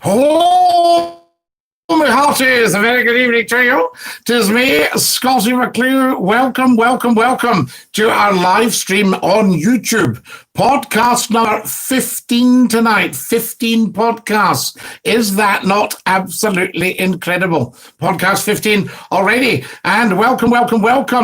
Hello, my hearties. A very good evening to you. 'Tis me, Scottie McClue. Welcome to our live stream on YouTube. Podcast number 15 tonight. 15 podcasts. Is that not absolutely incredible? Podcast 15 already. And welcome.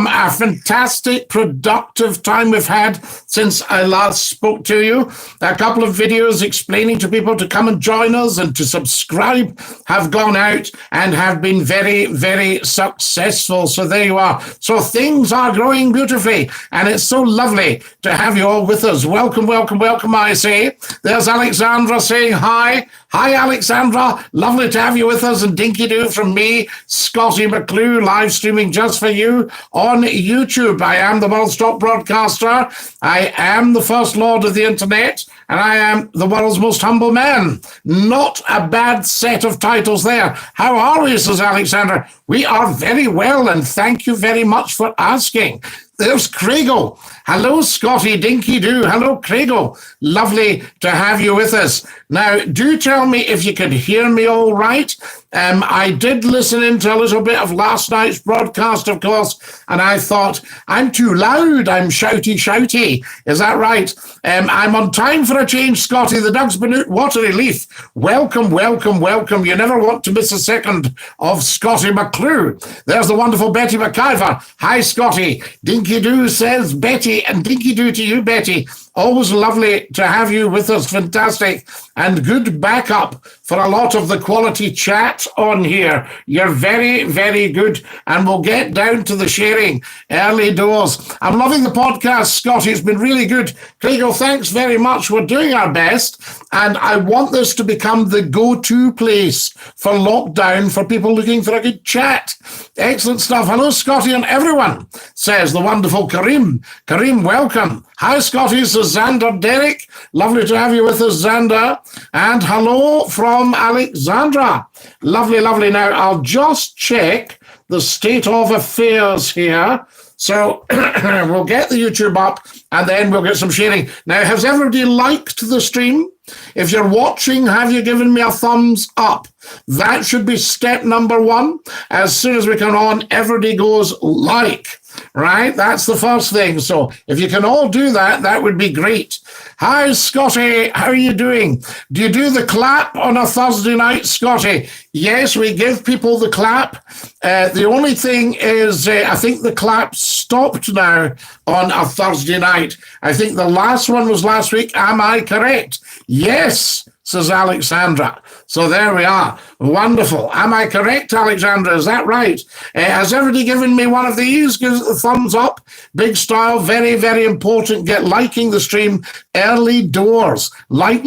A fantastic, productive time we've had since I last spoke to you. A couple of videos explaining to people to come and join us and to subscribe have gone out and have been very, very successful. So there you are. So things are growing beautifully, and it's so lovely to have you all with us. Welcome, I say. There's Alexandra saying hi. Hi, Alexandra. Lovely to have you with us. And Dinky-Doo from me, Scottie McClue, live streaming just for you on YouTube. I am the world's top broadcaster. I am the first lord of the internet, and I am the world's most humble man. Not a bad set of titles there. How are we, says Alexandra? We are very well, and thank you very much for asking. There's Craigo. Hello, Scottie, Dinky-Doo. Hello, Craigo. Lovely to have you with us. Now, do tell me if you can hear me all right. I did listen into a little bit of last night's broadcast, of course, and I thought, I'm too loud. I'm shouty. Is that right? I'm on time for a change, Scottie. The Doug's been out watery leaf. Welcome. You never want to miss a second of Scottie McClue. There's the wonderful Betty McIver. Hi, Scottie. Dinky-Doo says Betty, and Dinky-Doo to you, Betty. Always lovely to have you with us. Fantastic. And good backup for a lot of the quality chat on here. You're very, very good. And we'll get down to the sharing early doors. I'm loving the podcast, Scottie. It's been really good. Craigo, thanks very much. We're doing our best. And I want this to become the go-to place for lockdown for people looking for a good chat. Excellent stuff. Hello, Scottie, and everyone, says the wonderful Kareem. Kareem, welcome. Hi, Scottie, this is Xander Derrick. Lovely to have you with us, Xander. And hello from Alexandra. Lovely. Now, I'll just check the state of affairs here. So we'll get the YouTube up and then we'll get some sharing. Now, has everybody liked the stream? If you're watching, have you given me a thumbs up? That should be step number one. As soon as we come on, everybody goes like. Right? That's the first thing. So if you can all do that, that would be great. Hi, Scottie. How are you doing? Do you do the clap on a Thursday night, Scottie? Yes, we give people the clap. The only thing is, I think the clap stopped now on a Thursday night. I think the last one was last week. Am I correct? Yes, says Alexandra. So there we are. Wonderful. Am I correct, Alexandra? Is that right? Has everybody given me one of these? Give it a thumbs up. Big style. Very, very important. Get liking the stream early doors. Like.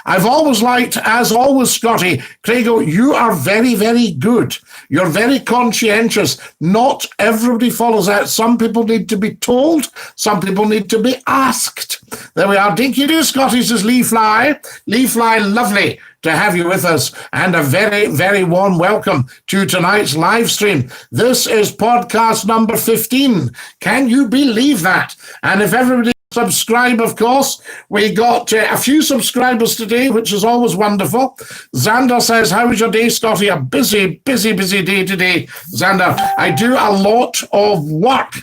I've always liked, as always, Scottie. Craigo, you are very, very good. You're very conscientious. Not everybody follows that. Some people need to be told. Some people need to be asked. There we are. Dinky-Doo, Scottie, says Lee Fly. Lovely to have you with us, and a very, very warm welcome to tonight's live stream. This is podcast number 15. Can you believe that? And if everybody subscribe, of course, we got a few subscribers today, which is always wonderful. Xander says, how was your day, Scottie? A busy day today, Xander. I do a lot of work,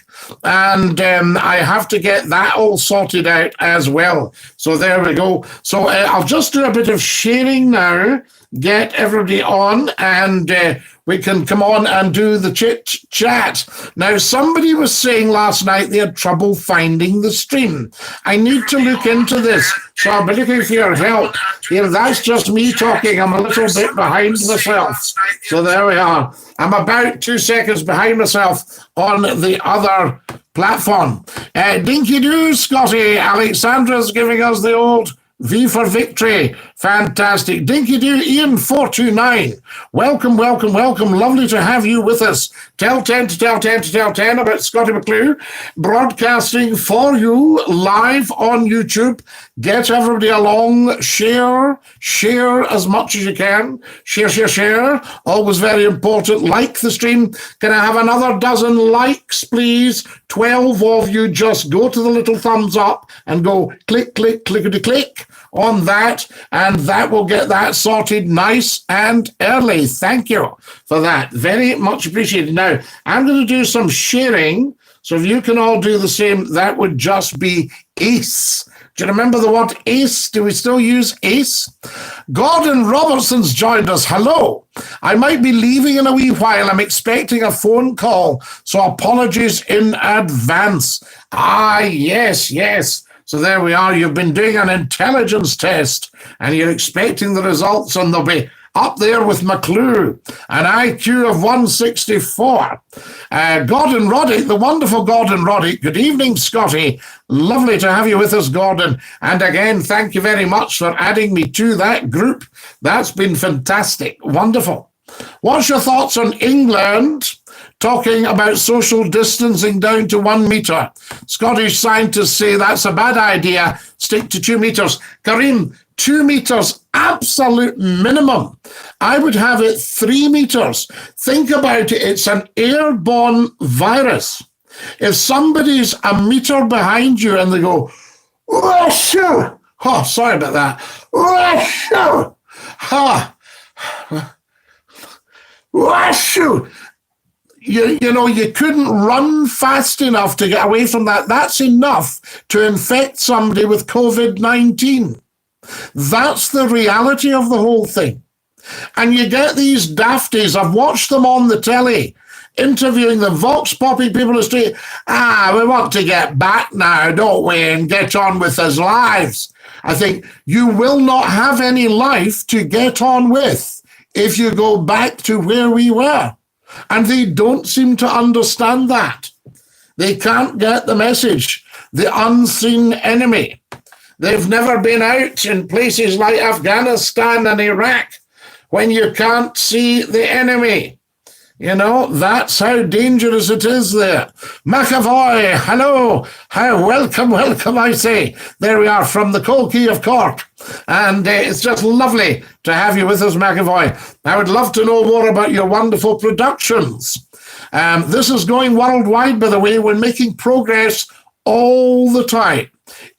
and I have to get that all sorted out as well. So there we go. So I'll just do a bit of sharing now, get everybody on, and we can come on and do the chit-chat. Now, somebody was saying last night they had trouble finding the stream. I need to look into this, so I'll be looking for your help. Here, that's just me talking. I'm a little bit behind myself. So there we are. I'm about 2 seconds behind myself on the other platform. Dinky-Doo, Scottie. Alexandra's giving us the old V for victory. Fantastic. Dinky-Doo, Ian 429. Welcome. Lovely to have you with us. Tell 10 to tell 10 to tell 10 about Scottie McClue. Broadcasting for you live on YouTube. Get everybody along. Share as much as you can. Share. Always very important. Like the stream. Can I have another dozen likes, please? 12 of you. Just go to the little thumbs up and go click, clickety-click on that, and that will get that sorted nice and early. Thank you for that. Very much appreciated. Now, I'm going to do some sharing, so if you can all do the same, that would just be ace. Do you remember the word ace? Do we still use ace? Gordon Robertson's joined us. Hello. I might be leaving in a wee while. I'm expecting a phone call, so apologies in advance. Ah, yes. So there we are. You've been doing an intelligence test, and you're expecting the results, and they'll be up there with McClue, an IQ of 164. Gordon Roddick, the wonderful Gordon Roddick. Good evening, Scotty. Lovely to have you with us, Gordon. And again, thank you very much for adding me to that group. That's been fantastic. Wonderful. What's your thoughts on England talking about social distancing down to 1 meter? Scottish scientists say that's a bad idea. Stick to 2 meters. Kareem, 2 meters, absolute minimum. I would have it 3 meters. Think about it. It's an airborne virus. If somebody's a meter behind you and they go, oh, sorry about that. You know, you couldn't run fast enough to get away from that. That's enough to infect somebody with COVID-19. That's the reality of the whole thing. And you get these dafties, I've watched them on the telly, interviewing the vox popping people in the street. We want to get back now, don't we, and get on with our lives. I think you will not have any life to get on with if you go back to where we were. And they don't seem to understand that. They can't get the message. The unseen enemy. They've never been out in places like Afghanistan and Iraq when you can't see the enemy. You know, that's how dangerous it is there. McAvoy, hello. Welcome, I say. There we are from the Coal Key of Cork. And it's just lovely to have you with us, McAvoy. I would love to know more about your wonderful productions. This is going worldwide, by the way. We're making progress all the time.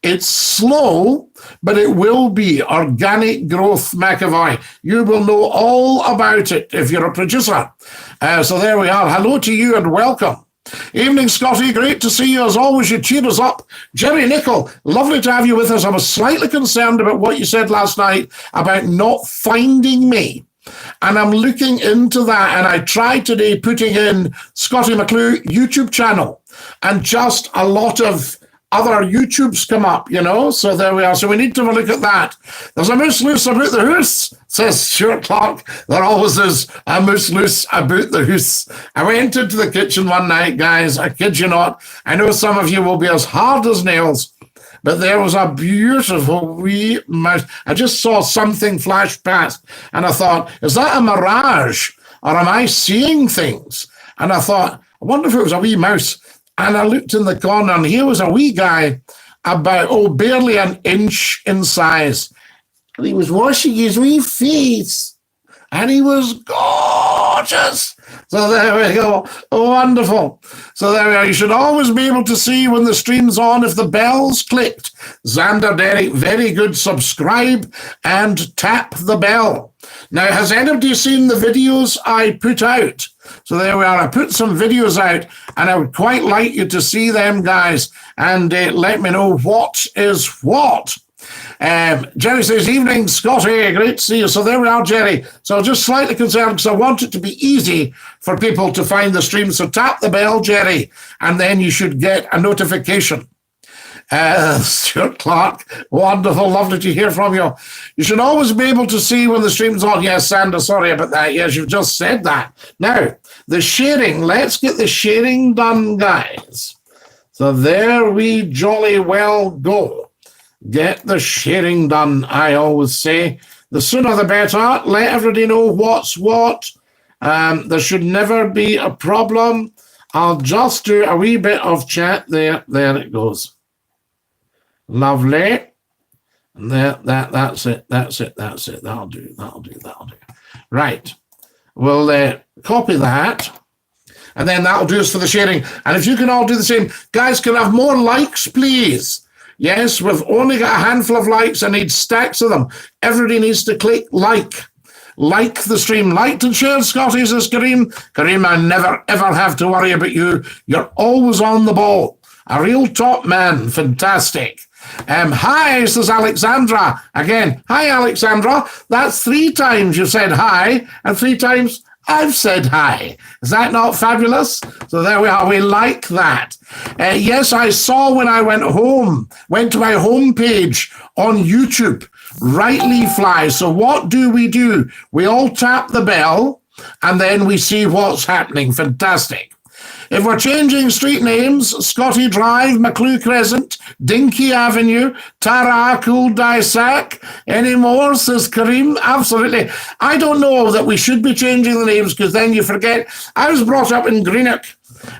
It's slow, but it will be organic growth, McAvoy. You will know all about it if you're a producer. So there we are. Hello to you and welcome. Evening, Scotty. Great to see you. As always, you cheer us up. Jerry Nichol, lovely to have you with us. I was slightly concerned about what you said last night about not finding me. And I'm looking into that. And I tried today putting in Scottie McClue YouTube channel. And just a lot of other YouTubes come up, you know, so there we are. So we need to have a look at that. There's a moose loose about the hoose, says Stuart Clark. There always is a moose loose about the hoose. I went into the kitchen one night, guys, I kid you not. I know some of you will be as hard as nails, but there was a beautiful wee mouse. I just saw something flash past, and I thought, is that a mirage, or am I seeing things? And I thought, I wonder if it was a wee mouse. And I looked in the corner, and here was a wee guy about, barely an inch in size. And he was washing his wee face, and he was gorgeous. So there we go. Wonderful. So there we are. You should always be able to see when the stream's on if the bell's clicked. Xander Derrick, very good. Subscribe and tap the bell. Now, has anybody seen the videos I put out? So there we are. I put some videos out, and I would quite like you to see them, guys, and let me know what is what. Jerry says, evening, Scotty. Great to see you. So there we are, Jerry. So just slightly concerned because I want it to be easy for people to find the stream. So tap the bell, Jerry, and then you should get a notification. Stuart Clark, wonderful, lovely to hear from you. You should always be able to see when the stream's on. Yes, Sandra, sorry about that. Yes, you've just said that. Now, the sharing, let's get the sharing done, guys. So there we jolly well go. Get the sharing done, I always say. The sooner the better. Let everybody know what's what. There should never be a problem. I'll just do a wee bit of chat there. There it goes. Lovely. And that's it. That'll do. Right. We'll copy that. And then that'll do us for the sharing. And if you can all do the same. Guys, can I have more likes, please? Yes, we've only got a handful of likes. I need stacks of them. Everybody needs to click like. Like the stream. Liked and shared, Scotty, says Kareem. Kareem, I never, ever have to worry about you. You're always on the ball. A real top man. Fantastic. Hi, says Alexandra. Again, hi, Alexandra. That's 3 times you said hi, and 3 times I've said hi. Is that not fabulous? So there we are. We like that. Yes, I saw when I went to my home page on YouTube, Rightly Fly. So what do? We all tap the bell, and then we see what's happening. Fantastic. If we're changing street names, Scotty Drive, McClue Crescent, Dinky Avenue, Tara Kul Daisak, any more, says Kareem? Absolutely. I don't know that we should be changing the names because then you forget. I was brought up in Greenock,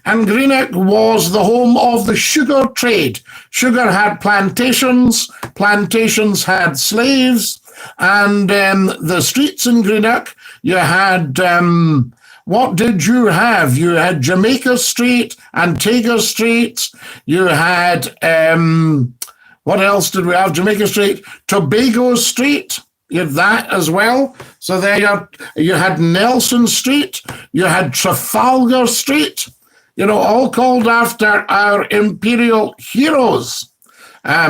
and Greenock was the home of the sugar trade. Sugar had plantations, plantations had slaves, and the streets in Greenock, you had... what did you have? You had Jamaica Street, Antigua Street. You had, what else did we have? Jamaica Street, Tobago Street. You had that as well. So there you had Nelson Street. You had Trafalgar Street. You know, all called after our imperial heroes.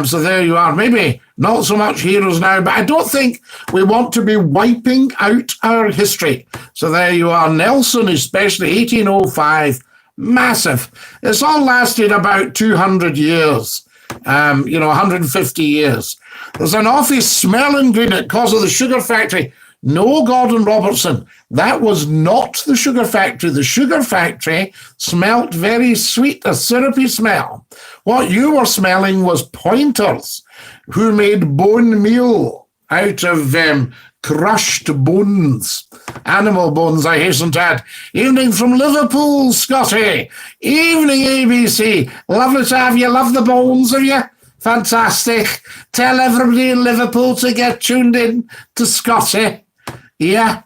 So there you are. Maybe not so much heroes now, but I don't think we want to be wiping out our history. So there you are. Nelson, especially 1805, massive. It's all lasted about 200 years, 150 years. There's an awful smell in Greenock because of the sugar factory. No, Gordon Robertson, that was not the sugar factory. The sugar factory smelt very sweet, a syrupy smell. What you were smelling was pointers who made bone meal out of crushed bones, animal bones, I hasten to add. Evening from Liverpool, Scotty. Evening, ABC. Lovely to have you. Love the bones, have you? Fantastic. Tell everybody in Liverpool to get tuned in to Scotty. Yeah.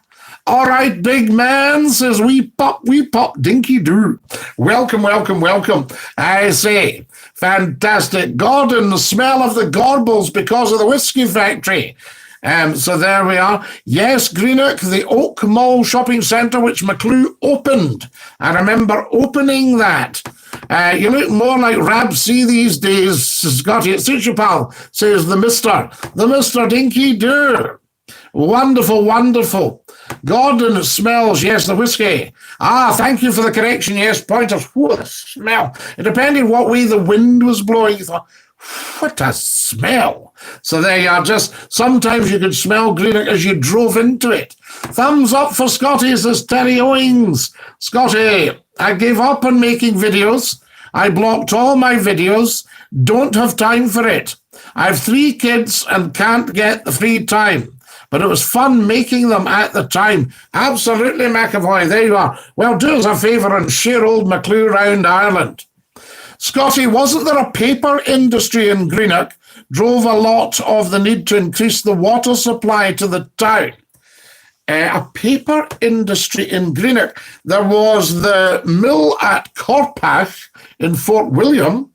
All right, big man, says we pop, Dinky-Doo. Welcome, welcome, welcome. I say, fantastic. Gordon, the smell of the Gorbals because of the whiskey factory. So there we are. Yes, Greenock, the Oak Mall shopping centre, which McClue opened. I remember opening that. You look more like Rab C these days, Scotty. It's such a pal, says the Mr. Dinky-Doo. Wonderful, wonderful. Gordon smells, yes, the whiskey. Thank you for the correction. Yes, pointers. Whoa, the smell. It depended what way the wind was blowing. You thought, what a smell. So there you are. Just sometimes you could smell Greenock as you drove into it. Thumbs up for Scotty, says Terry Owings. Scotty, I gave up on making videos. I blocked all my videos. Don't have time for it. I have 3 kids and can't get the free time. But it was fun making them at the time. Absolutely, McAvoy. There you are. Well, do us a favour and share old McClue round Ireland. Scotty, wasn't there a paper industry in Greenock drove a lot of the need to increase the water supply to the town? A paper industry in Greenock. There was the mill at Corpach in Fort William.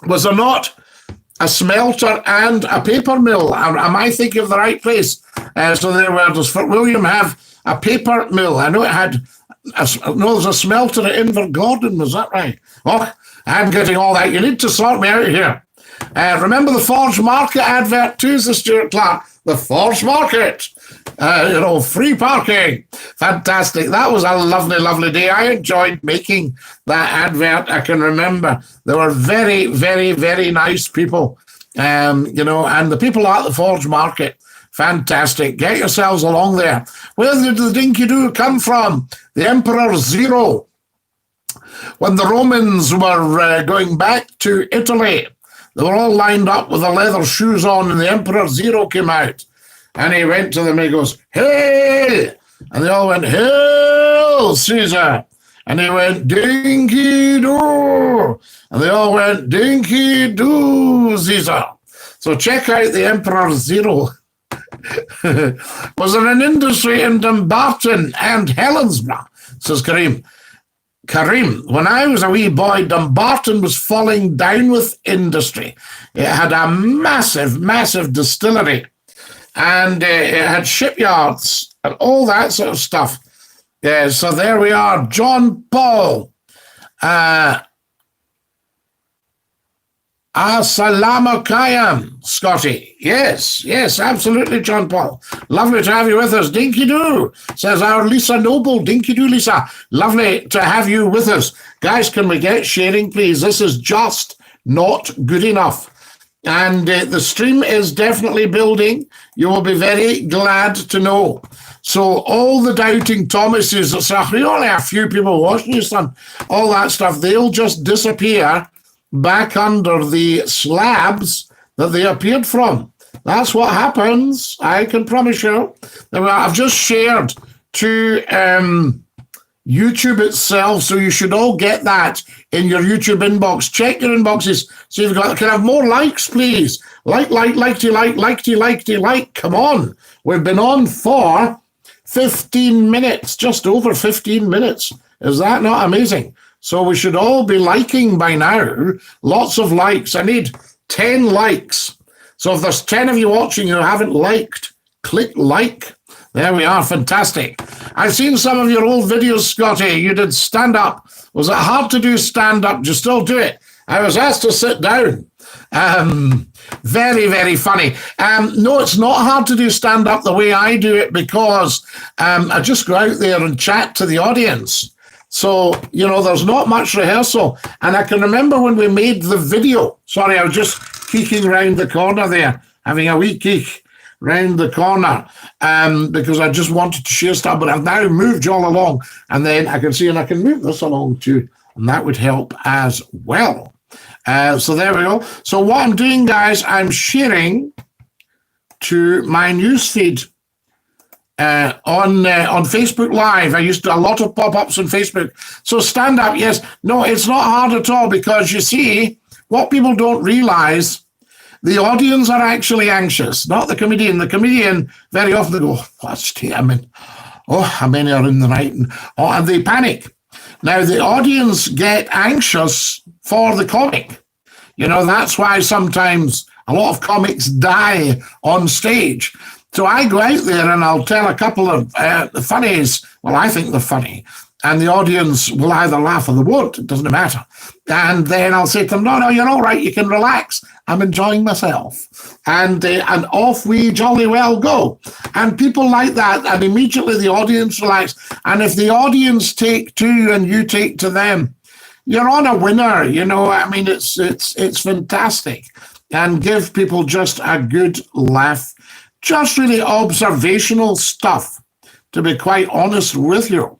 Was there not a smelter and a paper mill? Am I thinking of the right place? So there were, does Fort William have a paper mill? I know it had, there's a smelter at Invergordon, was that right? Oh, I'm getting all that. You need to sort me out here. Remember the Forge Market advert too, Sir Stuart Clark? The Forge Market. Free parking. Fantastic. That was a lovely, lovely day. I enjoyed making that advert. I can remember there were very, very, very nice people, and the people at the Forge Market, fantastic. Get yourselves along there. Where did the Dinky-Doo come from? The Emperor Zero. When the Romans were going back to Italy, they were all lined up with the leather shoes on, and the Emperor Zero came out. And he went to them and he goes, "Hey!" And they all went, "Hail, Caesar!" And he went, "Dinky-Doo!" And they all went, "Dinky-Doo, Caesar!" So check out the Emperor Zero. Was there an industry in Dumbarton and Helensburgh, says Kareem? Kareem, when I was a wee boy, Dumbarton was falling down with industry. It had a massive, massive distillery, and it had shipyards and all that sort of stuff. So there we are. John Paul. Assalamu alaikum, Scotty. Yes, absolutely, John Paul. Lovely to have you with us. Dinky-Doo, says our Lisa Noble. Dinky-Doo, Lisa. Lovely to have you with us. Guys, can we get sharing, please? This is just not good enough. And the stream is definitely building. You will be very glad to know. So all the doubting Thomases, it's only a few people watching you, son, all that stuff, they'll just disappear back under the slabs that they appeared from. That's what happens, I can promise you. I've just shared to YouTube itself, so you should all get that in your YouTube inbox. Check your inboxes. See if you've got, can I have more likes, please? Like. Come on. We've been on for 15 minutes, just over 15 minutes. Is that not amazing? So we should all be liking by now. Lots of likes. I need 10 likes. So if there's 10 of you watching who haven't liked, click like. There we are. Fantastic. I've seen some of your old videos, Scotty. You did stand-up. Was it hard to do stand-up? Do you still do it? I was asked to sit down. Very, very funny. No, it's not hard to do stand-up the way I do it because I just go out there and chat to the audience. So, there's not much rehearsal. And I can remember when we made the video. Sorry, I was just keeking round the corner there, having a wee keek round the corner because I just wanted to share stuff. But I've now moved you all along. And then I can see, and I can move this along too. And that would help as well. So there we go. So what I'm doing, guys, I'm sharing to my newsfeed on Facebook Live. I used to do a lot of pop-ups on Facebook. So stand up, yes. No, it's not hard at all because you see, what people don't realize, the audience are actually anxious, not the comedian. The comedian very often they go, what's tea? I mean, how many are in the right? And they panic. Now, the audience get anxious for the comic. That's why sometimes a lot of comics die on stage. So I go out there and I'll tell a couple of funnies. Well, I think they're funny. And the audience will either laugh or they won't. It doesn't matter. And then I'll say to them, no, you're all right. You can relax. I'm enjoying myself. And off we jolly well go. And people like that. And immediately the audience relax. And if the audience take to you and you take to them, you're on a winner. I mean, it's fantastic. And give people just a good laugh. Just really observational stuff, to be quite honest with you.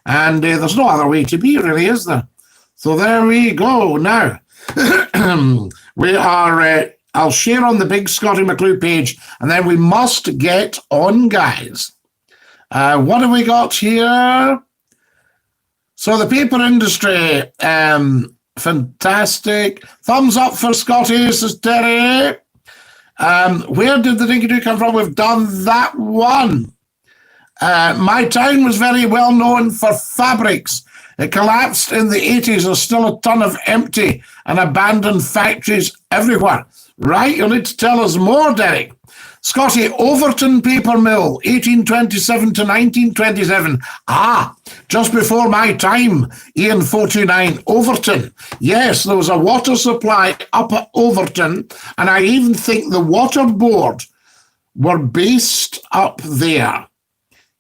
And there's no other way to be, really, is there? So there we go. Now, we are, I'll share on the big Scottie McClue page, and then we must get on, guys. What have we got here? So the paper industry, fantastic. Thumbs up for Scottie, says Terry. Where did the Dinky-Doo come from? We've done that one. My town was very well known for fabrics. It collapsed in the 80s. There's still a ton of empty and abandoned factories everywhere. Right? You'll need to tell us more, Derek. Scotty, Overton Paper Mill, 1827 to 1927. Just before my time, Ian 429, Overton. Yes, there was a water supply up at Overton, and I even think the water board were based up there.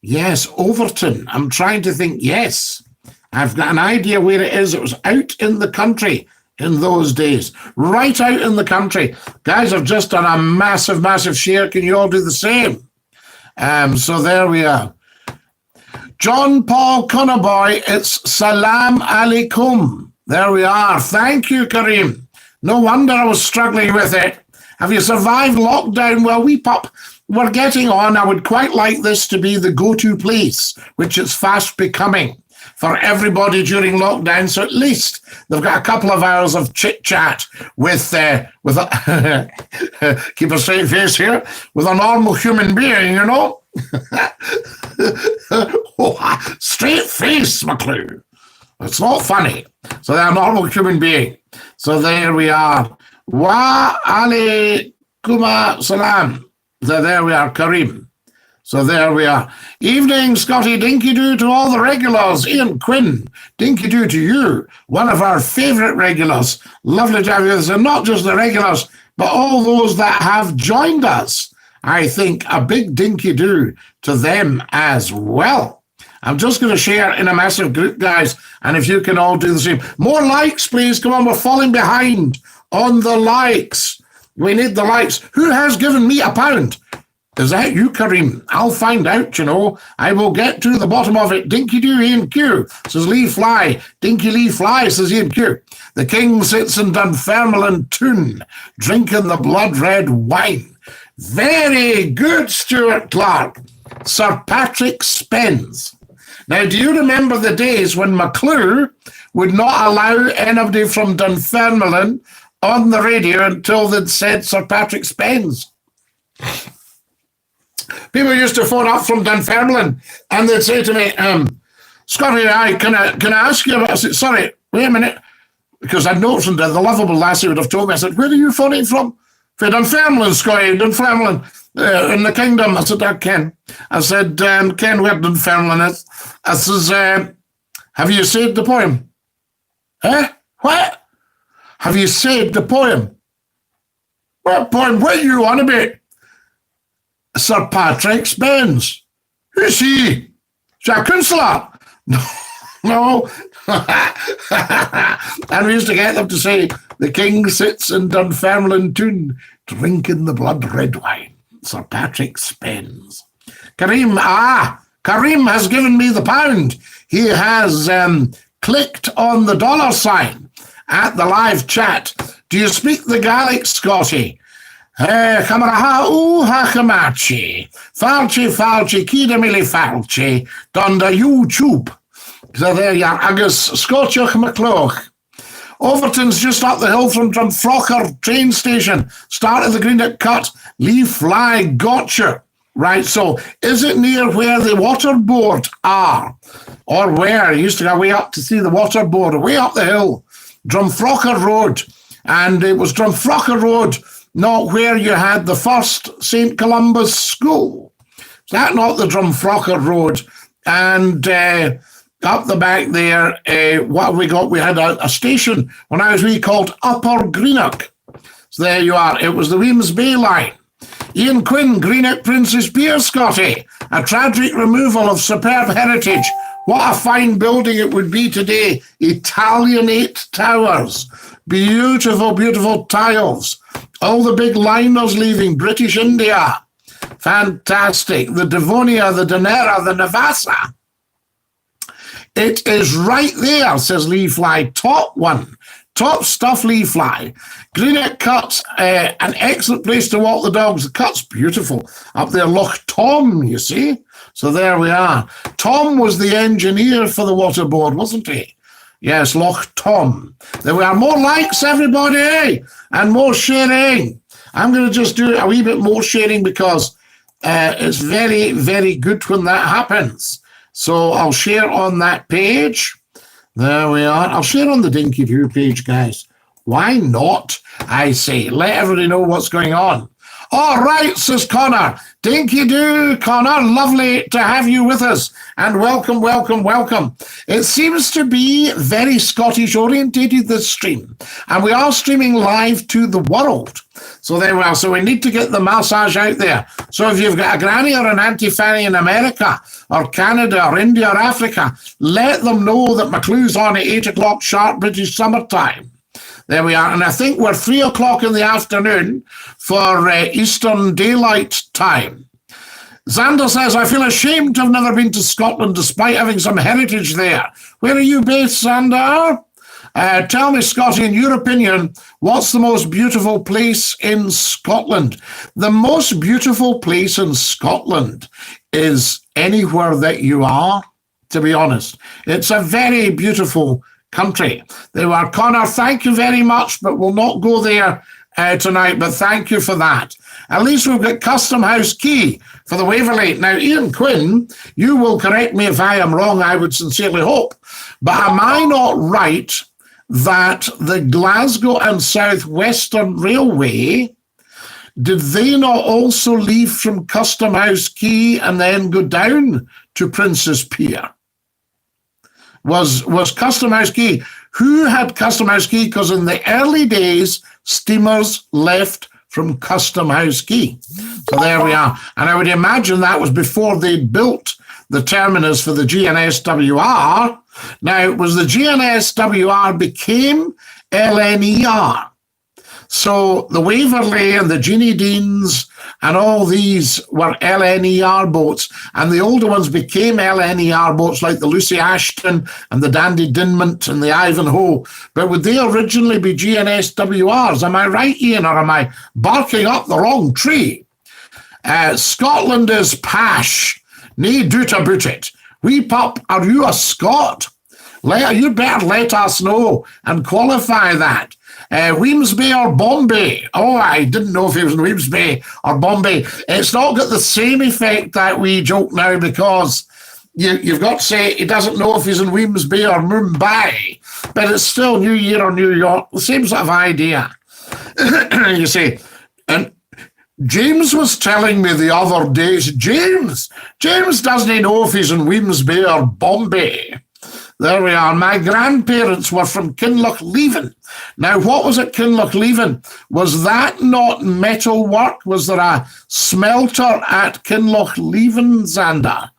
Yes, Overton. I'm trying to think, yes. I've got an idea where it is. It was out in the country in those days, right out in the country. Guys, I've just done a massive, massive share. Can you all do the same? So there we are. John Paul Connerboy, it's Salam Alaikum. There we are. Thank you, Kareem. No wonder I was struggling with it. Have you survived lockdown? Well, we pup, we're getting on. I would quite like this to be the go-to place, which it's fast becoming for everybody during lockdown. So at least they've got a couple of hours of chit-chat with a, keep a straight face here, with a normal human being, Oh, straight face, McClue. It's not funny. So they're a normal human being. So there we are. Wa alaikuma salam. So there we are, Kareem. So there we are. Evening, Scotty. Dinky-Doo to all the regulars. Ian Quinn, Dinky-Doo to you, one of our favourite regulars. Lovely to have you with us. And not just the regulars, but all those that have joined us. I think a big Dinky-Doo to them as well. I'm just going to share in a massive group, guys, and if you can all do the same. More likes, please. Come on, we're falling behind on the likes. We need the likes. Who has given me £1? Is that you, Kareem? I'll find out, you know. I will get to the bottom of it. Dinky-Doo, Ian Q, says Lee Fly. Dinky Lee Fly, says Ian Q. The king sits in Dunfermline Toon, drinking the blood-red wine. Very good, Stuart Clark. Sir Patrick Spens. Now, do you remember the days when McClue would not allow anybody from Dunfermline on the radio until they'd said Sir Patrick Spens? People used to phone up from Dunfermline and they'd say to me, Scotty, can I ask you about... I said, sorry, wait a minute. Because I'd noticed the lovable lassie would have told me. I said, where are you phoning from? For Dunfermline, Scotty, Dunfermline, in the kingdom. I said, I Ken. I said, Ken, where Dunfermline is? I says, have you said the poem? Eh? What? Have you said the poem? What poem? What are you on about? Sir Patrick Spens. Who's he? Is he a councillor? No. And we used to get them to say, the king sits in Dunfermline Toon, drinking the blood-red wine. Sir Patrick Spens. Kareem has given me the £1. He has clicked on the $sign at the live chat. Do you speak the Gaelic, Scotty? Kamaraha Hakamachi, Falchi, Kida Milli Falchi, Donda YouTube. So there you are, Agus Scottiach McClue. Overton's just up the hill from Drumfrocker train station. Start of the Greenock Cut, Lee Fly Gotcha. Right, so is it near where the waterboard are? Or where? You used to go way up to see the waterboard, way up the hill, Drumfrocker Road. And it was Drumfrocker Road, not where you had the first St. Columba's School. Is that not the Drumfrocker Road? And up the back there, what have we got? We had a station when I was wee called Upper Greenock. So there you are. It was the Weems Bay line. Ian Quinn, Greenock Princess Pier, Scotty. A tragic removal of superb heritage. What a fine building it would be today. Italianate towers. Beautiful, beautiful tiles. All the big liners leaving British India. Fantastic. The Devonia, the Danera, the Navassa. It is right there, says Lee Fly. Top one. Top stuff, Lee Fly. Greenock Cut, an excellent place to walk the dogs. The Cut's beautiful. Up there, Loch Tom, you see. So there we are. Tom was the engineer for the waterboard, wasn't he? Yes, Loch Tom. There we are. More likes, everybody, and more sharing. I'm going to just do a wee bit more sharing because it's very, very good when that happens. So I'll share on that page. There we are. I'll share on the Dinky-Doo page, guys. Why not? I say, let everybody know what's going on. All right, says Connor. Dinky-Doo, Connor, lovely to have you with us. And welcome, welcome, welcome. It seems to be very Scottish orientated, this stream. And we are streaming live to the world. So there we are. So we need to get the massage out there. So if you've got a granny or an auntie Fanny in America or Canada or India or Africa, let them know that McClue's on at 8 o'clock sharp British summertime. There we are. And I think we're 3 o'clock in the afternoon for Eastern Daylight Time. Xander says, I feel ashamed to have never been to Scotland despite having some heritage there. Where are you based, Xander? Tell me, Scotty, in your opinion, what's the most beautiful place in Scotland? The most beautiful place in Scotland is anywhere that you are, to be honest. It's a very beautiful country. There are Connor, thank you very much, but we'll not go there tonight, but thank you for that. At least we've got Custom House Key for the Waverley. Now, Ian Quinn, you will correct me if I am wrong, I would sincerely hope. But am I not right that the Glasgow and South Western Railway, did they not also leave from Custom House Quay and then go down to Prince's Pier? Was Custom House Quay? Who had Custom House Quay? Because in the early days, steamers left from Custom House Quay. So there we are. And I would imagine that was before they built the terminus for the GNSWR. Now, it was the GNSWR became LNER. So the Waverley and the Jeannie Deans and all these were LNER boats, and the older ones became LNER boats like the Lucy Ashton and the Dandy Dinmont and the Ivanhoe. But would they originally be GNSWRs? Am I right, Ian, or am I barking up the wrong tree? Scotland is pash. Nae doot about it. Wee pup, are you a Scot? You better let us know and qualify that. Wemsby or Bombay? Oh, I didn't know if he was in Wemsby or Bombay. It's not got the same effect, that wee joke now, because you've got to say he doesn't know if he's in Wemsby or Mumbai. But it's still New Year or New York, the same sort of idea. You see, and James was telling me the other day, James doesn't know if he's in Wemsby or Bombay. There we are. My grandparents were from Kinlochleven. Now, what was at Kinlochleven? Was that not metal work? Was there a smelter at Kinlochleven, Xander?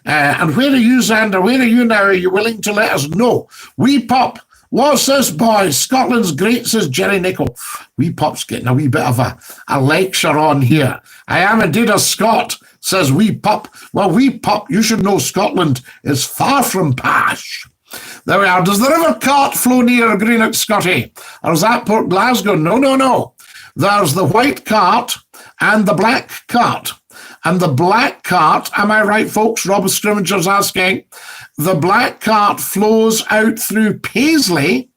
And where are you, Xander? Where are you now? Are you willing to let us know? Wee pup, what's this, boy? Scotland's great, says Jerry Nichol. Wee pup's getting a wee bit of a lecture on here. I am indeed a Scot, says wee pup. Well, wee pup, you should know Scotland is far from pash. There we are. Does the River Cart flow near Greenock, Scotty? Or is that Port Glasgow? No. There's the White Cart and the Black Cart. And the Black Cart, am I right, folks? Rob Scrimger's asking. The Black Cart flows out through Paisley,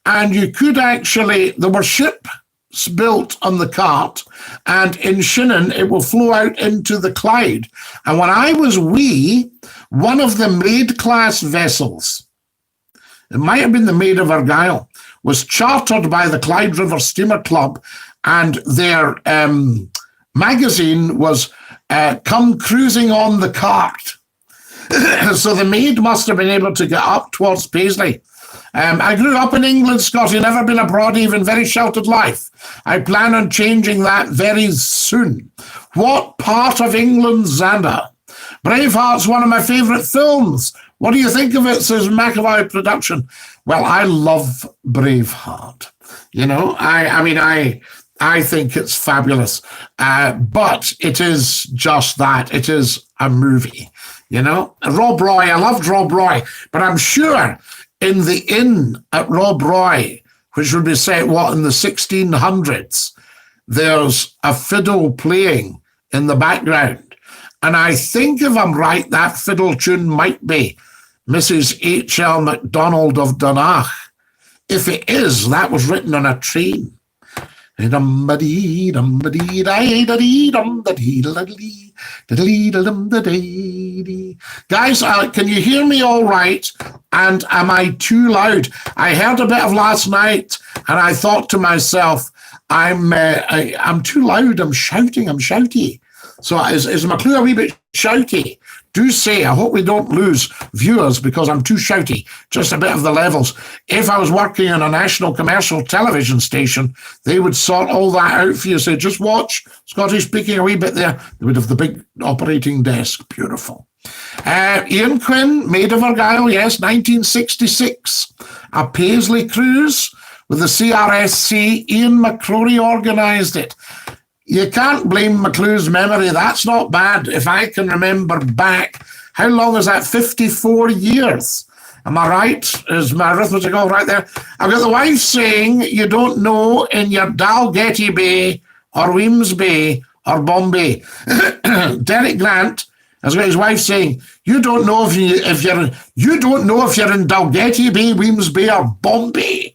and you could actually, there were ships built on the cart, and in Shannon, it will flow out into the Clyde. And when I was wee, one of the Maid-class vessels, it might have been the Maid of Argyll, was chartered by the Clyde River Steamer Club, and their magazine was Come Cruising on the Cart. So the Maid must have been able to get up towards Paisley. I grew up in England, Scotty, never been abroad, even very sheltered life. I plan on changing that very soon. What part of England, Xander? Braveheart's one of my favourite films. What do you think of it, says McAvoy Production? Well, I love Braveheart. You know, I think it's fabulous. But it is just that. It is a movie, you know. Rob Roy, I loved Rob Roy, but I'm sure in the inn at Rob Roy, which would be set, in the 1600s, there's a fiddle playing in the background. And I think, if I'm right, that fiddle tune might be Mrs. H.L. MacDonald of Donach. If it is, that was written on a train. Guys, can you hear me all right? And am I too loud? I heard a bit of last night, and I thought to myself, I'm too loud. I'm shouting. I'm shouty. So is McClue a wee bit shouty? Do say, I hope we don't lose viewers because I'm too shouty, just a bit of the levels. If I was working on a national commercial television station, they would sort all that out for you. Say, just watch Scotty speaking a wee bit there. They would have the big operating desk. Beautiful. Ian Quinn, Maid of Argyll, yes, 1966. A Paisley cruise with the CRSC. Ian McCrory organised it. You can't blame McClue's memory. That's not bad. If I can remember back, how long is that? 54 years. Am I right? Is my arithmetic all right there? I've got the wife saying, you don't know in your Dalgety Bay or Wemsby or Bombay. Derek Grant has got his wife saying, you don't know if you're in Dalgety Bay, Wemsby or Bombay.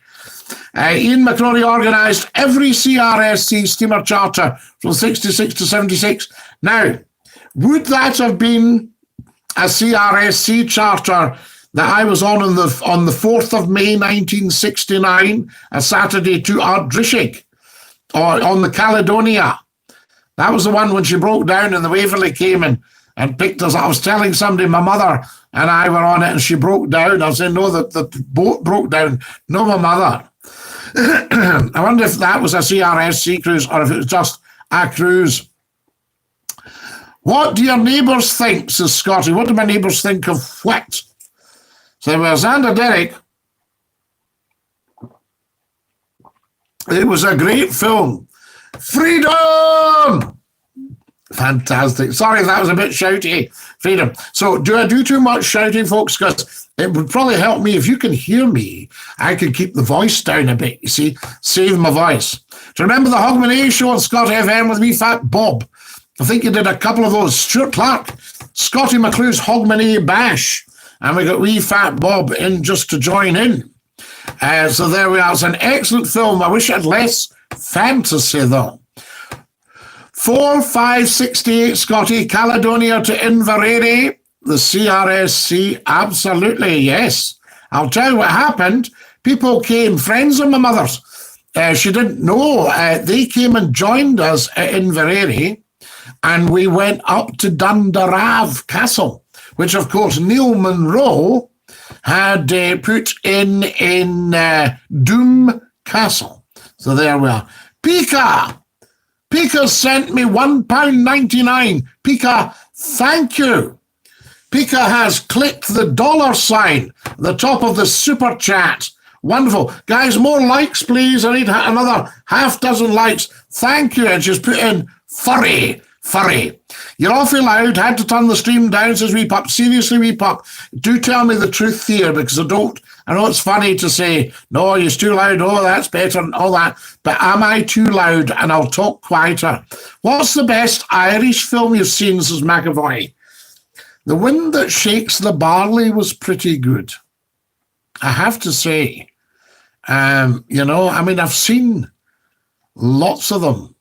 Ian McCrory organised every CRSC steamer charter from 66 to 76. Now, would that have been a CRSC charter that I was on the 4th of May 1969, a Saturday to Ardrishig, or on the Caledonia? That was the one when she broke down and the Waverley came and picked us. I was telling somebody, my mother and I were on it, and she broke down. I was saying, no, the boat broke down. No, my mother. I wonder if that was a CRSC cruise or if it was just a cruise. What do your neighbours think, says Scotty? What do my neighbours think of what? So, well, Xander Derrick, it was a great film. Freedom! Fantastic. Sorry if that was a bit shouty. Freedom. So do I do too much shouting, folks? Because it would probably help me. If you can hear me, I can keep the voice down a bit, you see. Save my voice. Do you remember the Hogmanay show on Scott FM with me, Fat Bob? I think you did a couple of those. Stuart Clark, Scottie McClue's Hogmanay Bash. And we got wee Fat Bob in just to join in. So there we are. It's an excellent film. I wish it had less fantasy, though. 4568 Scotty, Caledonia to Inverary, the CRSC, absolutely, yes. I'll tell you what happened. People came, friends of my mother's. She didn't know. They came and joined us at Inverary, and we went up to Dundarav Castle, which, of course, Neil Monroe had put in Doom Castle. So there we are. Pika sent me £1.99. Pika, thank you. Pika has clicked the $sign at the top of the super chat. Wonderful. Guys, more likes, please. I need another half dozen likes. Thank you. And she's put in furry. You're awfully loud. Had to turn the stream down, says Wee Pup. Seriously, Wee Pup, do tell me the truth here, because I know it's funny to say, no, you're too loud, oh, that's better, and all that. But am I too loud? And I'll talk quieter. What's the best Irish film you've seen, says McAvoy? The Wind That Shakes the Barley was pretty good, I have to say. I've seen lots of them.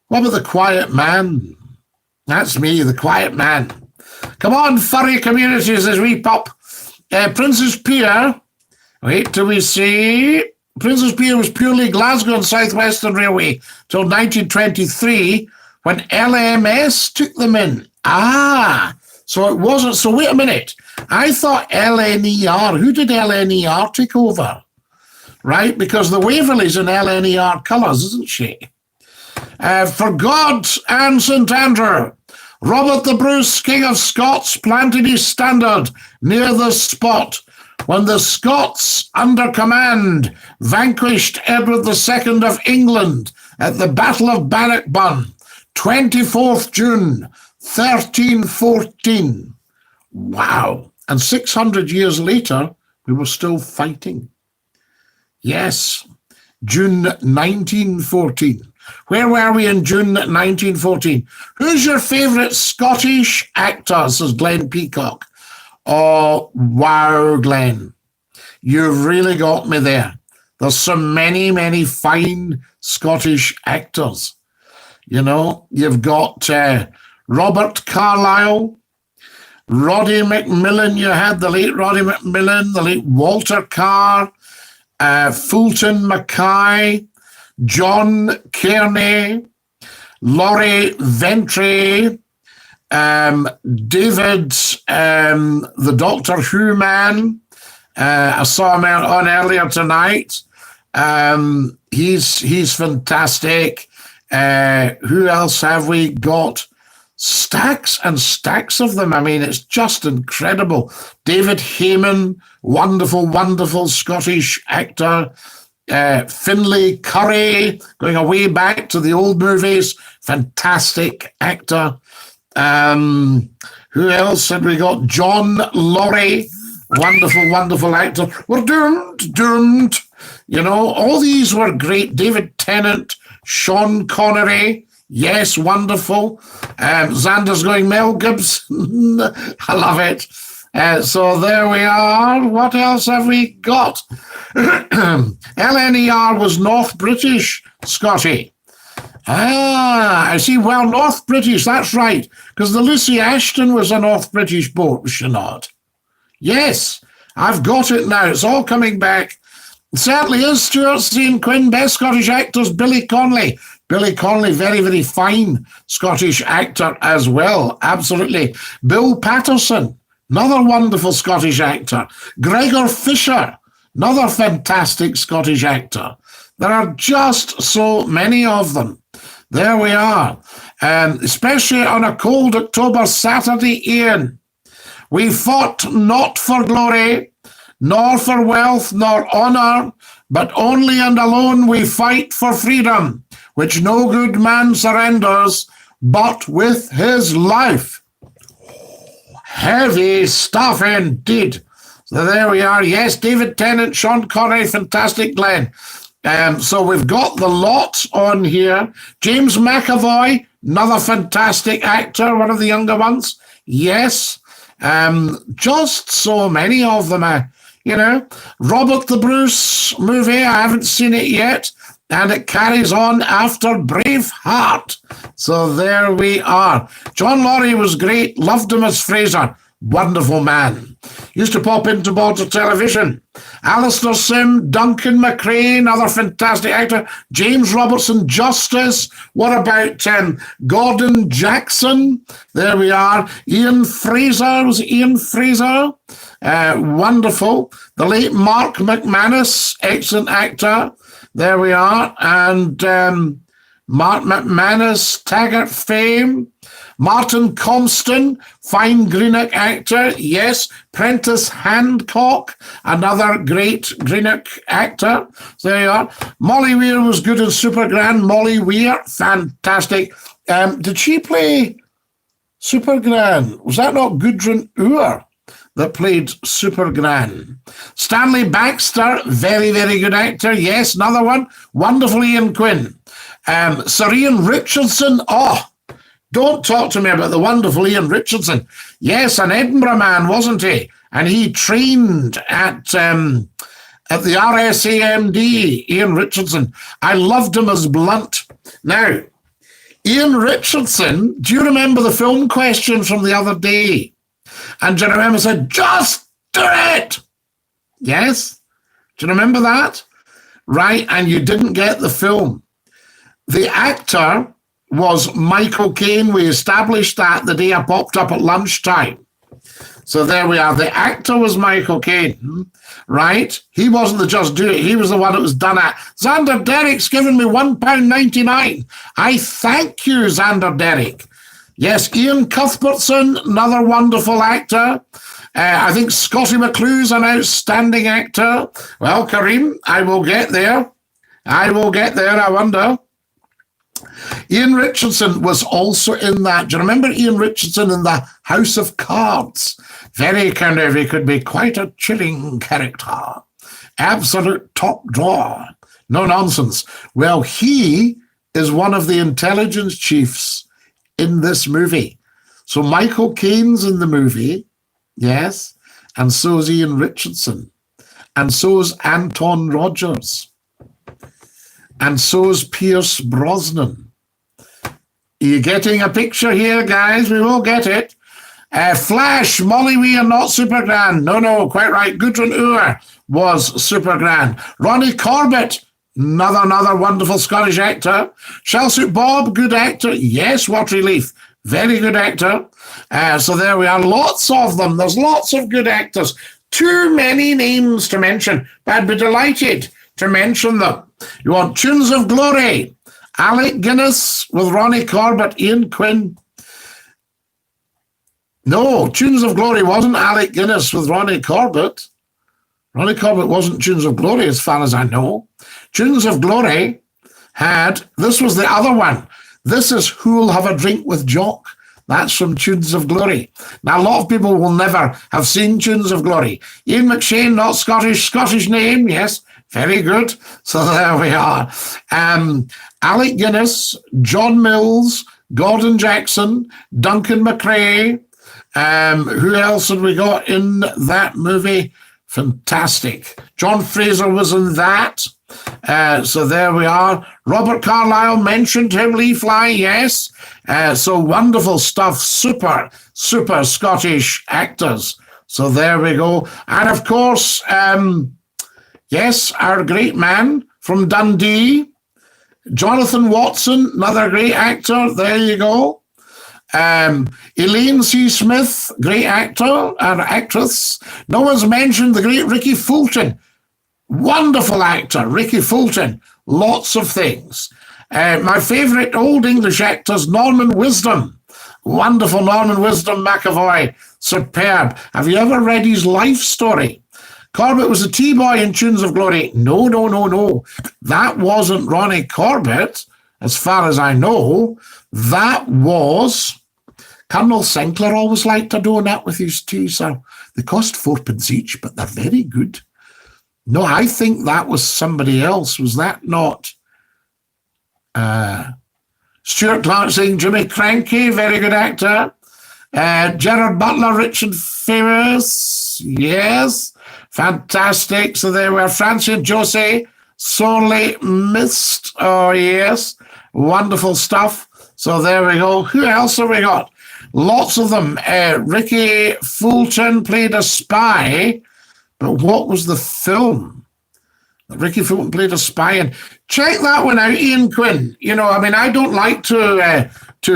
What about The Quiet Man? That's me, The Quiet Man. Come on, furry communities, as we pop. Princess Pier. Wait till we see. Princess Pier was purely Glasgow and South Western Railway till 1923 when LMS took them in. So it wasn't. So wait a minute. I thought LNER. Who did LNER take over? Right? Because the Waverley's in LNER colours, isn't she? For God and St Andrew, Robert the Bruce, King of Scots, planted his standard near the spot when the Scots, under command, vanquished Edward II of England at the Battle of Bannockburn, 24th June, 1314. Wow. And 600 years later, we were still fighting. Yes, June 1914. Where were we in June 1914? Who's your favourite Scottish actor, says Glenn Peacock. Oh, wow, Glenn. You've really got me there. There's so many, many fine Scottish actors. You know, you've got Robert Carlyle, Roddy McMillan. You had the late Roddy McMillan, the late Walter Carr, Fulton Mackay, John Kearney, Laurie Ventry, David, the Doctor Who man. I saw him on earlier tonight. He's fantastic. Who else have we got? Stacks and stacks of them. I mean, it's just incredible. David Heyman, wonderful, wonderful Scottish actor. Finlay Curry, going way back to the old movies, fantastic actor. Who else had we got? John Laurie, wonderful, wonderful actor. We're doomed. You know, all these were great. David Tennant, Sean Connery, yes, wonderful. Xander's going Mel Gibson. I love it. So there we are. What else have we got? LNER was North British, Scotty. I see. Well, North British, that's right. Because the Lucy Ashton was a North British boat, was she not? Yes, I've got it now. It's all coming back. It certainly is. Stuart Sean Quinn, best Scottish actors, Billy Connolly. Billy Connolly, very, very fine Scottish actor as well. Absolutely. Bill Patterson, another wonderful Scottish actor. Gregor Fisher, another fantastic Scottish actor. There are just so many of them. There we are. Especially on a cold October Saturday, Ian. We fought not for glory, nor for wealth, nor honour, but only and alone we fight for freedom, which no good man surrenders, but with his life. Heavy stuff indeed. So there we are. Yes, David Tennant, Sean Connery, fantastic, Glenn. So we've got the lot on here. James McAvoy, another fantastic actor, one of the younger ones. Yes. Just so many of them, Robert the Bruce movie, I haven't seen it yet, and it carries on after Braveheart. So there we are. John Laurie was great, loved him as Fraser, wonderful man. Used to pop into Border Television. Alistair Sim, Duncan McRae, another fantastic actor. James Robertson, Justice. What about Gordon Jackson? There we are. Ian Fraser, was it Ian Fraser? Wonderful. The late Mark McManus, excellent actor. There we are. And Mark McManus, Taggart fame. Martin Compston, fine Greenock actor, yes. Prentice Handcock, another great Greenock actor. So there you are. Molly Weir was good in Supergran. Molly Weir, fantastic. Did she play Supergran? Was that not Gudrun Ur that played Supergran? Stanley Baxter, very, very good actor. Yes, another one. Wonderful Ian Quinn. Sir Ian Richardson, don't talk to me about the wonderful Ian Richardson. Yes, an Edinburgh man, wasn't he? And he trained at the RSAMD, Ian Richardson. I loved him as Blunt. Now, Ian Richardson, do you remember the film question from the other day? And do you remember said, just do it? Yes? Do you remember that? Right, and you didn't get the film. The actor was Michael Caine. We established that the day I popped up at lunchtime. So there we are. The actor was Michael Caine, right? He wasn't the Just Do It. He was the one that was done at. Xander Derrick's given me £1.99. I thank you, Xander Derrick. Yes, Ian Cuthbertson, another wonderful actor. I think Scottie McClue's an outstanding actor. Well, Kareem, I will get there. I wonder. Ian Richardson was also in that. Do you remember Ian Richardson in the House of Cards? Very kind of, he could be quite a chilling character. Absolute top drawer. No nonsense. Well, he is one of the intelligence chiefs in this movie. So Michael Caine's in the movie, yes, and so is Ian Richardson, and so is Anton Rogers. And so is Pierce Brosnan. Are you getting a picture here, guys? We will get it. Flash, Molly Weir, not Supergran. No, quite right. Gudrun Ur was Supergran. Ronnie Corbett, another wonderful Scottish actor. Shellsuit Bob, good actor. Yes, Watery Leaf, very good actor. So there we are. Lots of them. There's lots of good actors. Too many names to mention, but I'd be delighted to mention them. You want Tunes of Glory, Alec Guinness with Ronnie Corbett, Ian Quinn. No, Tunes of Glory wasn't Alec Guinness with Ronnie Corbett. Ronnie Corbett wasn't Tunes of Glory as far as I know. Tunes of Glory this was the other one. This is Who'll Have a Drink with Jock. That's from Tunes of Glory. Now, a lot of people will never have seen Tunes of Glory. Ian McShane, not Scottish name, yes. Very good. So there we are. Alec Guinness, John Mills, Gordon Jackson, Duncan McRae, Who else had we got in that movie? Fantastic. John Fraser was in that. So there we are. Robert Carlyle mentioned him, Lee Fly, yes. So wonderful stuff. Super Scottish actors. So there we go. And of course, yes, our great man from Dundee, Jonathan Watson, another great actor. There you go. Elaine C. Smith, great actor and actress. No one's mentioned the great Ricky Fulton. Wonderful actor, Ricky Fulton. Lots of things. My favourite old English actors, Norman Wisdom. Wonderful Norman Wisdom McAvoy. Superb. Have you ever read his life story? Corbett was a T-boy in Tunes of Glory. No. That wasn't Ronnie Corbett, as far as I know. That was... Colonel Sinclair always liked a donut with his tea, sir. They cost 4p each, but they're very good. No, I think that was somebody else. Was that not? Stuart Clark saying Jimmy Cranky, very good actor. Gerard Butler, rich and famous. Yes, fantastic. So there were Francie Josie, sorely missed. Oh, yes, wonderful stuff. So there we go. Who else have we got? Lots of them. Ricky Fulton played a spy, but what was the film? Ricky Fulton played a spy, and check that one out, Ian Quinn. You know, I mean, I don't like to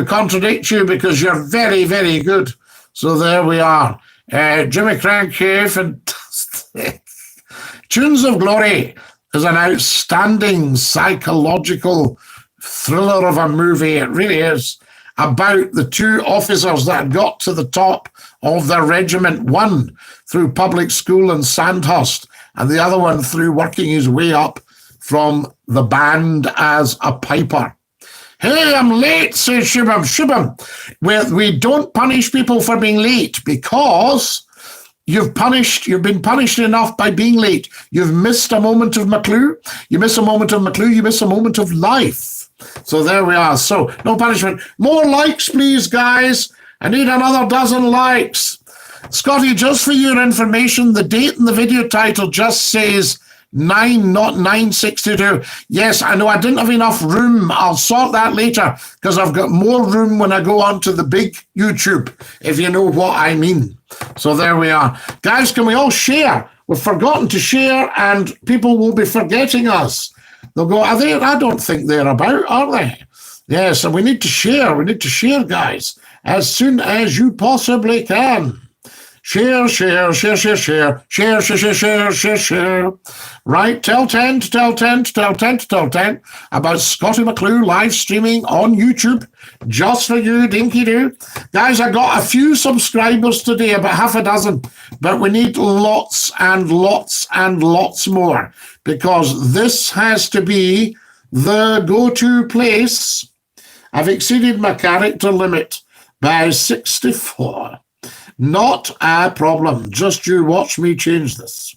contradict you because you're very, very good. So there we are. Jimmy Cranky, fantastic. Tunes of Glory is an outstanding psychological thriller of a movie. It really is. About the two officers that got to the top of their regiment, one through public school in Sandhurst, and the other one through working his way up from the band as a piper. Hey, I'm late, says Shubham. Shubham, we don't punish people for being late because you've been punished enough by being late. You've missed a moment of McClue. You miss a moment of McClue, you miss a moment of life. So there we are. So no punishment. More likes, please, guys. I need another dozen likes. Scotty, just for your information, the date in the video title just says 9, not 962. Yes, I know I didn't have enough room. I'll sort that later because I've got more room when I go onto the big YouTube, if you know what I mean. So there we are. Guys, can we all share? We've forgotten to share and people will be forgetting us. They'll go, are they? I don't think they're about, are they? Yes, and we need to share. We need to share, guys, as soon as you possibly can. Share. Right, tell 10 about Scottie McClue live streaming on YouTube, just for you, Dinky-Doo. Guys, I got a few subscribers today, about half a dozen, but we need lots and lots and lots more, because this has to be the go-to place. I've exceeded my character limit by 64. Not a problem. Just you watch me change this.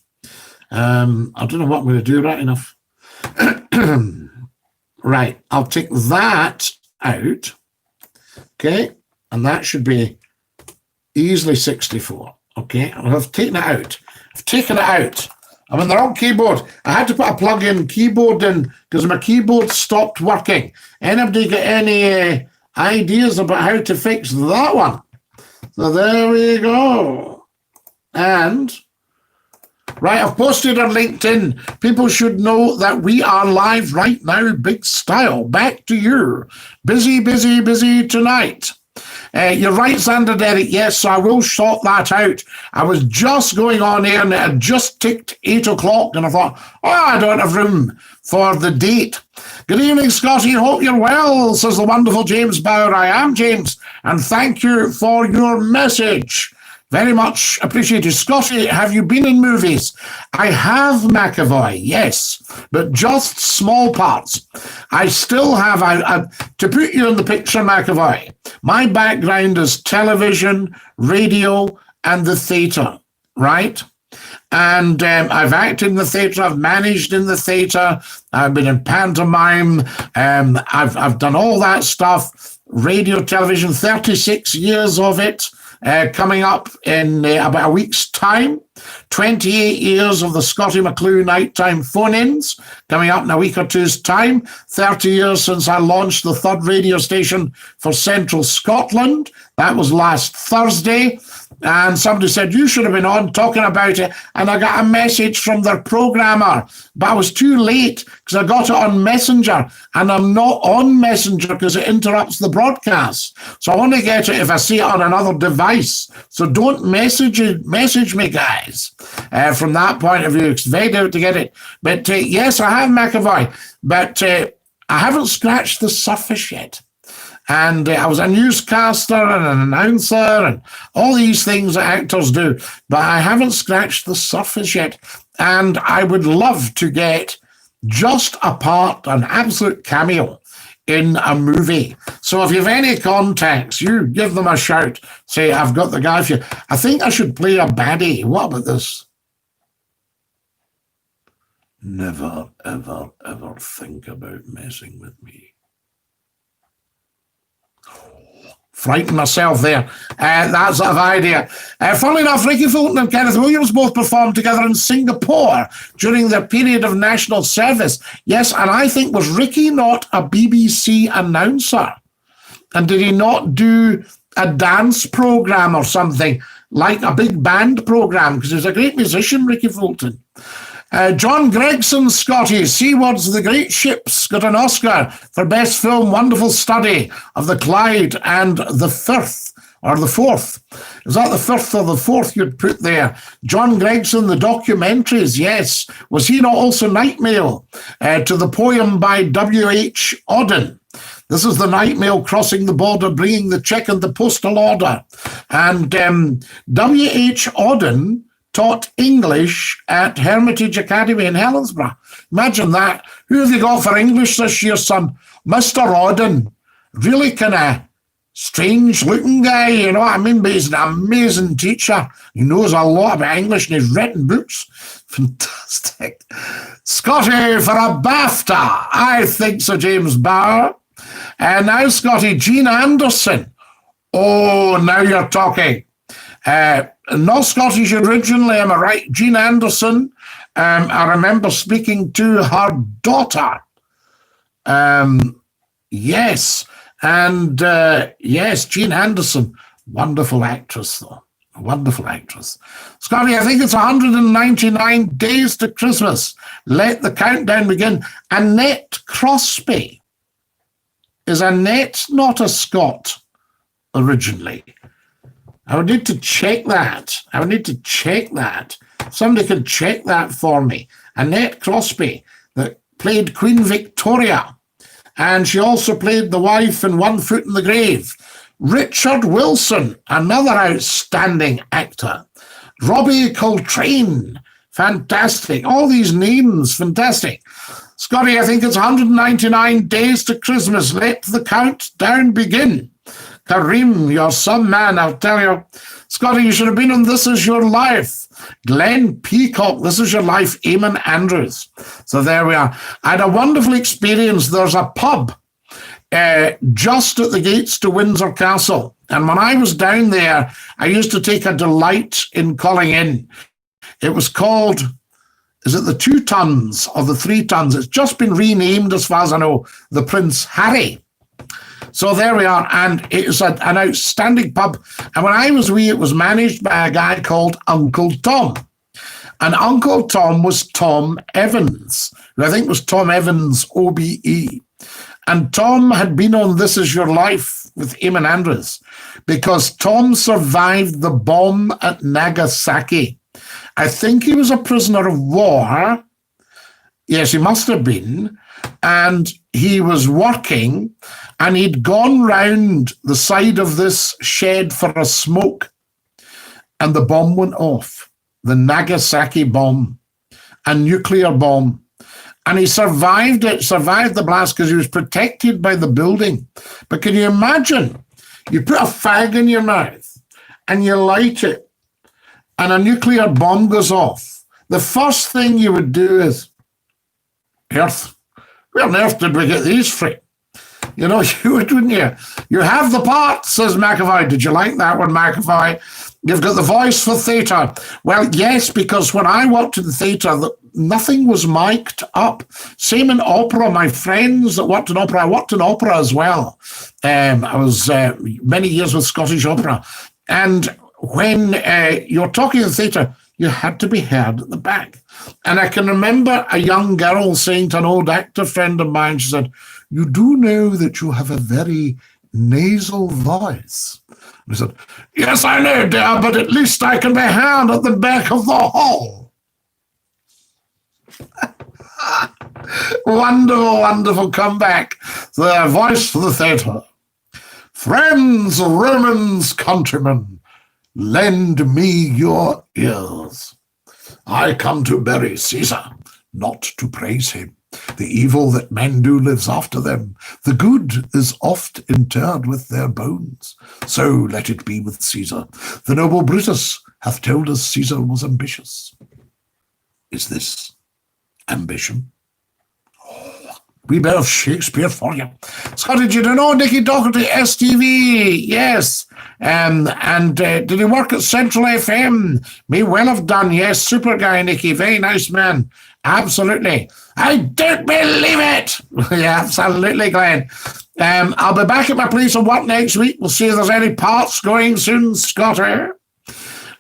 I don't know what I'm going to do right enough. Right, I'll take that out. Okay, and that should be easily 64. Okay, I've taken it out. I've taken it out. I'm on the wrong keyboard. I had to put a plug-in keyboard in because my keyboard stopped working. Anybody got any ideas about how to fix that one? So there we go. And, right, I've posted on LinkedIn. People should know that we are live right now, big style. Back to you. Busy tonight. You're right, Xander Derek. Yes, so I will sort that out. I was just going on air and it had just ticked 8 o'clock and I thought, I don't have room for the date. Good evening, Scotty. Hope you're well, says the wonderful James Bauer. I am James, and thank you for your message. Very much appreciated. Scotty, have you been in movies? I have, McAvoy, yes, but just small parts. I still have, to put you in the picture, McAvoy, my background is television, radio, and the theatre, right? And I've acted in the theatre, I've managed in the theatre, I've been in pantomime, I've done all that stuff, radio, television, 36 years of it. coming up in about a week's time. 28 years of the Scottie McClue nighttime phone-ins coming up in a week or two's time. 30 years since I launched the ToThe radio station for Central Scotland. That was last Thursday. And somebody said, you should have been on talking about it. And I got a message from their programmer, but I was too late because I got it on Messenger. And I'm not on Messenger because it interrupts the broadcast. So I want to get it if I see it on another device. So don't message me, guys. From that point of view, it's very difficult to get it. But yes, I have McAvoy, but I haven't scratched the surface yet. And I was a newscaster and an announcer and all these things that actors do, but I haven't scratched the surface yet. And I would love to get just a part, an absolute cameo in a movie. So if you have any contacts, you give them a shout. Say, I've got the guy for you. I think I should play a baddie. What about this? Never, ever, ever think about messing with me. Frighten myself there. That sort of idea. Funnily enough, Ricky Fulton and Kenneth Williams both performed together in Singapore during their period of national service. Yes, and I think, was Ricky not a BBC announcer? And did he not do a dance program or something, like a big band program? Because he's a great musician, Ricky Fulton. John Gregson, Scotty, Seawards The Great Ships, got an Oscar for Best Film, Wonderful Study of the Clyde and the Firth, or the Fourth. Is that the Firth or the Fourth you'd put there? John Gregson, the documentaries, yes. Was he not also Night Mail to the poem by W.H. Auden? This is the night mail crossing the border, bringing the check and the postal order. And W.H. Auden taught English at Hermitage Academy in Helensburgh. Imagine that. Who have you got for English this year, son? Mr. Auden. Really kind of strange-looking guy, you know what I mean? But he's an amazing teacher. He knows a lot about English and he's written books. Fantastic. Scotty for a BAFTA. I think so, James Barr. And now, Scotty, Gene Anderson. Oh, now you're talking. Not Scottish originally, am I right? Gene Anderson. I remember speaking to her daughter. Yes. And yes, Gene Anderson. Wonderful actress, though. Wonderful actress. Scotty, I think it's 199 days to Christmas. Let the countdown begin. Annette Crosby. Is Annette not a Scot originally? I would need to check that. Somebody could check that for me. Annette Crosby, that played Queen Victoria. And she also played the wife in One Foot in the Grave. Richard Wilson, another outstanding actor. Robbie Coltrane, fantastic. All these names, fantastic. Scotty, I think it's 199 days to Christmas. Let the countdown begin. Kareem, you're some man, I'll tell you. Scotty, you should have been on This Is Your Life. Glenn Peacock, This Is Your Life. Eamon Andrews. So there we are. I had a wonderful experience. There's a pub just at the gates to Windsor Castle. And when I was down there, I used to take a delight in calling in. It was called, is it the 2 Tons or the 3 Tons? It's just been renamed, as far as I know, the Prince Harry. So there we are, and it was an outstanding pub. And when I was wee, it was managed by a guy called Uncle Tom. And Uncle Tom was Tom Evans, who I think was Tom Evans, OBE. And Tom had been on This Is Your Life with Eamon Andrews because Tom survived the bomb at Nagasaki. I think he was a prisoner of war. Yes, he must have been. And he was working, and he'd gone round the side of this shed for a smoke, and the bomb went off. The Nagasaki bomb, a nuclear bomb. And he survived it, survived the blast because he was protected by the building. But can you imagine? You put a fag in your mouth and you light it, and a nuclear bomb goes off. The first thing you would do is, Earth, where on earth did we get these from? You know, you would, wouldn't you? You have the part, says McAvoy. Did you like that one, McAvoy? You've got the voice for theatre. Well, yes, because when I worked in the theatre, nothing was mic'd up. Same in opera. My friends that worked in opera, I worked in opera as well. I was many years with Scottish Opera. And when you're talking in theatre, you had to be heard at the back. And I can remember a young girl saying to an old actor friend of mine, she said, "You do know that you have a very nasal voice." And I said, "Yes, I know, dear, but at least I can be heard at the back of the hall." Wonderful, wonderful comeback. The voice for the theatre. Friends, Romans, countrymen, lend me your ears. I come to bury Caesar, not to praise him. The evil that men do lives after them. The good is oft interred with their bones. So let it be with Caesar. The noble Brutus hath told us Caesar was ambitious. Is this ambition? We bit of Shakespeare for you. Scotty, did you know Nicky Doherty, STV? Yes. And did he work at Central FM? May well have done, yes. Super guy, Nicky. Very nice man. Absolutely. I don't believe it. Yeah, absolutely, Glenn. I'll be back at my place of work next week. We'll see if there's any parts going soon, Scotty.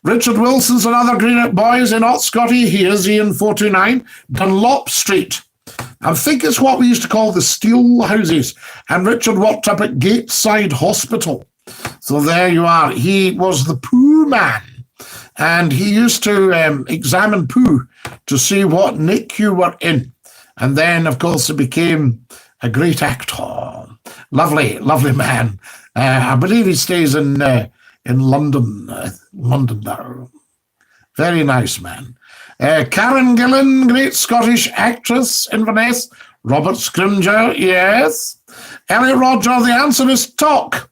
Richard Wilson's another Greenock boys in Ott Scotty. He is Ian 429, Dunlop Street. I think it's what we used to call the steel houses. And Richard worked up at Gateside Hospital. So there you are. He was the poo man. And he used to examine poo to see what nick you were in. And then, of course, he became a great actor. Lovely, lovely man. I believe he stays in London. London now. Very nice man. Karen Gillan, great Scottish actress, Inverness. Robert Scrimger, yes. Elliot Roger, the answer is talk.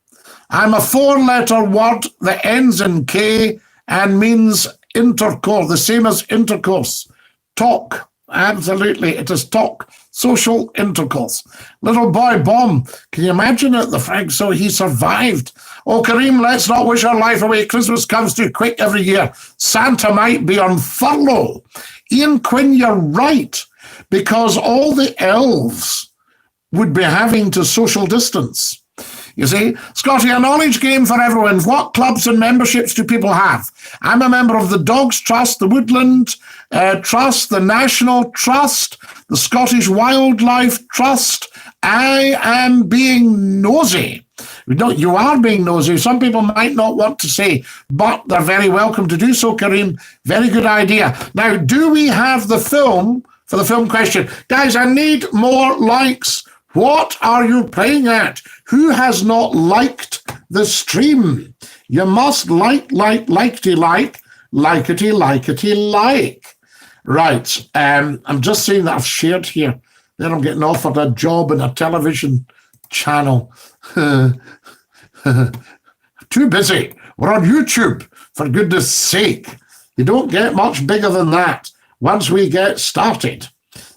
I'm a 4-letter word that ends in K and means intercourse, the same as intercourse. Talk, absolutely, it is talk. Social intercourse. Little boy bomb, can you imagine it? The Frank, so he survived. Oh, Kareem, let's not wish our life away. Christmas comes too quick every year. Santa might be on furlough. Ian Quinn, you're right, because all the elves would be having to social distance. You see, Scotty, a knowledge game for everyone. What clubs and memberships do people have? I'm a member of the Dogs Trust, the Woodland Trust, the National Trust, the Scottish Wildlife Trust. I am being nosy. You are being nosy. Some people might not want to say, but they're very welcome to do so, Kareem. Very good idea. Now, do we have the film for the film question? Guys, I need more likes. What are you playing at? Who has not liked the stream? You must likety like. Right. I'm just saying that I've shared here. Then I'm getting offered a job in a television channel. Too busy. We're on YouTube, for goodness sake. You don't get much bigger than that once we get started.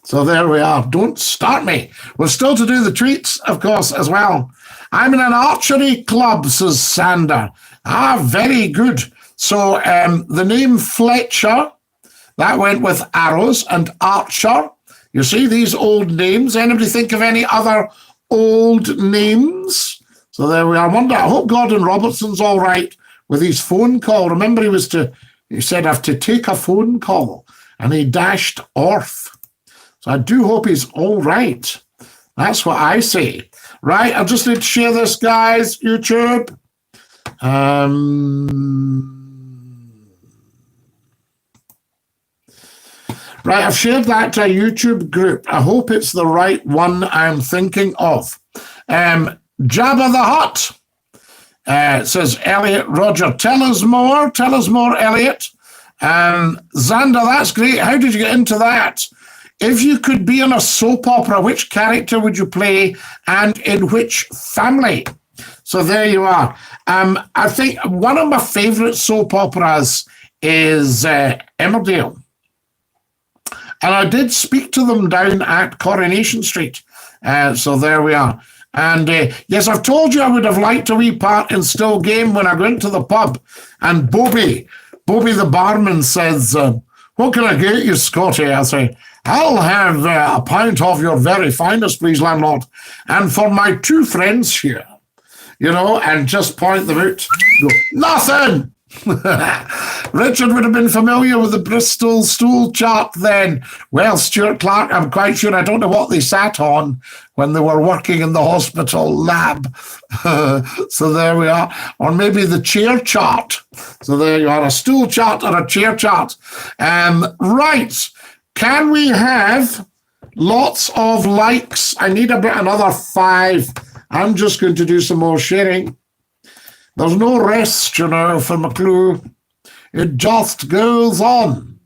So there we are. Don't start me. We're still to do the treats, of course, as well. I'm in an archery club, says Sander. Very good. So the name Fletcher, that went with arrows, and Archer. You see these old names. Anybody think of any other old names? So there we are. I hope Gordon Robertson's all right with his phone call. Remember, he said, I have to take a phone call, and he dashed off. So I do hope he's all right. That's what I say. Right, I just need to share this, guys, YouTube. Right, I've shared that to a YouTube group. I hope it's the right one I'm thinking of. Jabba the Hutt says, Elliot Roger, tell us more, Elliot. Xander, that's great. How did you get into that? If you could be in a soap opera, which character would you play and in which family? So there you are. I think one of my favourite soap operas is Emmerdale. And I did speak to them down at Coronation Street. So there we are. And yes, I've told you I would have liked a wee part in Still Game when I went to the pub. And Bobby the barman says, what can I get you, Scotty? I say, I'll have a pint of your very finest, please, landlord. And for my two friends here, and just point them out. Go, nothing! Richard would have been familiar with the Bristol stool chart then. Well, Stuart Clark, I'm quite sure I don't know what they sat on when they were working in the hospital lab. So there we are. Or maybe the chair chart. So there you are, a stool chart or a chair chart. Right. Can we have lots of likes? I need another 5. I'm just going to do some more sharing. There's no rest, for McClue. It just goes on.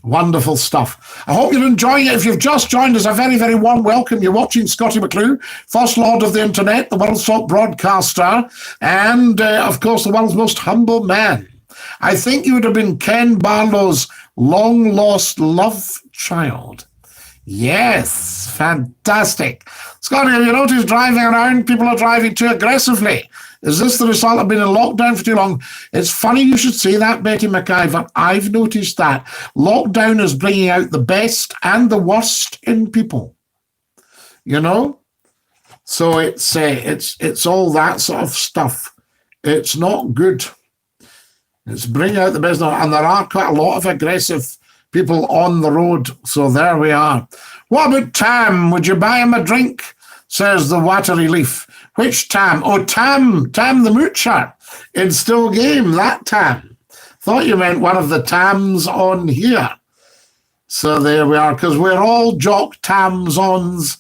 Wonderful stuff. I hope you're enjoying it. If you've just joined us, a very, very warm welcome. You're watching Scottie McClue, First Lord of the Internet, the world's top broadcaster, and, of course, the world's most humble man. I think you would have been Ken Barlow's long-lost love child. Yes, fantastic. Scottie, have you noticed driving around, people are driving too aggressively? Is this the result of being in lockdown for too long? It's funny you should say that, Betty McIver. I've noticed that. Lockdown is bringing out the best and the worst in people. So it's all that sort of stuff. It's not good. It's bringing out the best, and there are quite a lot of aggressive people on the road. So there we are. What about Tam? Would you buy him a drink? Says the watery leaf. Which Tam? Oh, Tam the Moocher in Still Game, that Tam. Thought you meant one of the Tams on here. So there we are, because we're all Jock Tams-ons.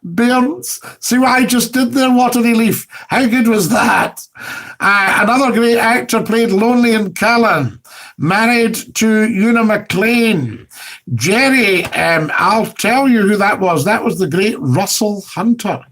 Bairns. See what I just did there, watery leaf? How good was that? Another great actor played Lonely in Callan, married to Una McLean. Jerry, I'll tell you who that was. That was the great Russell Hunter.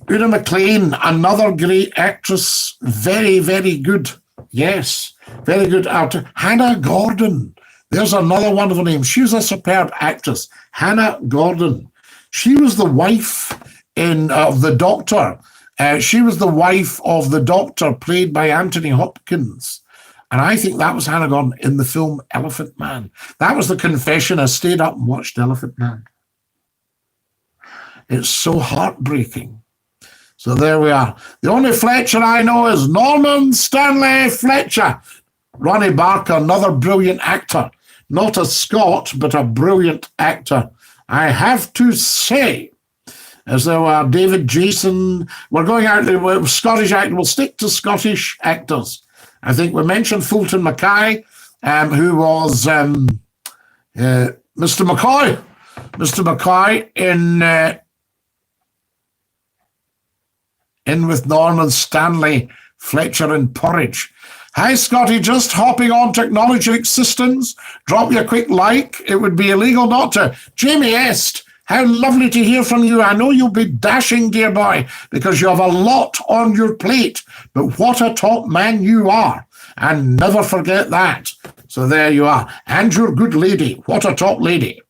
Una McLean, another great actress, very, very good. Yes, very good actor. Hannah Gordon. There's another wonderful name. She was a superb actress. Hannah Gordon. She was the wife of the Doctor. She was the wife of the Doctor, played by Anthony Hopkins. And I think that was Hannah Gordon in the film Elephant Man. That was the confession. I stayed up and watched Elephant Man. It's so heartbreaking. So there we are. The only Fletcher I know is Norman Stanley Fletcher. Ronnie Barker, another brilliant actor. Not a Scot, but a brilliant actor. I have to say, as there were David Jason. We're going out with Scottish actors. We'll stick to Scottish actors. I think we mentioned Fulton Mackay, who was Mr. McCoy. Mr. McCoy in with Norman Stanley Fletcher in Porridge. Hi, Scotty, just hopping on Technology Assistance. Drop you a quick like. It would be illegal not to. Jamie Est, how lovely to hear from you. I know you'll be dashing, dear boy, because you have a lot on your plate. But what a top man you are. And never forget that. So there you are. And your good lady. What a top lady.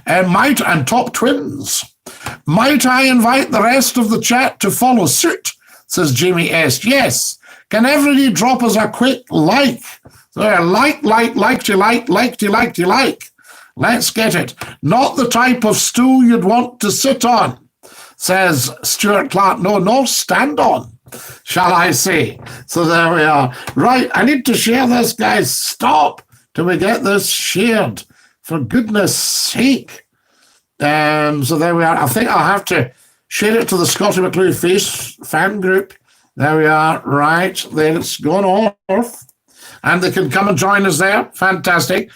And top twins. Might I invite the rest of the chat to follow suit, says Jamie Est. Yes. Can everybody drop us a quick like? So like. Let's get it. Not the type of stool you'd want to sit on, says Stuart Clark. No, stand on, shall I say. So there we are. Right, I need to share this, guys. Stop till we get this shared, for goodness sake. So there we are. I think I'll have to share it to the Scottie McClue fan group. There we are. Right, then it's gone off. And they can come and join us there. Fantastic.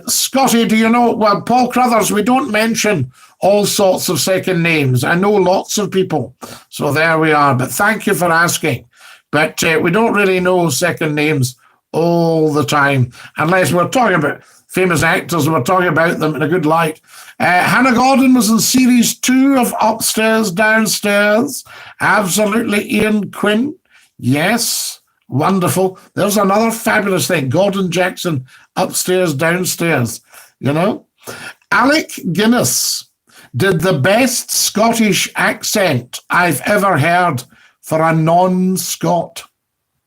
Scotty, do you know, well, Paul Crothers, we don't mention all sorts of second names. I know lots of people. So there we are. But thank you for asking. But we don't really know second names all the time, unless we're talking about famous actors and we're talking about them in a good light. Hannah Gordon was in series 2 of Upstairs, Downstairs. Absolutely. Ian Quinn. Yes. Wonderful. There's another fabulous thing. Gordon Jackson, Upstairs, Downstairs. You know? Alec Guinness. did the best Scottish accent I've ever heard for a non-Scot,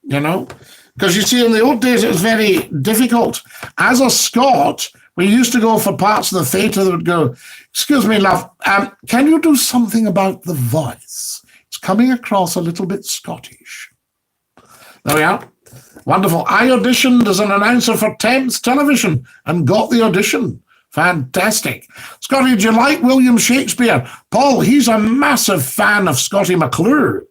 you know? Because you see, in the old days, it was very difficult. As a Scot, we used to go for parts of the theatre that would go, excuse me, love, can you do something about the voice? It's coming across a little bit Scottish. There we are. Wonderful. I auditioned as an announcer for Thames Television and got the audition. Fantastic. Scotty, do you like William Shakespeare? Paul, he's a massive fan of Scottie McClue.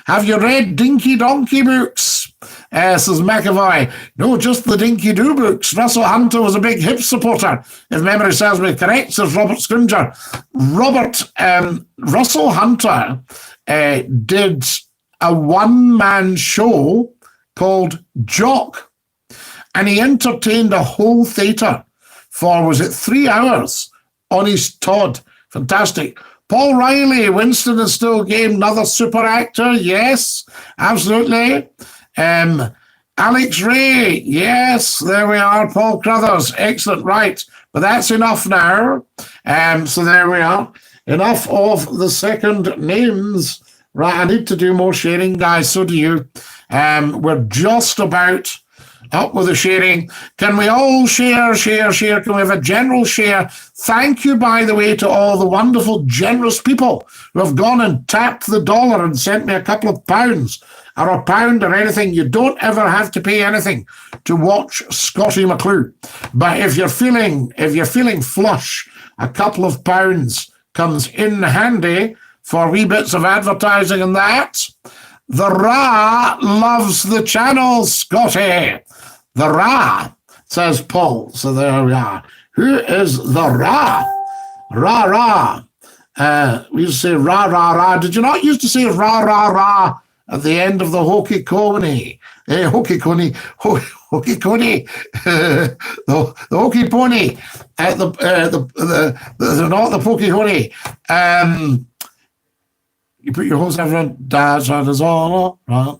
Have you read Dinky-Donkey books? Says McAvoy. No, just the Dinky-Doo books. Russell Hunter was a big Hibs supporter, if memory serves me correct, says Robert Scrimger. Russell Hunter did a one-man show called Jock, and he entertained a whole theatre for, was it 3 hours on his Todd? Fantastic. Paul Riley, Winston is still game, another super actor. Yes, absolutely. Alex Ray, yes, there we are. Paul Crothers, excellent, right. But that's enough now. So there we are. Enough of the second names. Right, I need to do more sharing, guys. So do you. We're just about up with the sharing. Can we all share? Can we have a general share? Thank you, by the way, to all the wonderful, generous people who have gone and tapped the dollar and sent me a couple of pounds or a pound or anything. You don't ever have to pay anything to watch Scottie McClue. But if you're feeling flush, a couple of pounds comes in handy for wee bits of advertising and that. The Ra loves the channel, Scotty. The Ra, says Paul. So there we are. Who is the Ra? Ra. We used to say ra, ra, ra. Did you not used to say ra, ra, ra at the end of the hokey coney? Hokey coney. The hokey pony. Not the pokey honey. You put your horse in front, dad's right is all right.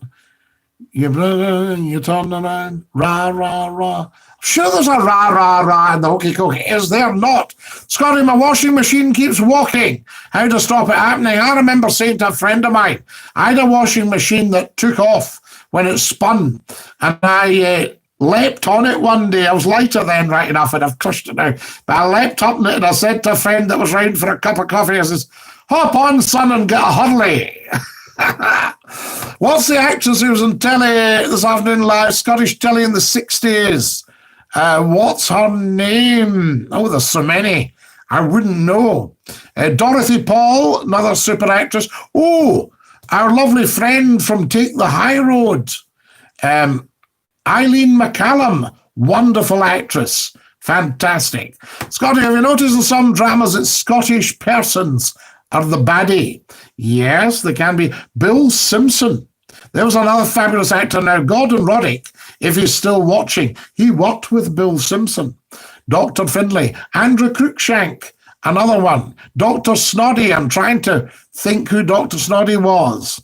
You turn around, rah, rah, rah. Sure, there's a rah, rah, rah in the hokey cokey. Is there not? Scotty, my washing machine keeps walking. How to stop it happening? I remember saying to a friend of mine, I had a washing machine that took off when it spun, and I leapt on it one day. I was lighter then, right enough, and I've crushed it now. But I leapt up on it, and I said to a friend that was round for a cup of coffee, I says, hop on, son, and get a hurley. What's the actress who was on telly this afternoon, live Scottish telly in the 60s? What's her name? Oh, there's so many. I wouldn't know. Dorothy Paul, another super actress. Oh, our lovely friend from Take the High Road. Eileen McCallum, wonderful actress. Fantastic. Scotty, have you noticed in some dramas it's Scottish persons are the baddie? Yes, they can be. Bill Simpson. There was another fabulous actor now, Gordon Roddick, if he's still watching. He worked with Bill Simpson. Dr. Findlay. Andrew Cruikshank, another one. Dr. Snoddy. I'm trying to think who Dr. Snoddy was.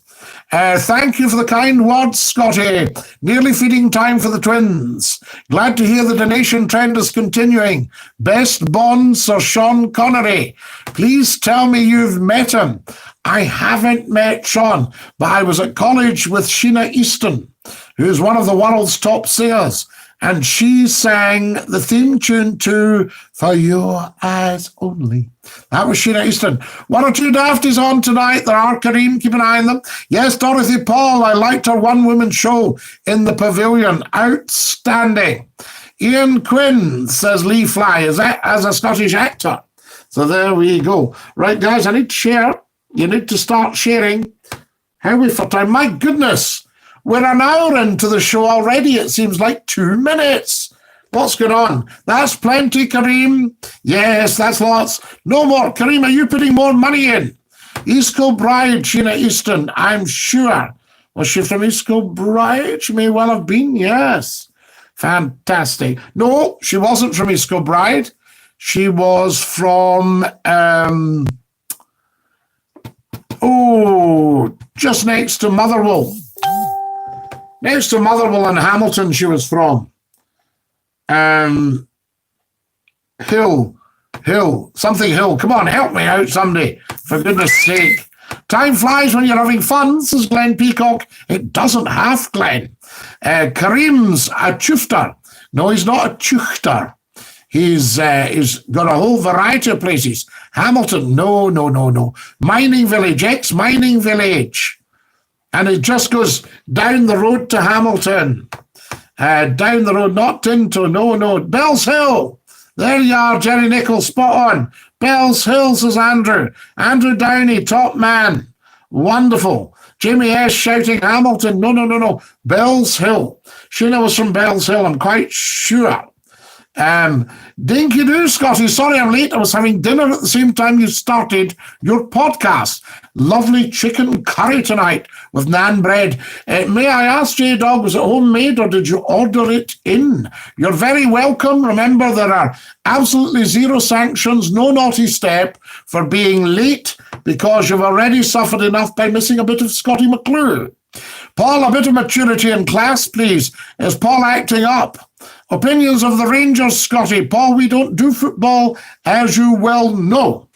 Thank you for the kind words, Scotty. Nearly feeding time for the twins. Glad to hear the donation trend is continuing. Best Bond, Sir Sean Connery. Please tell me you've met him. I haven't met Sean, but I was at college with Sheena Easton, who's one of the world's top singers, and she sang the theme tune to For Your Eyes Only. That was Sheena Easton. One or two dafties on tonight. There are, Kareem, keep an eye on them. Yes, Dorothy Paul, I liked her one-woman show in the Pavilion. Outstanding. Ian Quinn, says Lee Fly, is that as a Scottish actor? So there we go. Right, guys, I need to share. You need to start sharing. How are we for time? My goodness, we're an hour into the show already. It seems like 2 minutes. What's going on? That's plenty, Kareem. Yes, that's lots. No more. Kareem, are you putting more money in? East Kilbride, Sheena Easton, I'm sure. Was she from East Kilbride? She may well have been, yes. Fantastic. No, she wasn't from East Kilbride. She was from... just next to Motherwell. Next to Motherwell in Hamilton, she was from. Hill Hill. Something Hill. Come on, help me out, somebody. For goodness sake. Time flies when you're having fun, says Glenn Peacock. It doesn't have, Glenn. Kareem's a chufter. No, he's not a chuchter. He's got a whole variety of places. Hamilton, no. Mining Village, ex-mining village. And it just goes down the road to Hamilton. Down the road, not into, no. Bells Hill. There you are, Jerry Nichols, spot on. Bells Hill, says Andrew. Andrew Downey, top man. Wonderful. Jamie S. shouting Hamilton. No. Bells Hill. Sheena was from Bells Hill, I'm quite sure. Dinky-Doo, Scotty, sorry I'm late. I was having dinner at the same time you started your podcast. Lovely chicken curry tonight with naan bread. May I ask, J-Dog, was it homemade or did you order it in? You're very welcome. Remember, there are absolutely zero sanctions, no naughty step for being late because you've already suffered enough by missing a bit of Scottie McClue. Paul, a bit of maturity in class, please. Is Paul acting up? Opinions of the Rangers, Scotty. Paul, we don't do football, as you well know.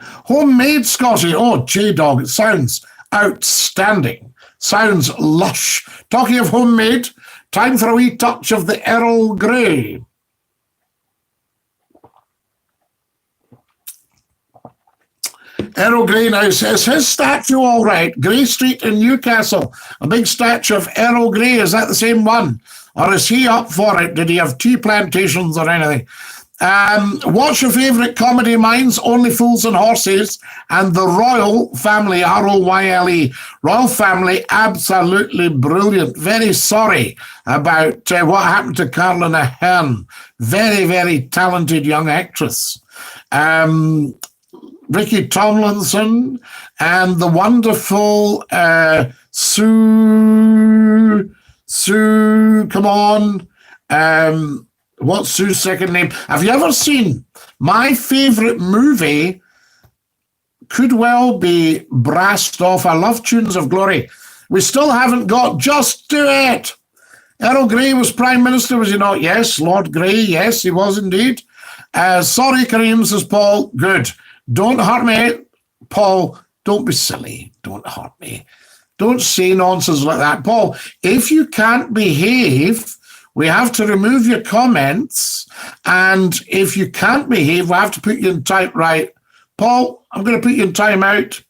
Homemade, Scotty. Oh, J-Dog, it sounds outstanding. Sounds lush. Talking of homemade, time for a wee touch of the Earl Grey. Earl Grey now says, his statue all right? Grey Street in Newcastle. A big statue of Earl Grey. Is that the same one? Or is he up for it? Did he have tea plantations or anything? What's your favourite comedy? Mine's Only Fools and Horses and The Royal Family, R-O-Y-L-E. Royal Family, absolutely brilliant. Very sorry about what happened to Carolyn Aherne. Very, very talented young actress. Ricky Tomlinson and the wonderful Sue, come on. What's Sue's second name? Have you ever seen my favourite movie? Could well be brassed off. I love Tunes of Glory. We still haven't got Just Do It. Earl Grey was Prime Minister, was he not? Yes. Lord Grey, yes, he was indeed. Sorry, Kareem, says Paul. Good. Don't hurt me, Paul. Don't be silly. Don't hurt me. Don't say nonsense like that. Paul, if you can't behave, we have to remove your comments. And if you can't behave, we have to put you in time. Right. Paul, I'm going to put you in timeout.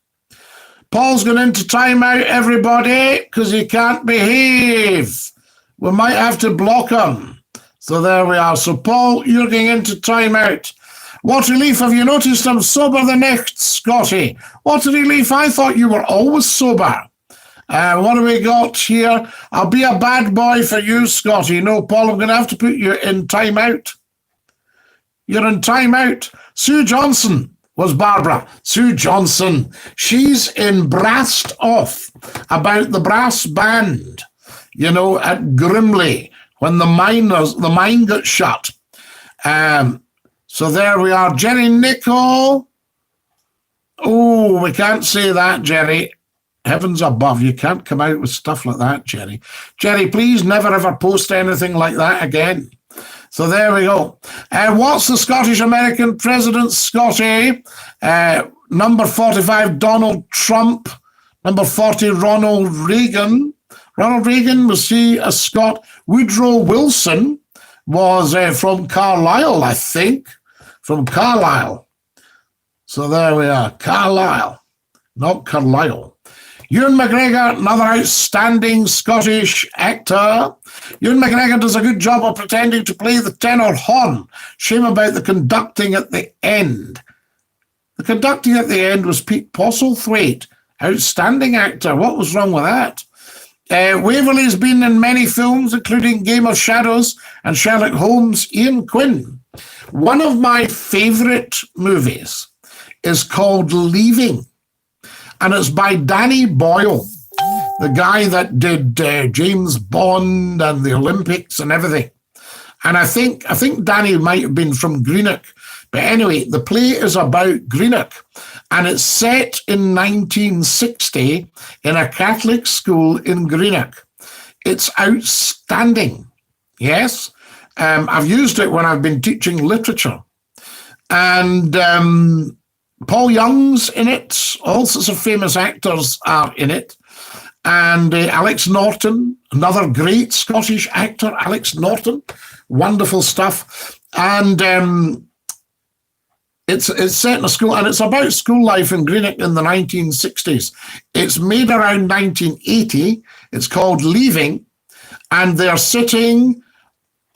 Paul's going into timeout, everybody, because he can't behave. We might have to block him. So there we are. So, Paul, you're going into timeout. What relief, have you noticed I'm sober the next, Scotty? What a relief. I thought you were always sober. What have we got here? I'll be a bad boy for you, Scotty. No, Paul, I'm going to have to put you in timeout. You're in timeout. Sue Johnson was Barbara. Sue Johnson. She's in Brassed Off about the brass band, you know, at Grimley when the mine got shut. So there we are. Jerry Nichol. Oh, we can't say that, Jerry. Heavens above, you can't come out with stuff like that, Jerry. Jerry, please never ever post anything like that again. So there we go. What's the Scottish-American president, Scotty? Number 45, Donald Trump. Number 40, Ronald Reagan. Ronald Reagan, was he a Scot? Woodrow Wilson was from Carlisle, I think. From Carlisle. So there we are. Carlisle, not Carlisle. Ewan McGregor, another outstanding Scottish actor. Ewan McGregor does a good job of pretending to play the tenor horn. Shame about the conducting at the end. The conducting at the end was Pete Postlethwaite. Outstanding actor. What was wrong with that? Waverley's been in many films, including Game of Shadows and Sherlock Holmes. Ian Quinn. One of my favourite movies is called Leaving. And it's by Danny Boyle, the guy that did James Bond and the Olympics and everything. And I think Danny might have been from Greenock. But anyway, the play is about Greenock. And it's set in 1960 in a Catholic school in Greenock. It's outstanding. Yes. I've used it when I've been teaching literature. And Paul Young's in it. All sorts of famous actors are in it. And Alex Norton, another great Scottish actor, Alex Norton. Wonderful stuff. And it's set in a school, and it's about school life in Greenock in the 1960s. It's made around 1980. It's called Leaving, and they're sitting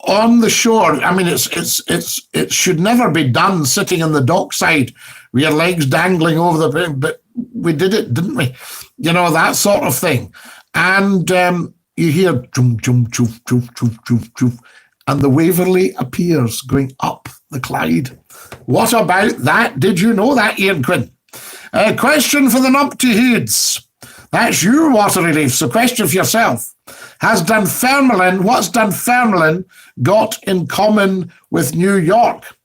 on the shore. I mean, it should never be done sitting in the dockside with your legs dangling over the thing, but we did it, didn't we? You know, that sort of thing. And you hear choom, choom, choom, choom, choom, choom, choom, and the Waverley appears going up the Clyde. What about that? Did you know that, Ian Quinn? Question for the numpty hoods. That's your water relief. So question for yourself. What's Dunfermline got in common with New York?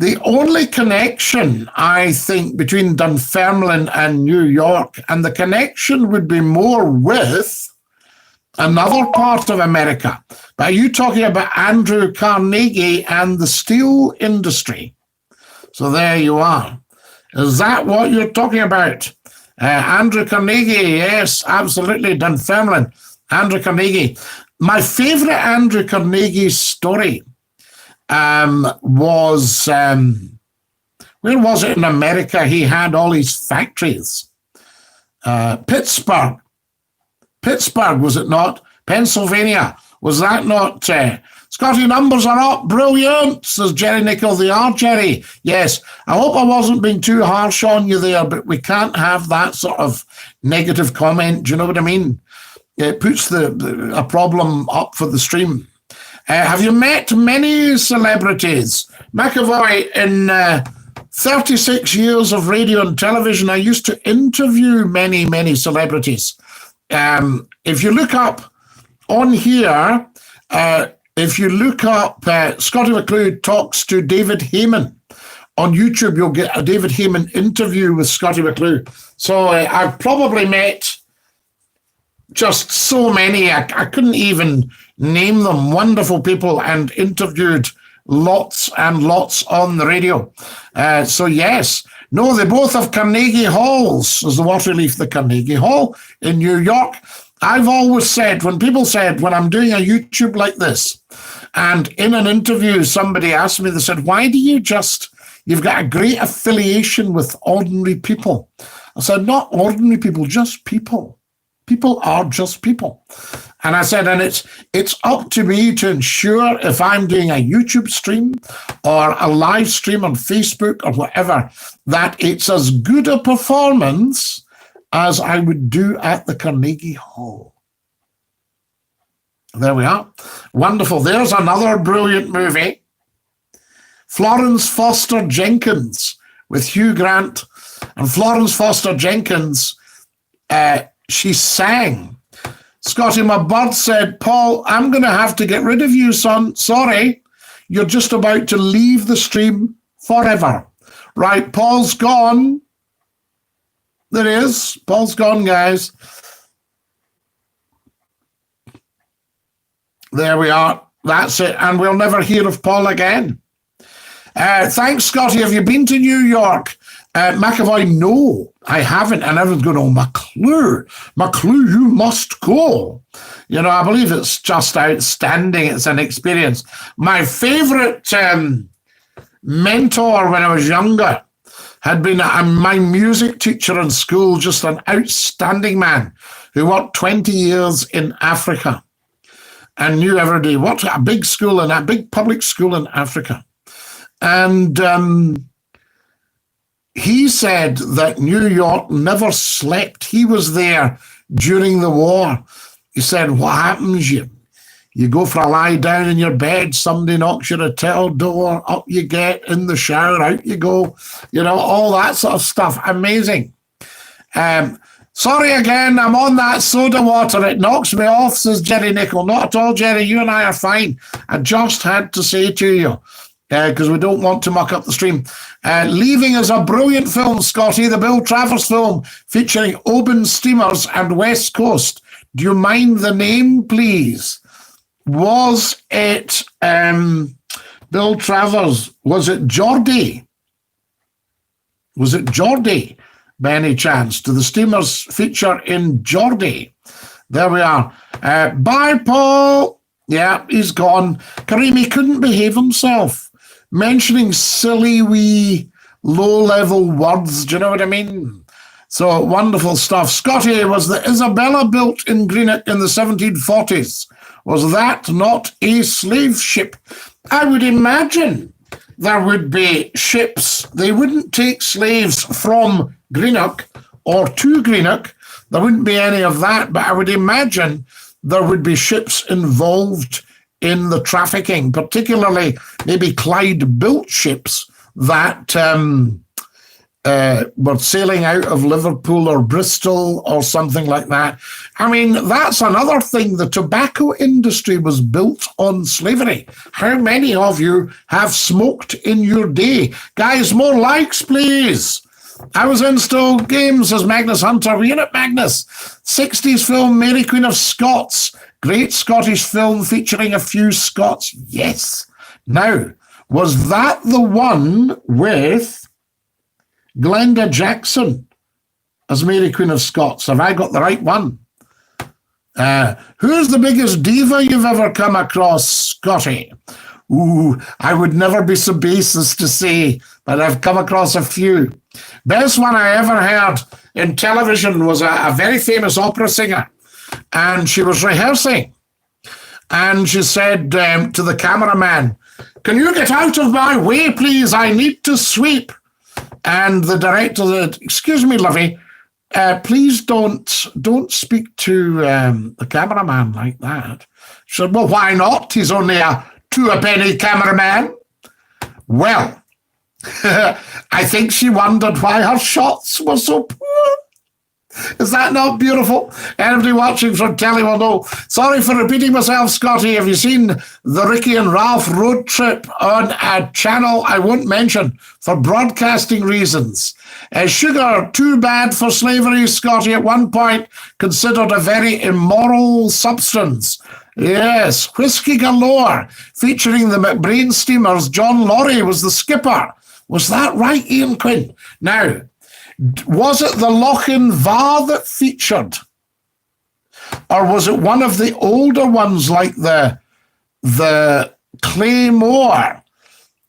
The only connection, I think, between Dunfermline and New York, and the connection would be more with another part of America. But are you talking about Andrew Carnegie and the steel industry? So there you are. Is that what you're talking about? Andrew Carnegie, yes, absolutely. Dunfermline, Andrew Carnegie. My favorite Andrew Carnegie story was, where was it in America? He had all his factories. Pittsburgh, was it not? Pennsylvania, was that not? Scotty, numbers are up, brilliant, says Jerry Nichol. They are, Jerry. Yes, I hope I wasn't being too harsh on you there, but we can't have that sort of negative comment. Do you know what I mean? It puts a problem up for the stream. Have you met many celebrities? McAvoy, in 36 years of radio and television, I used to interview many, many celebrities. If you look up on here, if you look up Scottie McClue talks to David Heyman on YouTube, you'll get a David Heyman interview with Scottie McClue. So I've probably met just so many, I couldn't even name them, wonderful people, and interviewed lots and lots on the radio. So yes, no, they both have Carnegie Halls, as the water relief, the Carnegie Hall in New York. I've always said, when people said, when I'm doing a YouTube like this, and in an interview, somebody asked me, they said, why do you've got a great affiliation with ordinary people. I said, not ordinary people, just people. People are just people. And I said, and it's up to me to ensure if I'm doing a YouTube stream or a live stream on Facebook or whatever, that it's as good a performance as I would do at the Carnegie Hall. There we are. Wonderful. There's another brilliant movie. Florence Foster Jenkins with Hugh Grant. And Florence Foster Jenkins, she sang. Scotty, my bird said, Paul, I'm going to have to get rid of you, son. Sorry, you're just about to leave the stream forever. Right, Paul's gone. There he is. Paul's gone, guys. There we are. That's it. And we'll never hear of Paul again. Thanks, Scotty. Have you been to New York? McAvoy, no, I haven't. And everyone's going, oh, McClue, you must go. You know, I believe it's just outstanding. It's an experience. My favorite mentor when I was younger had been my music teacher in school, just an outstanding man who worked 20 years in Africa and knew every day. Worked at a big school, a big public school in Africa. And he said that New York never slept. He was there during the war. He said, what happens? You go for a lie down in your bed, somebody knocks your hotel door, up you get, in the shower, out you go, you know, all that sort of stuff. Amazing. Sorry again, I'm on that soda water. It knocks me off, says Jerry Nichol. Not at all, Jerry. You and I are fine. I just had to say to you, because we don't want to muck up the stream. Leaving is a brilliant film, Scotty, the Bill Travers film featuring Oban steamers and West Coast. Do you mind the name, please? Was it Bill Travers, was it Geordie? Was it Geordie, by any chance? Do the Steamers feature in Geordie? There we are. Bye, Paul. Yeah, he's gone. Kareem, he couldn't behave himself. Mentioning silly wee low-level words, do you know what I mean? So, wonderful stuff. Scotty, was the Isabella built in Greenock in the 1740s? Was that not a slave ship? I would imagine there would be ships. They wouldn't take slaves from Greenock or to Greenock. There wouldn't be any of that, but I would imagine there would be ships involved in the trafficking, particularly maybe Clyde-built ships that were sailing out of Liverpool or Bristol or something like that. I mean, that's another thing. The tobacco industry was built on slavery. How many of you have smoked in your day? Guys, more likes, please. I was in Still Games as Magnus Hunter. Were you at Magnus? 60s film Mary Queen of Scots. Great Scottish film featuring a few Scots. Yes. Now, was that the one with Glenda Jackson as Mary Queen of Scots? Have I got the right one? Who's the biggest diva you've ever come across, Scotty? Ooh, I would never be so base as to say, but I've come across a few. Best one I ever heard in television was a very famous opera singer, and she was rehearsing, and she said to the cameraman, "Can you get out of my way, please? I need to sweep." And the director said, "Excuse me, lovey, please don't speak to the cameraman like that." She said, "Well, why not? He's only a two-a-penny cameraman." Well, I think she wondered why her shots were so poor. Is that not beautiful? Anybody watching from telly will know. Sorry for repeating myself, Scotty. Have you seen the Ricky and Ralph road trip on a channel I won't mention for broadcasting reasons? Sugar, too bad for slavery, Scotty. At one point considered a very immoral substance. Yes, Whiskey Galore, featuring the McBrain steamers. John Laurie was the skipper. Was that right, Ian Quinn? Now, was it the Lochin Var that featured? Or was it one of the older ones like the Claymore?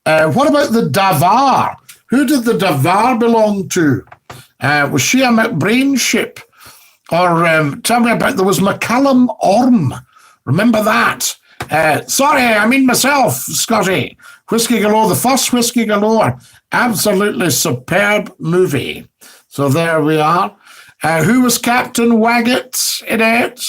What about the Davar? Who did the Davar belong to? Was she a McBrain ship? Or tell me about, there was McCallum Orme. Remember that? Sorry, I mean myself, Scotty. Whiskey Galore, the first Whiskey Galore. Absolutely superb movie. So there we are. Who was Captain Waggett in it?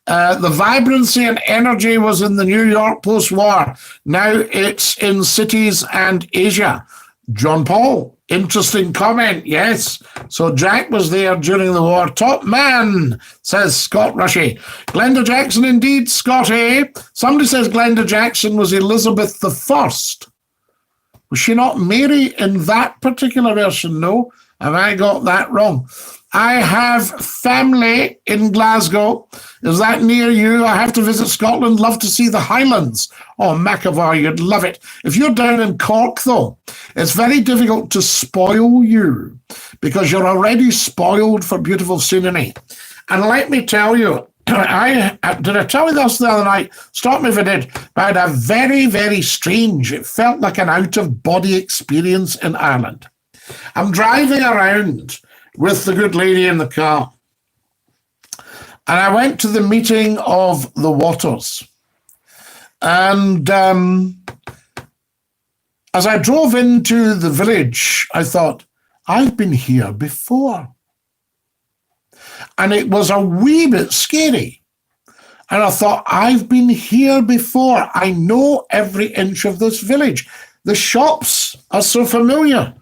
The vibrancy and energy was in the New York post-war. Now it's in cities and Asia. John Paul, interesting comment, yes. So Jack was there during the war. Top man, says Scott Rushy. Glenda Jackson, indeed, Scotty. Somebody says Glenda Jackson was Elizabeth I. Was she not Mary in that particular version? No. Have I got that wrong? I have family in Glasgow. Is that near you? I have to visit Scotland. Love to see the Highlands. Oh, McAvoy, you'd love it. If you're down in Cork, though, it's very difficult to spoil you because you're already spoiled for beautiful scenery. And let me tell you, did I tell you this the other night? Stop me if I did. But I had a very, very strange, it felt like an out-of-body experience in Ireland. I'm driving around with the good lady in the car, and I went to the meeting of the Waters. And as I drove into the village, I thought, I've been here before. And it was a wee bit scary. And I thought, I've been here before. I know every inch of this village. The shops are so familiar.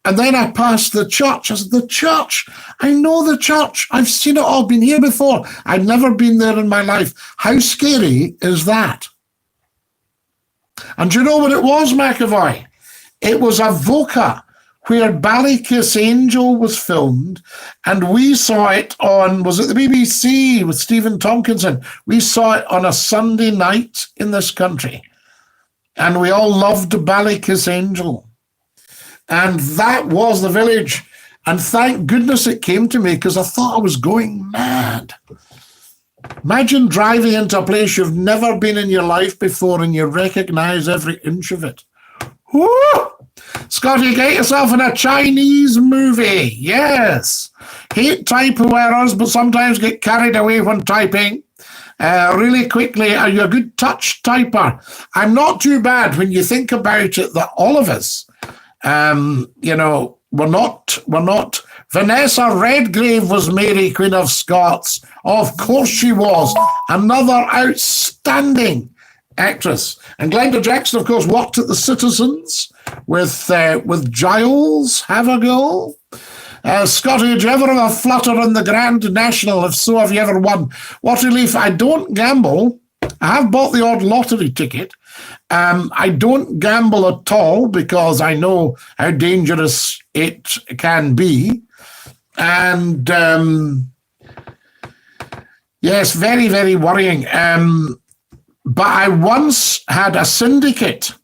And then I passed the church. I said, the church. I know the church. I've seen it all, been here before. I'd never been there in my life. How scary is that? And do you know what it was, McAvoy? It was Avoca, where Ballykiss Angel was filmed, and we saw it on, was it the BBC with Stephen Tompkinson? We saw it on a Sunday night in this country. and we all loved Ballykiss Angel. And that was the village. And thank goodness it came to me, because I thought I was going mad. Imagine driving into a place you've never been in your life before and you recognize every inch of it. Woo! Scotty, get yourself in a Chinese movie. Yes. Hate typo errors, but sometimes get carried away when typing. Really quickly, are you a good touch typer? I'm not too bad when you think about it, that all of us, you know, we're not. Vanessa Redgrave was Mary, Queen of Scots. Of course she was. Another outstanding actress. And Glenda Jackson, of course, worked at the Citizens with Giles Havergal. Scotty, did you ever have a flutter in the Grand National? If so, have you ever won? What relief? I don't gamble. I have bought the odd lottery ticket. I don't gamble at all because I know how dangerous it can be. And yes, very, very worrying. But I once had a syndicate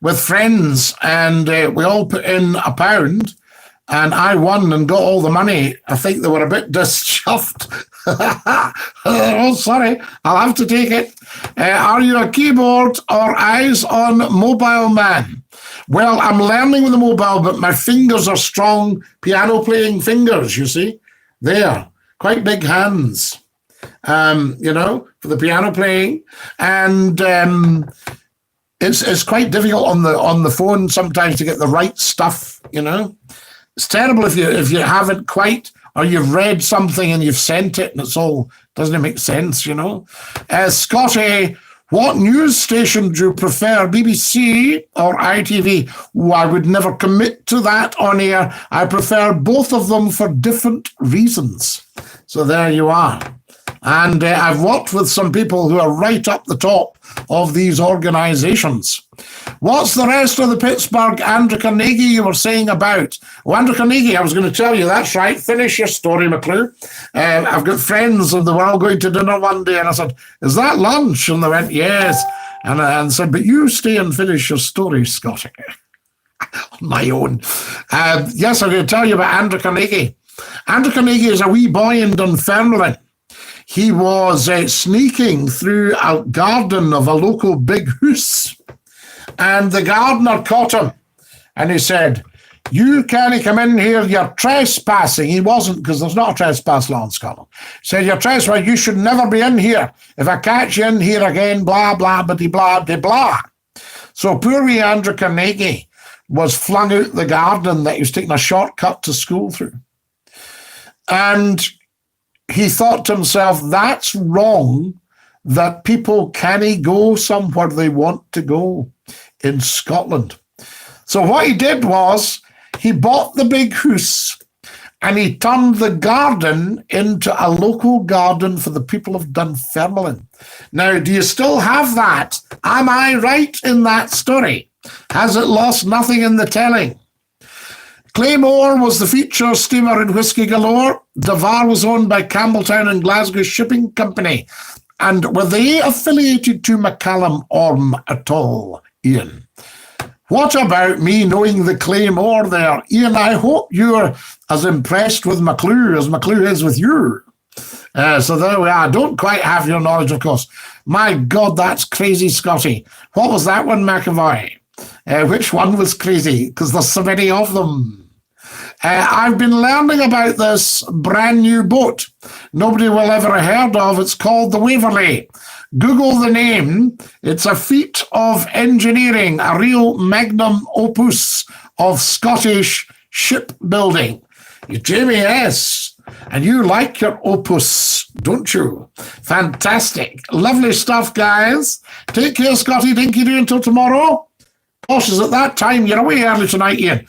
with friends, and we all put in £1, and I won and got all the money. I think they were a bit dischuffed. Oh, sorry, I'll have to take it. Are you a keyboard or eyes on mobile man? Well, I'm learning with the mobile, but my fingers are strong piano playing fingers, you see. They're quite big hands, you know, for the piano playing. And it's quite difficult on the phone sometimes to get the right stuff, you know. It's terrible if you haven't quite, or you've read something and you've sent it and it's all, doesn't make sense, you know. Scotty, what news station do you prefer, BBC or ITV? Oh, I would never commit to that on air. I prefer both of them for different reasons. So there you are. And I've worked with some people who are right up the top of these organizations. What's the rest of the Pittsburgh Andrew Carnegie you were saying about? Well, Andrew Carnegie, I was going to tell you, that's right. Finish your story, McClue. I've got friends and they were all going to dinner one day, and I said, is that lunch? And they went, yes. And I said, but you stay and finish your story, Scotty. On my own. Yes, I'm going to tell you about Andrew Carnegie. Andrew Carnegie is a wee boy in Dunfermline. He was sneaking through a garden of a local big house, and the gardener caught him, and he said, you can't come in here, you're trespassing. He wasn't, because there's not a trespass law in Scotland. He said, you're trespassing, you should never be in here. If I catch you in here again, blah, blah, bitty, blah, de, blah. So poor wee Andrew Carnegie was flung out the garden that he was taking a shortcut to school through. And he thought to himself, that's wrong, that people can't go somewhere they want to go in Scotland. So what he did was he bought the big house and he turned the garden into a local garden for the people of Dunfermline. Now, do you still have that? Am I right in that story? Has it lost nothing in the telling? Claymore was the feature steamer in Whiskey Galore. Devar was owned by Campbelltown and Glasgow Shipping Company. And were they affiliated to McCallum Orme at all, Ian? What about me knowing the Claymore there? Ian, I hope you're as impressed with McClue as McClue is with you. So there we are. I don't quite have your knowledge, of course. My God, that's crazy, Scotty. What was that one, McAvoy? Which one was crazy? Because there's so many of them. I've been learning about this brand new boat nobody will ever have heard of. It's called the Waverley. Google the name. It's a feat of engineering, a real magnum opus of Scottish shipbuilding. Jamie S., and you like your opus, don't you? Fantastic. Lovely stuff, guys. Take care, Scotty Dinky-Doo, until tomorrow. Gosh, is at that time. You're away early tonight, Ian.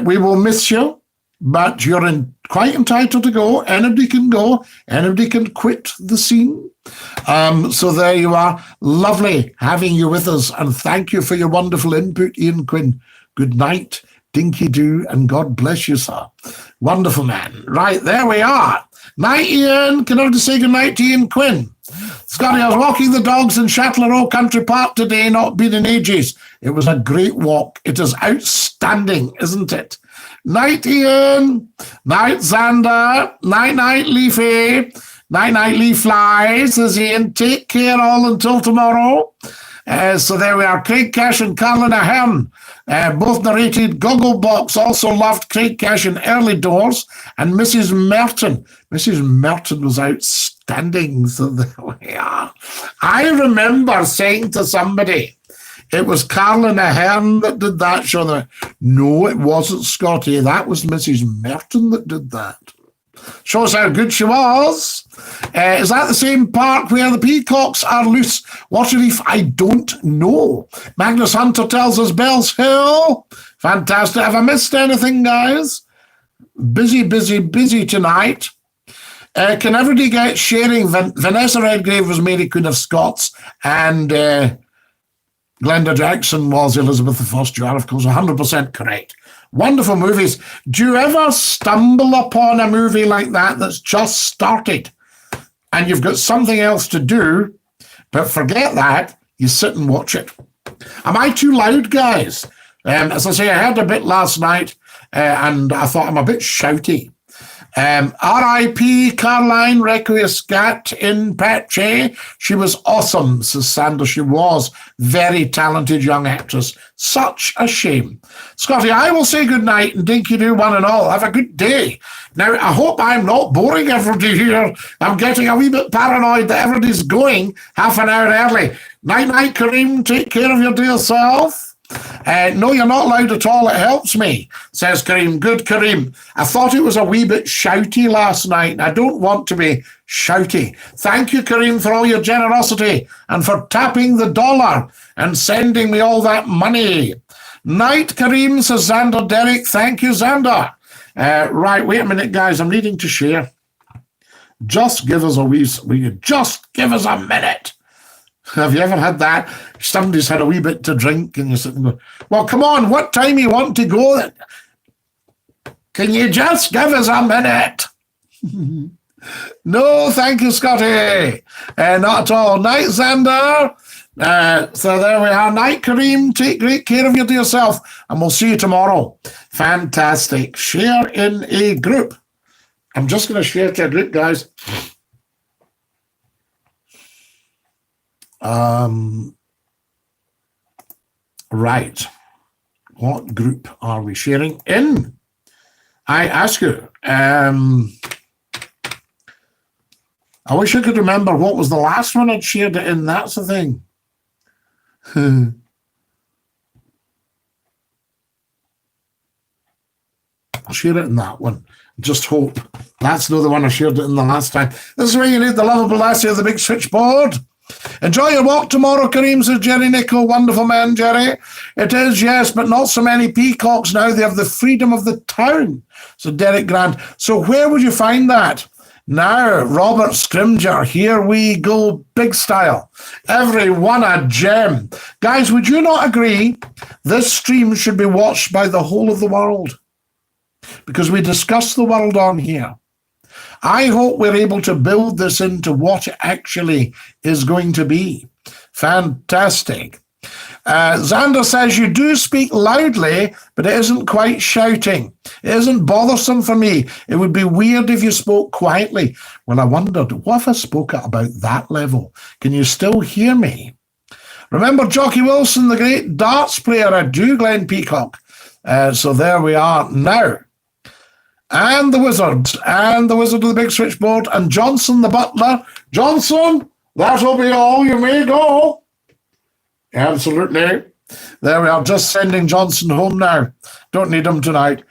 We will miss you, but you're quite entitled to go. Anybody can go. Anybody can quit the scene. So there you are. Lovely having you with us, and thank you for your wonderful input, Ian Quinn. Good night, Dinky-Doo, and God bless you, sir. Wonderful man. Right, there we are. Night, Ian. Can I just say good night to Ian Quinn? Scotty, I was walking the dogs in Châtellerault Country Park today, not been in ages. It was a great walk. It is outstanding, isn't it? Night, Ian. Night, Xander. Night, Leafy. Night, Leaf Flies, says Ian. Take care all until tomorrow. So there we are. Craig Cash and Carolyn Ahern, both narrated. Gogglebox also loved Craig Cash in Early Doors. And Mrs. Merton. Mrs. Merton was outstanding. So there we are. I remember saying to somebody, it was Carolyn Ahern that did that show. No, it wasn't, Scotty. That was Mrs. Merton that did that. Shows how good she was. Is that the same park where the peacocks are loose? Waterreef, I don't know. Magnus Hunter tells us Bells Hill. Fantastic. Have I missed anything, guys? Busy tonight. Can everybody get sharing? Vanessa Redgrave was Mary Queen of Scots, and Glenda Jackson was Elizabeth I. You are, of course, 100% correct. Wonderful movies. Do you ever stumble upon a movie like that that's just started and you've got something else to do, but forget that, you sit and watch it? Am I too loud, guys? As I say, I heard a bit last night and I thought I'm a bit shouty. R.I.P. Caroline Requiescat in Pache. She was awesome, says Sandra. She was very talented young actress. Such a shame. Scotty, I will say good night and Dinky-Doo one and all. Have a good day. Now, I hope I'm not boring everybody here. I'm getting a wee bit paranoid that everybody's going half an hour early. Night, Kareem. Take care of your dear self. No, you're not loud at all. It helps me, says Kareem. Good, Kareem. I thought it was a wee bit shouty last night. I don't want to be shouty. Thank you, Kareem, for all your generosity and for tapping the dollar and sending me all that money. Night, Kareem, says Xander Derek. Thank you, Xander. Right, wait a minute, guys. I'm needing to share. Just give us just give us a minute. Have you ever had that? Somebody's had a wee bit to drink and you sit and go, well, come on, what time you want to go? Can you just give us a minute? No, thank you, Scotty. Not at all. Night, Xander. So there we are. Night, Kareem. Take great care of yourself. And we'll see you tomorrow. Fantastic. Share in a group. I'm just going to share to a group, guys. Right. What group are we sharing in? I ask you. I wish I could remember what was the last one I'd shared it in. That's the thing. I'll share it in that one. Just hope. That's the other one I shared it in the last time. This is where you need the lovable lassie of the big switchboard. Enjoy your walk tomorrow, Kareem, says Jerry Nichol. Wonderful man, Jerry. It is, yes, but not so many peacocks now. They have the freedom of the town. So Derek Grant. So where would you find that? Now, Robert Scrimger, here we go, big style. Everyone a gem. Guys, would you not agree this stream should be watched by the whole of the world? Because we discuss the world on here. I hope we're able to build this into what it actually is going to be. Fantastic. Xander says, you do speak loudly, but it isn't quite shouting. It isn't bothersome for me. It would be weird if you spoke quietly. Well, I wondered, what if I spoke at about that level? Can you still hear me? Remember Jockey Wilson, the great darts player? I do, Glenn Peacock. So there we are now. And the Wizard of the big switchboard, and Johnson the butler. Johnson, that'll be all. You may go. Absolutely. There we are, just sending Johnson home now. Don't need him tonight.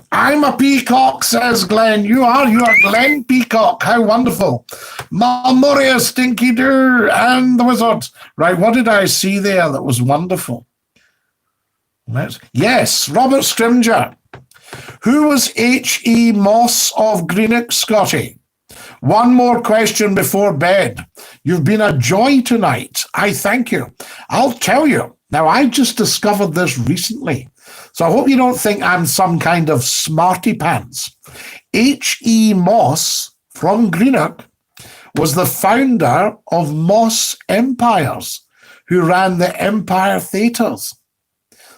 I'm a peacock, says Glenn. You are Glenn Peacock. How wonderful. Malmurius, Dinky-Doo, and the Wizard. Right, what did I see there that was wonderful? Yes, Robert Scrimger. Who was H.E. Moss of Greenock, Scotty? One more question before bed. You've been a joy tonight. I thank you. I'll tell you. Now, I just discovered this recently, so I hope you don't think I'm some kind of smarty pants. H.E. Moss from Greenock was the founder of Moss Empires, who ran the Empire Theatres.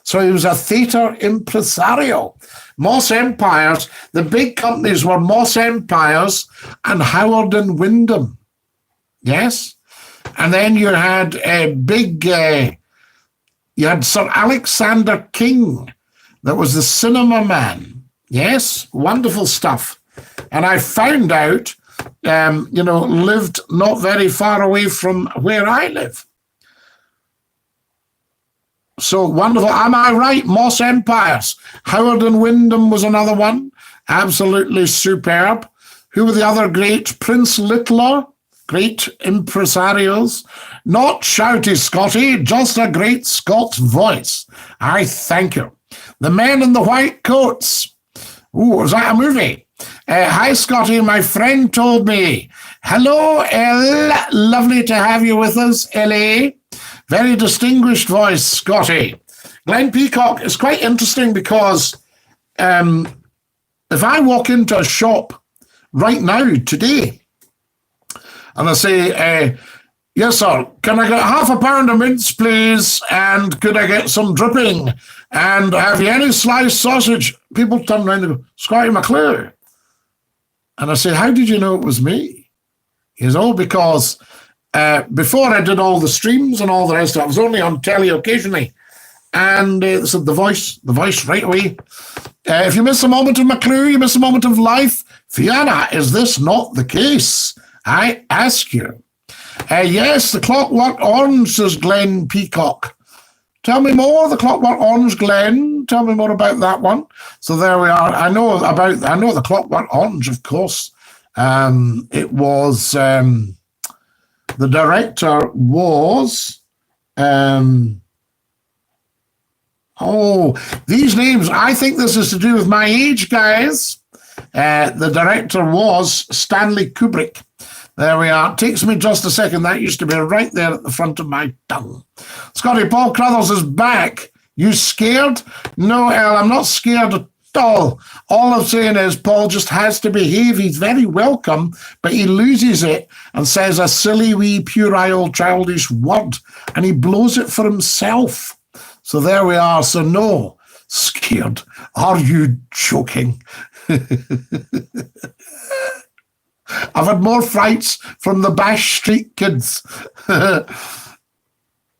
So he was a theatre impresario. Moss Empires, the big companies were Moss Empires and Howard and Wyndham. Yes? And then you had you had Sir Alexander King, that was the cinema man. Yes? Wonderful stuff. And I found out, lived not very far away from where I live. So wonderful. Am I right? Moss Empires. Howard and Wyndham was another one. Absolutely superb. Who were the other great? Prince Littler, great impresarios. Not shouty Scotty, just a great Scots voice. I thank you. The Men in the White Coats. Ooh, was that a movie? Hi, Scotty. My friend told me. Hello, Elle. Lovely to have you with us, LA. Very distinguished voice, Scotty. Glenn Peacock is quite interesting because if I walk into a shop right now, today, and I say, yes, sir, can I get half a pound of mince, please? And could I get some dripping? And have you any sliced sausage? People turn around and go, Scottie McClue. And I say, how did you know it was me? He says, oh, because before I did all the streams and all the rest of it, I was only on telly occasionally. And so the voice right away. If you miss a moment of McClue, you miss a moment of life. Fiona, is this not the case? I ask you. Yes, the Clockwork Orange, says Glenn Peacock. Tell me more, the Clockwork Orange, Glenn. Tell me more about that one. So there we are. I know the Clockwork Orange, of course. It was the director was these names. I think this is to do with my age, guys. The director was Stanley Kubrick. There we are. It takes me just a second. That used to be right there at the front of my tongue. Scotty, Paul Crothers is back. You scared? No, Elle, I'm not scared at all. All I'm saying is Paul just has to behave. He's very welcome, but he loses it and says a silly wee puerile childish word, and he blows it for himself. So there we are. So no, scared. Are you joking? I've had more frights from the Bash Street kids.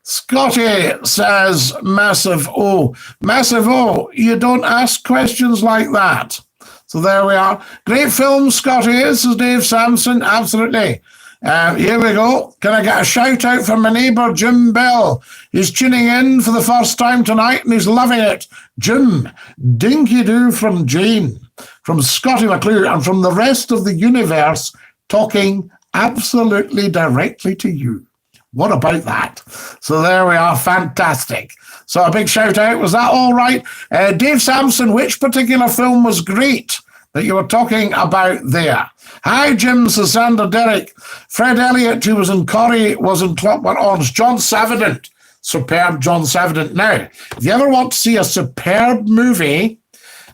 Scotty says, Massive O. Massive O, you don't ask questions like that. So there we are. Great film, Scotty. This is Dave Sampson. Absolutely. Here we go. Can I get a shout out from my neighbour, Jim Bell? He's tuning in for the first time tonight and he's loving it. Jim, Dinky-Doo from Jane, from Scottie McClue, and from the rest of the universe, talking absolutely directly to you. What about that? So there we are. Fantastic. So a big shout out. Was that all right? Dave Sampson, which particular film was great that you were talking about there? Hi, Jim, Susander Derrick. Fred Elliott, who was in Corrie, was in Clockwork Orange. John Savidant. Superb John Savidant. Now, if you ever want to see a superb movie,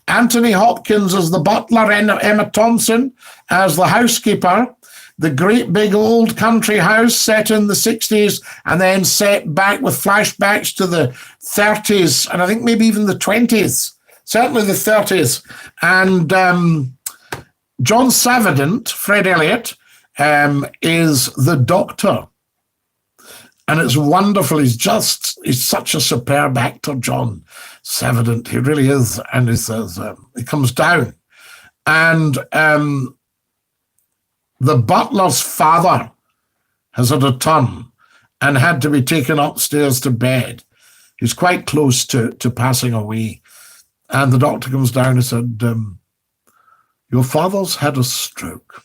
Anthony Hopkins as the butler, Emma Thompson as the housekeeper, the great big old country house set in the 60s and then set back with flashbacks to the 30s and I think maybe even the 20s, certainly the 30s. And John Savidant, Fred Elliott, is the doctor. And it's wonderful. He's such a superb actor, John Savidant. He really is. And he says, he comes down. And the butler's father has had a turn and had to be taken upstairs to bed. He's quite close to passing away. And the doctor comes down and said, your father's had a stroke.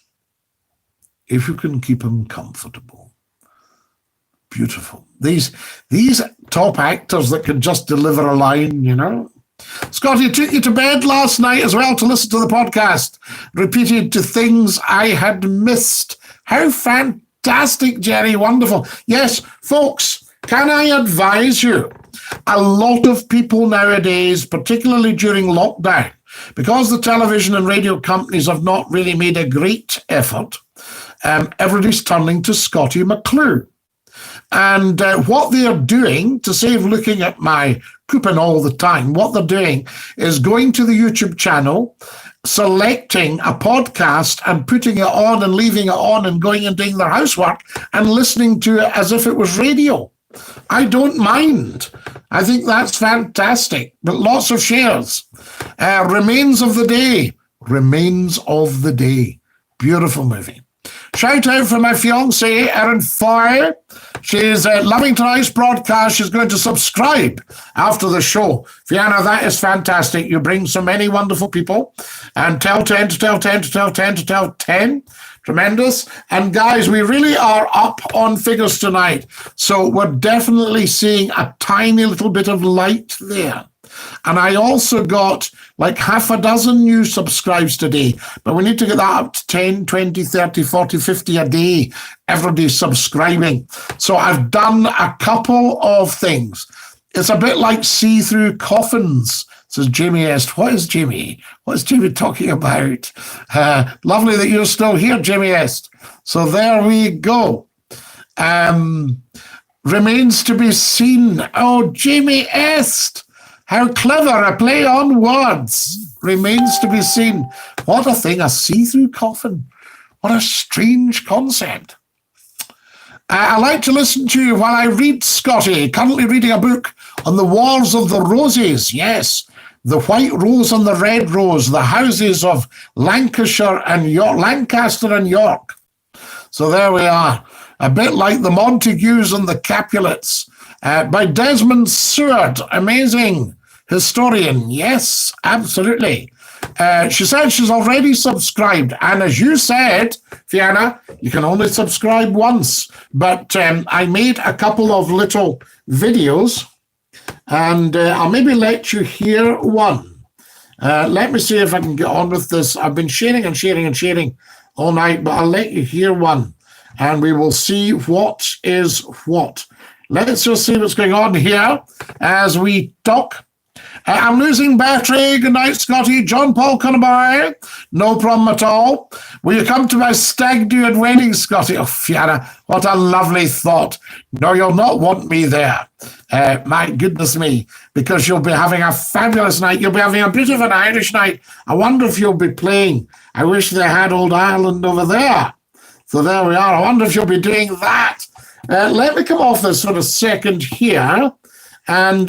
If you can keep him comfortable. Beautiful. These top actors that can just deliver a line, you know. Scotty took you to bed last night as well to listen to the podcast. Repeated to things I had missed. How fantastic, Jerry. Wonderful. Yes, folks, can I advise you? A lot of people nowadays, particularly during lockdown, because the television and radio companies have not really made a great effort, everybody's turning to Scottie McClue. And what they're doing, to save looking at my coupon all the time, what they're doing is going to the YouTube channel, selecting a podcast and putting it on and leaving it on and going and doing their housework and listening to it as if it was radio. I don't mind. I think that's fantastic. But lots of shares. Remains of the Day. Remains of the Day. Beautiful movie. Shout out for my fiancée, Erin Foy. She's loving tonight's broadcast. She's going to subscribe after the show. Fiona, that is fantastic. You bring so many wonderful people. And tell 10 to tell 10 to tell 10 to tell 10. Tremendous. And guys, we really are up on figures tonight. So we're definitely seeing a tiny little bit of light there. And I also got like half a dozen new subscribes today, but we need to get that up to 10, 20, 30, 40, 50 a day. Everybody's subscribing. So I've done a couple of things. It's a bit like see-through coffins, says Jamie Est. What is Jamie? What is Jamie talking about? Lovely that you're still here, Jamie Est. So there we go. Remains to be seen. Oh, Jamie Est. How clever, a play on words. Remains to be seen. What a thing, a see-through coffin. What a strange concept. I like to listen to you while I read, Scottie. Currently reading a book on the Wars of the Roses. Yes, the White Rose and the Red Rose, the houses of Lancashire and York, Lancaster and York. So there we are. A bit like the Montagues and the Capulets by Desmond Seward. Amazing. Historian, yes, absolutely. She said she's already subscribed. And as you said, Fiona, you can only subscribe once. But I made a couple of little videos, and I'll maybe let you hear one. Let me see if I can get on with this. I've been sharing and sharing and sharing all night, but I'll let you hear one, and we will see what is what. Let's just see what's going on here as we talk. I'm losing battery. Good night, Scottie. John Paul Conabye. No problem at all. Will you come to my stag do and wedding, Scottie? Oh, Fiona, what a lovely thought. No, you'll not want me there. My goodness me, because you'll be having a fabulous night. You'll be having a bit of an Irish night. I wonder if you'll be playing. I wish they had Old Ireland over there. So there we are. I wonder if you'll be doing that. Let me come off this for a second here and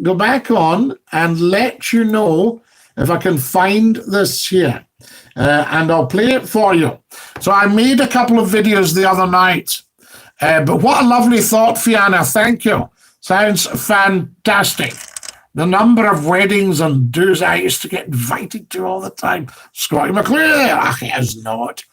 go back on and let you know if I can find this here. And I'll play it for you. So I made a couple of videos the other night. But what a lovely thought, Fiona. Thank you. Sounds fantastic. The number of weddings and do's I used to get invited to all the time. Scottie McClue, he is not.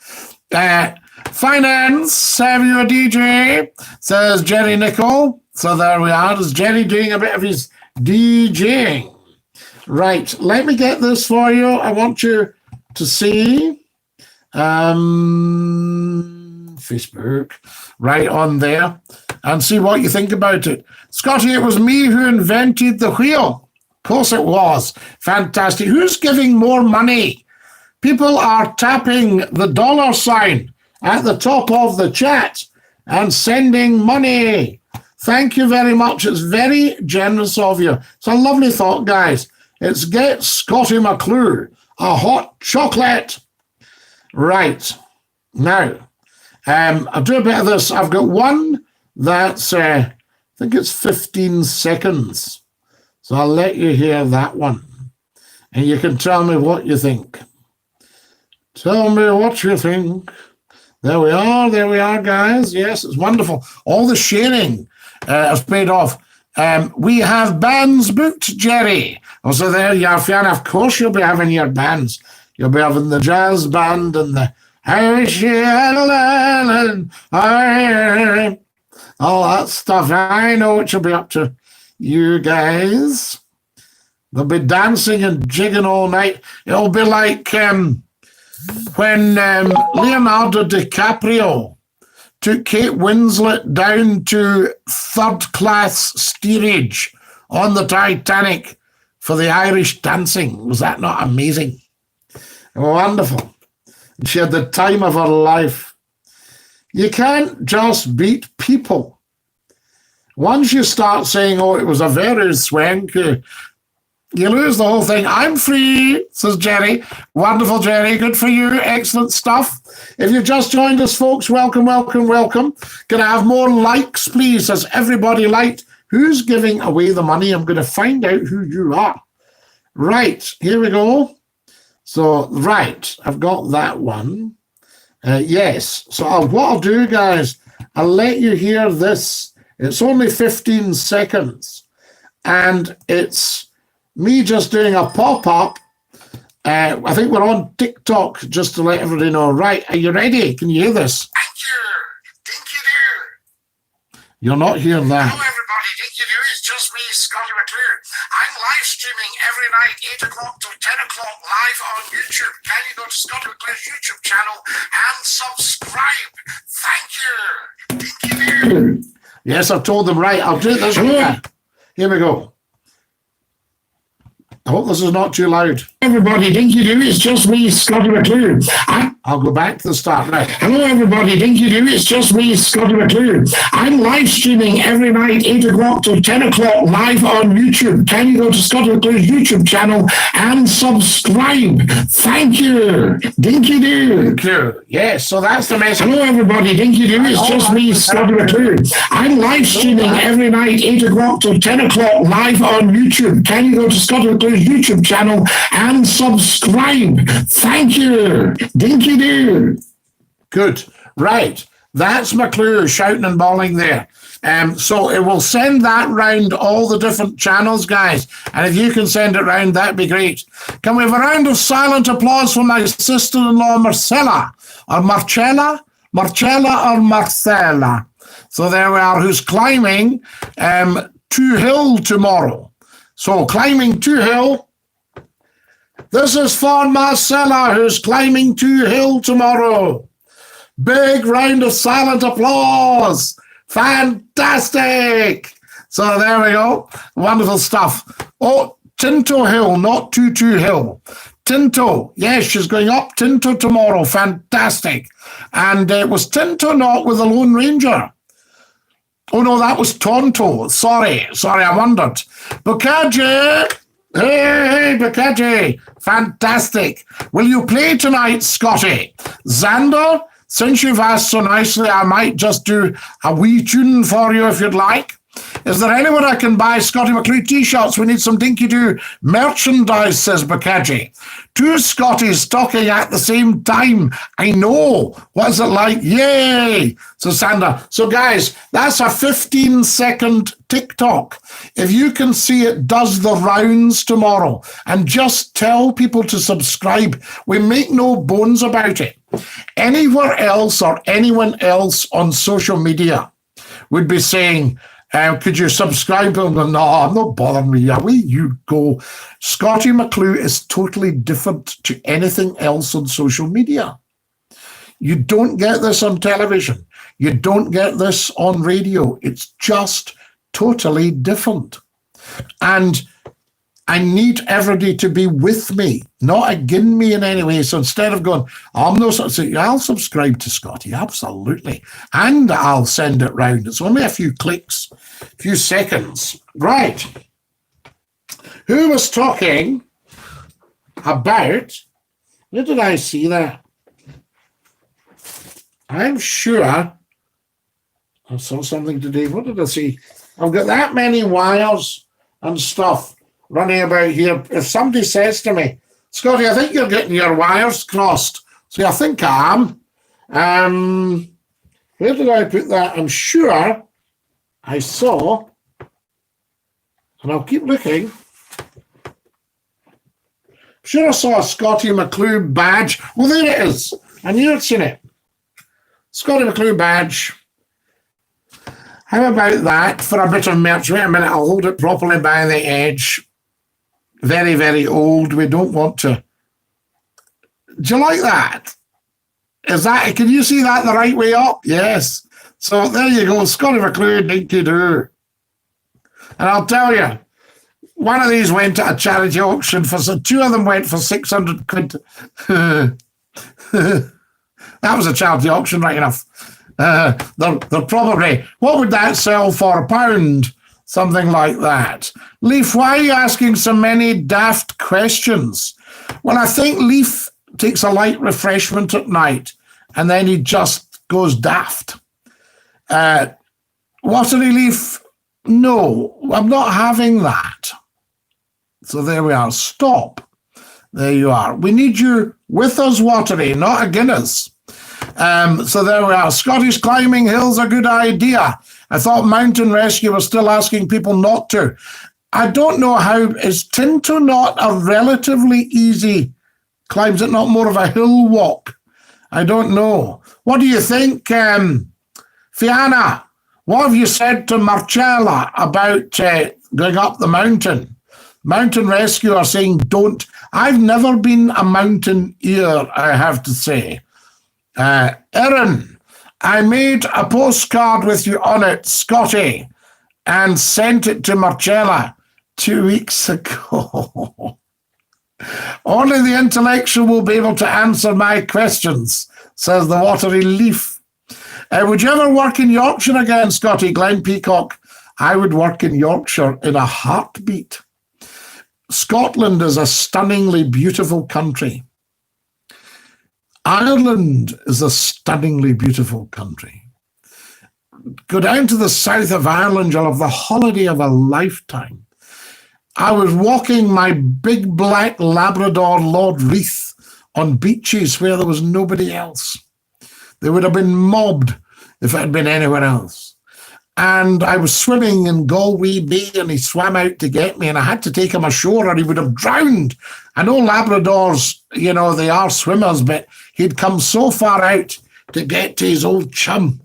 Finance, have you a DJ? Says Jerry Nicol. So there we are. There's Jerry doing a bit of his DJing. Right, let me get this for you. I want you to see Facebook right on there and see what you think about it. Scottie, it was me who invented the wheel. Of course it was. Fantastic. Who's giving more money? People are tapping the $ at the top of the chat and sending money. Thank you very much. It's very generous of you. It's a lovely thought, guys. It's get Scottie McClue a hot chocolate. Right. Now, I'll do a bit of this. I've got one that's, I think it's 15 seconds. So I'll let you hear that one. And you can tell me what you think. Tell me what you think. There we are, guys. Yes, it's wonderful. All the sharing has paid off. We have bands booked, Jerry. Also there you are, Fiona. Of course you'll be having your bands. You'll be having the jazz band and the Irish and all that stuff. I know what you'll be up to, you guys. They'll be dancing and jigging all night. It'll be like when Leonardo DiCaprio took Kate Winslet down to third-class steerage on the Titanic for the Irish dancing. Was that not amazing? Wonderful. She had the time of her life. You can't just beat people. Once you start saying, oh, it was a very swanky, you lose the whole thing. I'm free, says Jerry. Wonderful, Jerry. Good for you. Excellent stuff. If you've just joined us, folks, welcome, welcome, welcome. Can I have more likes, please? Has everybody liked? Who's giving away the money? I'm going to find out who you are. Right, here we go. So, right, I've got that one. Yes. So what I'll do, guys, I'll let you hear this. It's only 15 seconds. And it's me just doing a pop-up. I think we're on TikTok, just to let everybody know. Right, are you ready? Can you hear this? Thank you. Dinky-Doo. You'll not hear that. Hello, everybody. Dinky-Doo. It's just me, Scottie McClue. I'm live streaming every night, 8 o'clock till 10 o'clock, live on YouTube. Can you go to Scottie McClue's YouTube channel and subscribe? Thank you. Dinky-Doo. Yes, I've told them. Right, I'll do it this way. Here we go. I hope this is not too loud. Everybody, Dinky-Doo, it's just me, Scottie McClue. I'll go back to the start now. Hello, everybody, Dinky-Doo, it's just me, Scottie McClue. I'm live streaming every night, 8 o'clock till 10 o'clock, live on YouTube. Can you go to Scottie McClue's YouTube channel and subscribe? Thank you. Dinky-Doo. Yes, so that's the message. Hello, everybody, Dinky-Doo, it's just me, Scottie McClue. I'm live streaming every night, 8 o'clock till 10 o'clock, live on YouTube. Can you go to Scottie McClue's YouTube channel and subscribe? Thank you. Dinky-Doo. Good. Right. That's McClue shouting and bawling there. So it will send that round all the different channels, guys. And if you can send it round, that'd be great. Can we have a round of silent applause for my sister-in-law, Marcella? Or Marcella? Marcella or Marcella? So there we are, who's climbing to Hill tomorrow. So climbing to Hill. This is for Marcella, who's climbing to Hill tomorrow. Big round of silent applause. Fantastic. So there we go. Wonderful stuff. Oh, Tinto Hill, not Tutu Hill. Tinto. Yes, she's going up Tinto tomorrow. Fantastic. And it was Tinto, not with the Lone Ranger. Oh, no, that was Tonto. Sorry, I wondered. Bukaji. Hey, Bukaji. Fantastic. Will you play tonight, Scotty? Xander, since you've asked so nicely, I might just do a wee tune for you if you'd like. Is there anyone I can buy Scottie McClue t-shirts? We need some Dinky-Doo merchandise, says Bukaji. Two Scotties talking at the same time. I know. What's it like? Yay! So, Sandra. So, guys, that's a 15-second TikTok. If you can see it does the rounds tomorrow, and just tell people to subscribe. We make no bones about it. Anywhere else or anyone else on social media would be saying, could you subscribe? No, I'm not bothering with you. Away you go. Scottie McClue is totally different to anything else on social media. You don't get this on television. You don't get this on radio. It's just totally different. And I need everybody to be with me, not against me in any way. So instead of going, I'm no such thing, I'll subscribe to Scottie, absolutely. And I'll send it round. It's only a few clicks, a few seconds. Right. Who was talking about, where did I see that? I'm sure I saw something today. What did I see? I've got that many wires and stuff running about here. If somebody says to me, Scottie, I think you're getting your wires crossed. So I think I am. Where did I put that? I'm sure I saw, and I'll keep looking. I'm sure I saw a Scottie McClue badge. Well, there it is. I knew I'd seen it. Scottie McClue badge. How about that for a bit of merch? Wait a minute, I'll hold it properly by the edge. Very, very old. We don't want to. Do you like that? Is that? Can you see that the right way up? Yes. So there you go. Scottie McClue, Dinky-Doo. And I'll tell you, one of these went at a charity auction for, two of them went for 600 quid. That was a charity auction, right enough. They're probably, what would that sell for? £1? Something like that. Leaf, why are you asking so many daft questions? Well, I think Leaf takes a light refreshment at night and then he just goes daft. Watery Leaf, no, I'm not having that. So there we are. Stop. There you are. We need you with us, Watery, not a Guinness. So there we are. Scottish climbing hills, a good idea. I thought mountain rescue was still asking people not to. I don't know how. Is Tinto not a relatively easy climb? Is it not more of a hill walk? I don't know. What do you think, Fiona? What have you said to Marcella about going up the mountain? Mountain rescue are saying don't. I've never been a mountaineer, I have to say. Erin, I made a postcard with you on it, Scotty, and sent it to Marcella 2 weeks ago. Only the intellectual will be able to answer my questions, says the Watery Leaf. Would you ever work in Yorkshire again, Scotty? Glenn Peacock. I would work in Yorkshire in a heartbeat. Scotland is a stunningly beautiful country. Ireland is a stunningly beautiful country. Go down to the south of Ireland, you'll have the holiday of a lifetime. I was walking my big black Labrador Lord Reith on beaches where there was nobody else. They would have been mobbed if it had been anywhere else. And I was swimming in Galway Bay and he swam out to get me and I had to take him ashore or he would have drowned. I know Labradors, they are swimmers, but he'd come so far out to get to his old chum.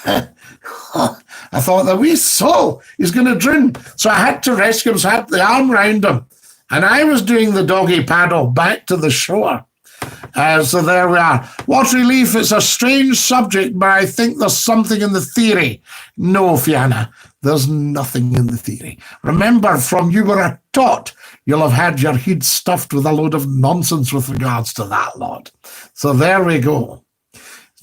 I thought, the wee soul, he's going to drown. So I had to rescue him, so I had the arm round him. And I was doing the doggy paddle back to the shore. So there we are. Watery Leaf, it's a strange subject, but I think there's something in the theory. No, Fiona, there's nothing in the theory. Remember, from you were a tot, you'll have had your head stuffed with a load of nonsense with regards to that lot. So there we go.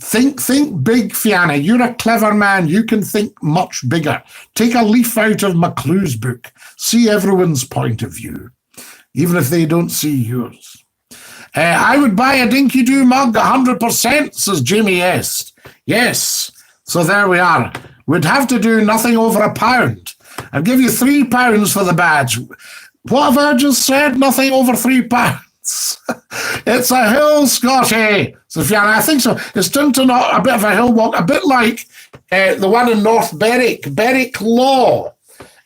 Think big, Fiona. You're a clever man. You can think much bigger. Take a leaf out of McClue's book. See everyone's point of view, even if they don't see yours. I would buy a Dinky-Doo mug 100%, says Jamie Est. Yes. So there we are. We'd have to do nothing over £1. I'd give you £3 for the badge. What have I just said? Nothing over £3. It's a hill, Scotty. So Fiona, I think so. It's turned to a bit of a hill walk, a bit like the one in North Berwick Law.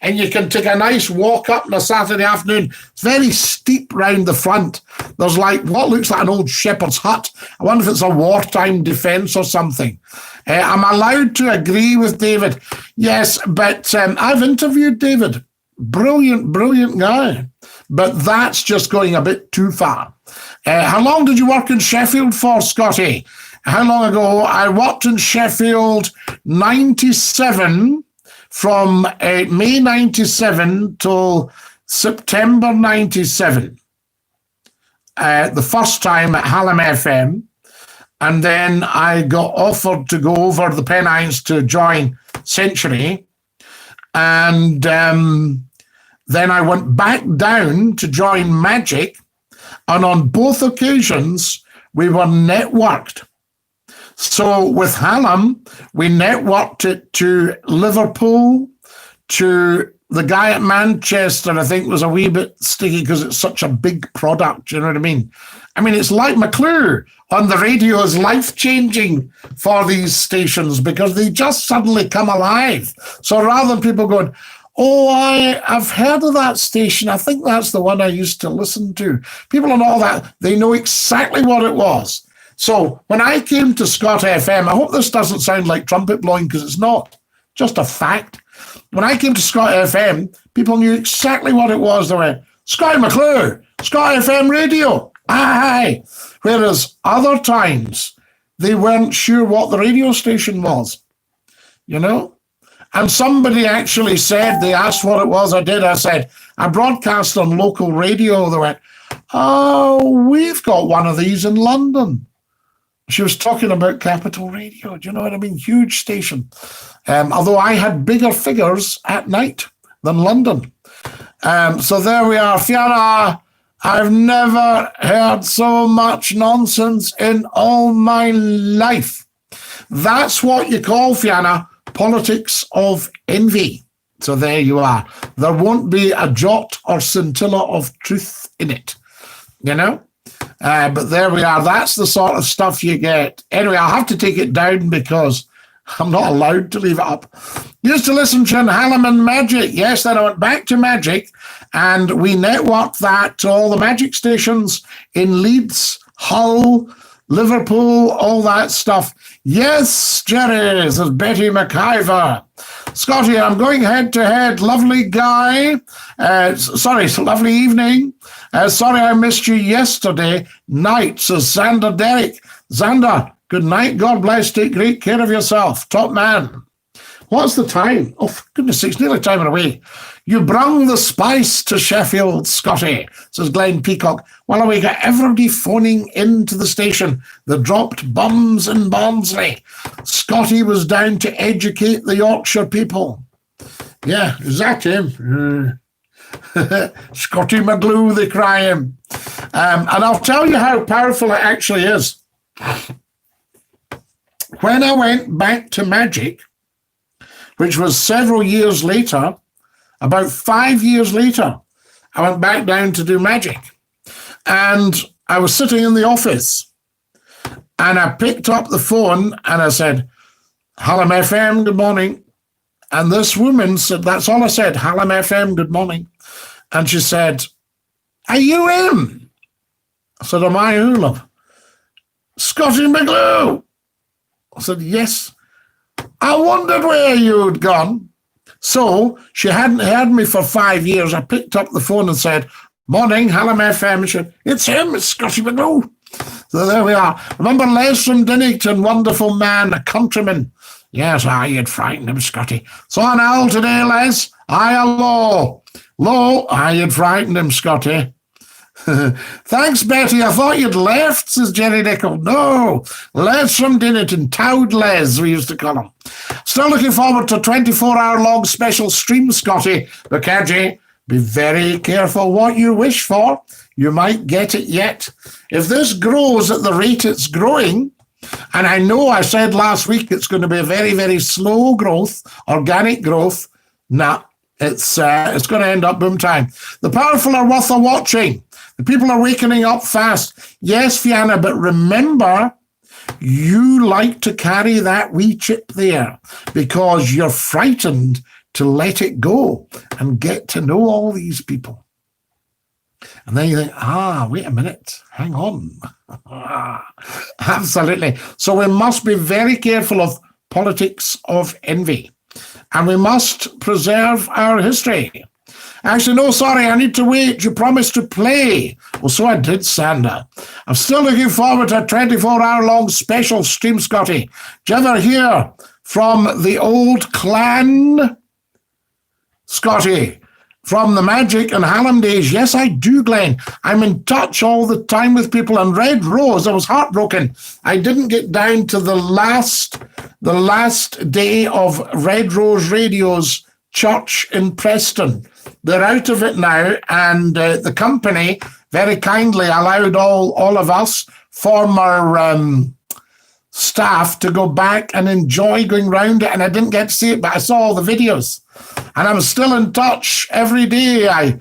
And you can take a nice walk up on a Saturday afternoon. It's very steep round the front. There's like what looks like an old shepherd's hut. I wonder if it's a wartime defence or something. I'm allowed to agree with David. Yes, but I've interviewed David. Brilliant guy. But that's just going a bit too far. How long did you work in Sheffield for, Scotty? How long ago? I worked in Sheffield 97, from May 97 till September 97. The first time at Hallam FM. And then I got offered to go over the Pennines to join Century. And then I went back down to join Magic. And on both occasions, we were networked. So with Hallam, we networked it to Liverpool, to the guy at Manchester, I think was a wee bit sticky because it's such a big product, you know what I mean? I mean, it's like McClue on the radio is life-changing for these stations because they just suddenly come alive. So rather than people going, oh, I've heard of that station, I think that's the one I used to listen to. People and all that, they know exactly what it was. So when I came to Scott FM, I hope this doesn't sound like trumpet blowing because it's not, just a fact. When I came to Scott FM, people knew exactly what it was. They went, Scottie McClue, Scott FM radio, aye. Whereas other times, they weren't sure what the radio station was, you know? And somebody actually said, they asked what it was, I did. I said, I broadcast on local radio. They went, oh, we've got one of these in London. She was talking about Capital Radio. Do you know what I mean? Huge station. Although I had bigger figures at night than London. So there we are. Fiona, I've never heard so much nonsense in all my life. That's what you call, Fiona, politics of envy. So there you are. There won't be a jot or scintilla of truth in it, you know? But there we are. That's the sort of stuff you get. Anyway, I'll have to take it down because I'm not allowed to leave it up. Used to listen to Hallam Magic. Yes, then I went back to Magic and we networked that to all the Magic stations in Leeds, Hull, Liverpool, all that stuff. Yes, Jerry, this is Betty McIver. Scotty, I'm going head to head. Lovely guy. Lovely evening. Sorry I missed you yesterday night, says Xander Derrick. Xander, good night. God bless. Take great care of yourself. Top man. What's the time? Oh, for goodness sakes, nearly time and away. You brung the spice to Sheffield, Scotty, says Glenn Peacock. Well, we got everybody phoning into the station. They dropped bums in Barnsley. Scotty was down to educate the Yorkshire people. Yeah, is that him? Scottie McClue, they cry him. And I'll tell you how powerful it actually is. When I went back to Magic, which was several years later, about 5 years later, I went back down to do Magic. And I was sitting in the office and I picked up the phone and I said, Hallam FM, good morning. And this woman said, that's all I said, Hallam FM, good morning. And she said, are you him? I said, am I who, love? Scottie McClue. I said, yes. I wondered where you'd gone. So she hadn't heard me for 5 years. I picked up the phone and said, morning, Hallam FM. She said, it's him, it's Scottie McClue. So there we are. Remember Les from Dinnington, wonderful man, a countryman. Yes, you'd frightened him, Scotty. So on Al today, Les. Low. You'd frightened him, Scotty. Thanks, Betty. I thought you'd left, says Jerry Nickel. No, Les from Dinnington, Towed Les, we used to call him. Still looking forward to a 24-hour-long special stream, Scotty. But Kaji, be very careful what you wish for. You might get it yet. If this grows at the rate it's growing, and I know I said last week it's going to be a very, very slow growth, organic growth, it's going to end up boom time. The powerful are worth a watching. The people are wakening up fast. Yes, Fiona, but remember, you like to carry that wee chip there because you're frightened to let it go and get to know all these people. And then you think, wait a minute, hang on. Absolutely. So we must be very careful of politics of envy. And we must preserve our history. Actually, no, sorry, I need to wait. You promised to play. Well, so I did, Sander. I'm still looking forward to a 24-hour-long special stream, Scotty. Do you ever hear from the old clan, Scotty? From the Magic and Hallam days? Yes, I do, Glenn. I'm in touch all the time with people. And Red Rose, I was heartbroken. I didn't get down to the last day of Red Rose Radio's church in Preston. They're out of it now, and the company very kindly allowed all of us former staff to go back and enjoy going round it, and I didn't get to see it, but I saw all the videos. And I'm still in touch every day. I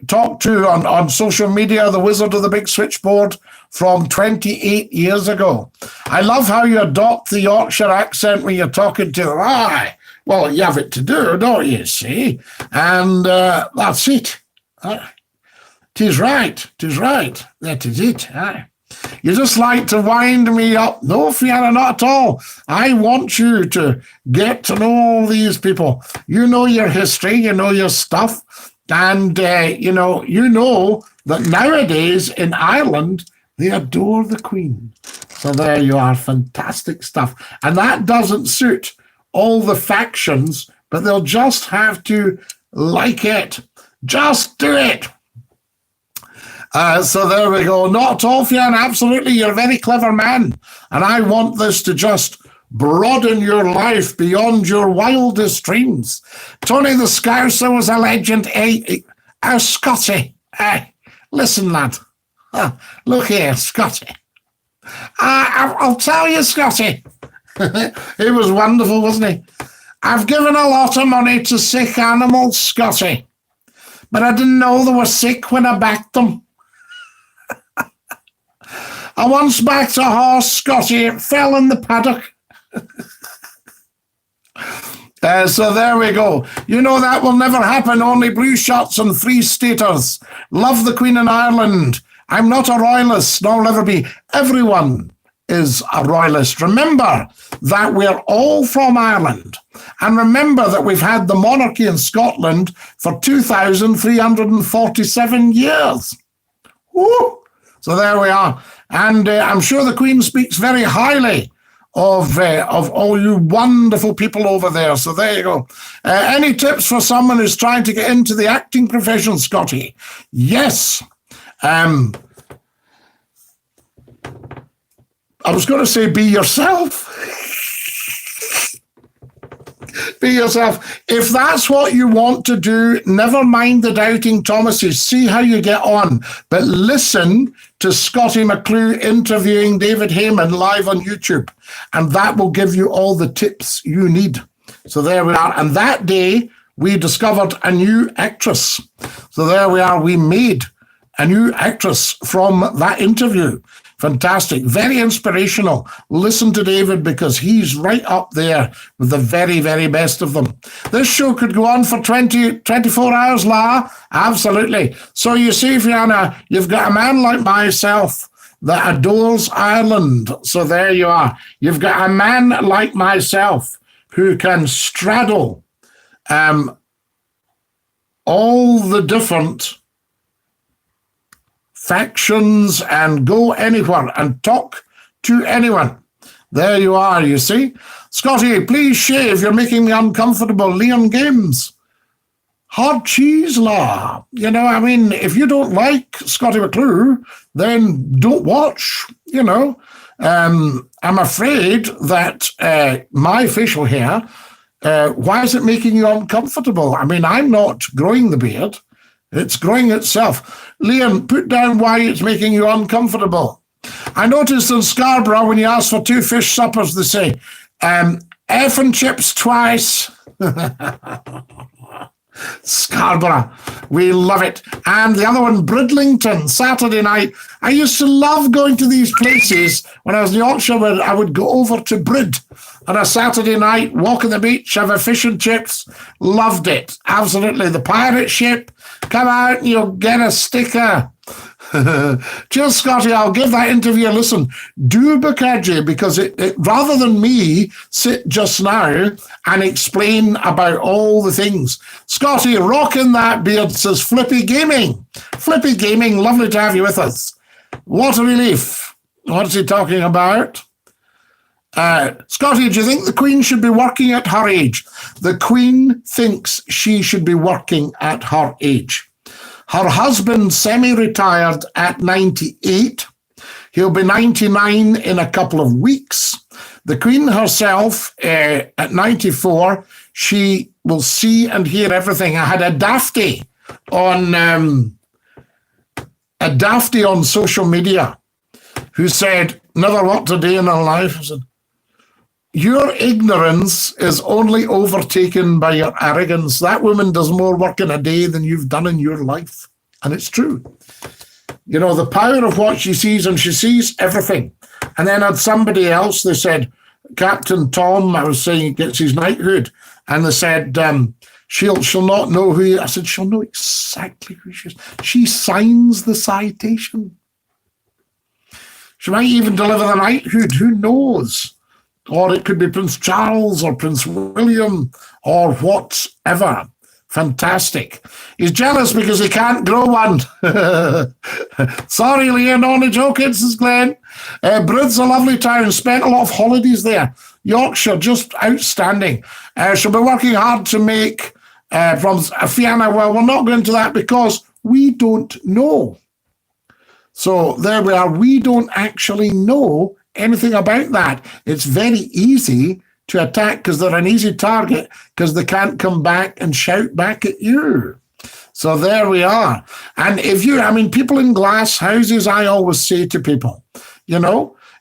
talk to on social media the Wizard of the Big Switchboard from 28 years ago. I love how you adopt the Yorkshire accent when you're talking to well, you have it to do, don't you, see? And that's it. Tis right. That is it. You just like to wind me up. No, Fiona, not at all. I want you to get to know all these people. You know your history, you know your stuff, and you know that nowadays in Ireland, they adore the Queen. So there you are, fantastic stuff. And that doesn't suit all the factions, but they'll just have to like it. Just do it. So there we go. Not at all, Fiona. Absolutely. You're a very clever man. And I want this to just broaden your life beyond your wildest dreams. Tony the Scouser was a legend. Scotty. Listen, lad. Look here, Scotty. I'll tell you, Scotty. He was wonderful, wasn't he? I've given a lot of money to sick animals, Scotty, but I didn't know they were sick when I backed them. I once backed a horse, Scotty. It fell in the paddock. So there we go. You know that will never happen. Only blue shots and free staters. Love the Queen in Ireland. I'm not a royalist, nor will ever be. Everyone is a royalist. Remember that we're all from Ireland. And remember that we've had the monarchy in Scotland for 2,347 years. Woo! So there we are. And I'm sure the Queen speaks very highly of all you wonderful people over there. So there you go. Any tips for someone who's trying to get into the acting profession, Scotty? Yes. I was going to say be yourself. Be yourself. If that's what you want to do, never mind the doubting Thomases. See how you get on. But listen to Scottie McClue interviewing David Heyman live on YouTube. And that will give you all the tips you need. So there we are. And that day, we discovered a new actress. So there we are. We made a new actress from that interview. Fantastic. Very inspirational. Listen to David because he's right up there with the very, very best of them. This show could go on for 24 hours, La. Absolutely. So you see, Fiona, you've got a man like myself that adores Ireland. So there you are. You've got a man like myself who can straddle all the different factions and go anywhere and talk to anyone. There you are, you see. Scotty, please shave. You're making me uncomfortable. Leon Games. Hard cheese law. You know, I mean, if you don't like Scottie McClue, then don't watch, you know. I'm afraid that my facial hair, why is it making you uncomfortable? I mean, I'm not growing the beard. It's growing itself. Liam, put down why it's making you uncomfortable. I noticed in Scarborough, when you ask for 2 fish suppers, they say, F and chips twice. Scarborough, we love it. And the other one, Bridlington, Saturday night. I used to love going to these places when I was in Yorkshire, where I would go over to Brid on a Saturday night, walk on the beach, have a fish and chips. Loved it. Absolutely. The pirate ship, come out and you'll get a sticker. Cheers, Scotty. I'll give that interview a listen. Do Bukaji, because it rather than me sit just now and explain about all the things. Scotty, rocking that beard, says Flippy Gaming. Flippy Gaming, lovely to have you with us. What a relief. What's he talking about? Scotty, do you think the Queen should be working at her age? The Queen thinks she should be working at her age. Her husband semi-retired at 98. He'll be 99 in a couple of weeks. The Queen herself, at 94, she will see and hear everything. I had a dafty on social media who said, never worked a day in her life. I said, your ignorance is only overtaken by your arrogance. That woman does more work in a day than you've done in your life. And it's true. You know, the power of what she sees, and she sees everything. And then had somebody else, they said, Captain Tom, I was saying, gets his knighthood. And they said, she'll not know who he, I said, she'll know exactly who she is. She signs the citation. She might even deliver the knighthood, who knows? Or it could be Prince Charles or Prince William or whatever. Fantastic. He's jealous because he can't grow one. Sorry, Leon, only joking, says Glenn. Brid's a lovely town. Spent a lot of holidays there. Yorkshire, just outstanding. She'll be working hard to make from Fianna. Well, we're not going to that because we don't know. So there we are. We don't actually know anything about that. It's very easy to attack because they're an easy target because they can't come back and shout back at you. So there we are. And people in glass houses, I always say to people,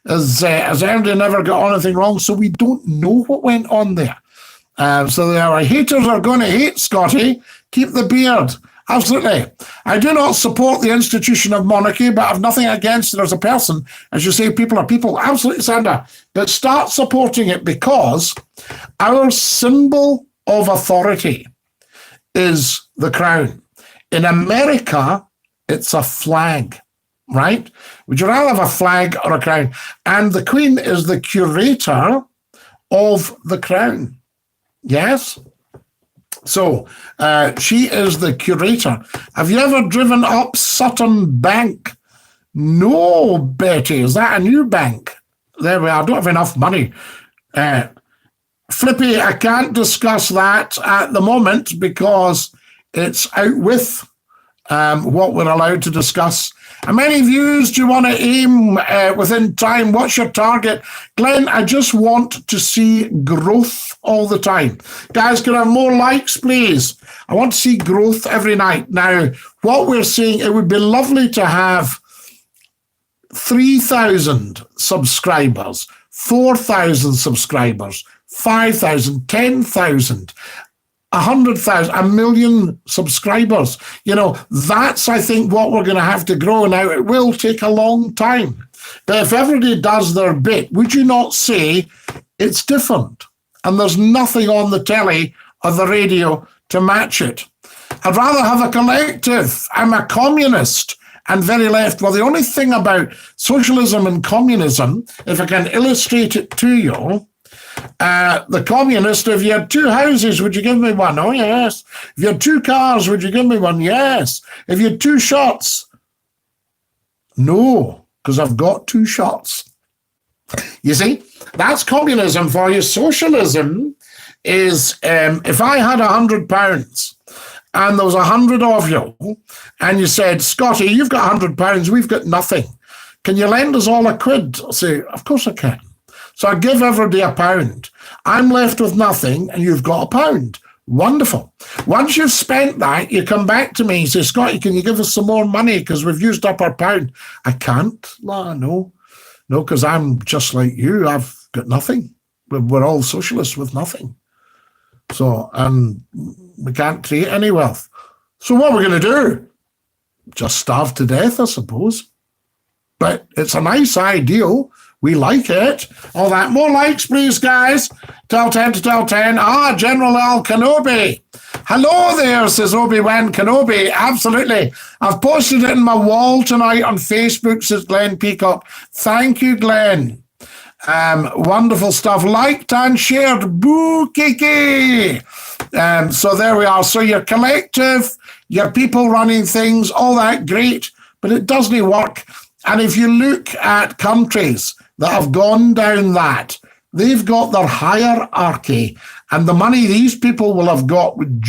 as Andy never got anything wrong, so we don't know what went on there. So our haters are going to hate Scotty. Keep the beard. Absolutely. I do not support the institution of monarchy, but I have nothing against it as a person. As you say, people are people. Absolutely, Sandra. But start supporting it because our symbol of authority is the crown. In America, it's a flag, right? Would you rather have a flag or a crown? And the Queen is the curator of the crown. Yes? So she is the curator. Have you ever driven up Sutton Bank? No, Betty. Is that a new bank? There we are. I don't have enough money. Flippy, I can't discuss that at the moment because it's out with what we're allowed to discuss. How many views do you want to aim within time? What's your target? Glenn, I just want to see growth all the time. Guys, can I have more likes, please? I want to see growth every night. Now, what we're saying, it would be lovely to have 3,000 subscribers, 4,000 subscribers, 5,000, 10,000. 100,000, 1 million subscribers. That's, I think, what we're going to have to grow. Now, it will take a long time. But if everybody does their bit, would you not say it's different? And there's nothing on the telly or the radio to match it. I'd rather have a collective. I'm a communist and very left. Well, the only thing about socialism and communism, if I can illustrate it to you, the communist, if you had 2 houses, would you give me one? Oh, yes. If you had 2 cars, would you give me one? Yes. If you had 2 shots? No, because I've got 2 shots. You see, that's communism for you. Socialism is if I had £100 and there was 100 of you and you said, Scotty, you've got £100, we've got nothing. Can you lend us all a quid? I'll say, of course I can. So I give everybody £1. I'm left with nothing, and you've got £1. Wonderful. Once you've spent that, you come back to me and say, Scotty, can you give us some more money because we've used up our £1? I can't. No, because I'm just like you. I've got nothing. We're all socialists with nothing. So, and we can't create any wealth. So what are we going to do? Just starve to death, I suppose. But it's a nice ideal. We like it. All that. More likes, please, guys. Tell 10 to tell 10. General Al Kenobi. Hello there, says Obi-Wan Kenobi. Absolutely. I've posted it in my wall tonight on Facebook, says Glenn Peacock. Thank you, Glenn. Wonderful stuff. Liked and shared. Boo, Kiki. So there we are. So your collective, your people running things, all that, great. But it doesn't work. And if you look at countries that have gone down that, they've got their hierarchy, and the money these people will have got would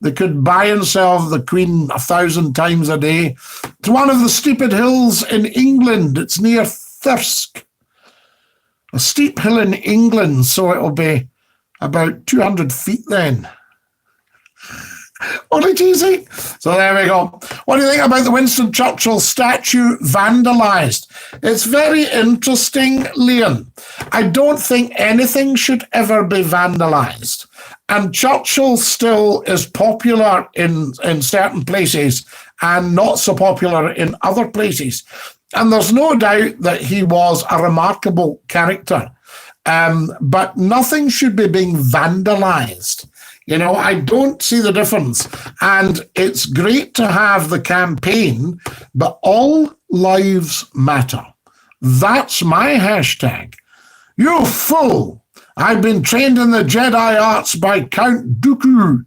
they could buy and sell the Queen 1,000 times a day. It's one of the stupid hills in England. It's near Thirsk. A steep hill in England, so it'll be about 200 feet then. Only teasing. So there we go. What do you think about the Winston Churchill statue vandalized? It's very interesting, Leon. I don't think anything should ever be vandalized. And Churchill still is popular in certain places and not so popular in other places. And there's no doubt that he was a remarkable character. But nothing should be being vandalized. I don't see the difference. And it's great to have the campaign, but all lives matter. That's my hashtag. You fool! I've been trained in the Jedi arts by Count Dooku.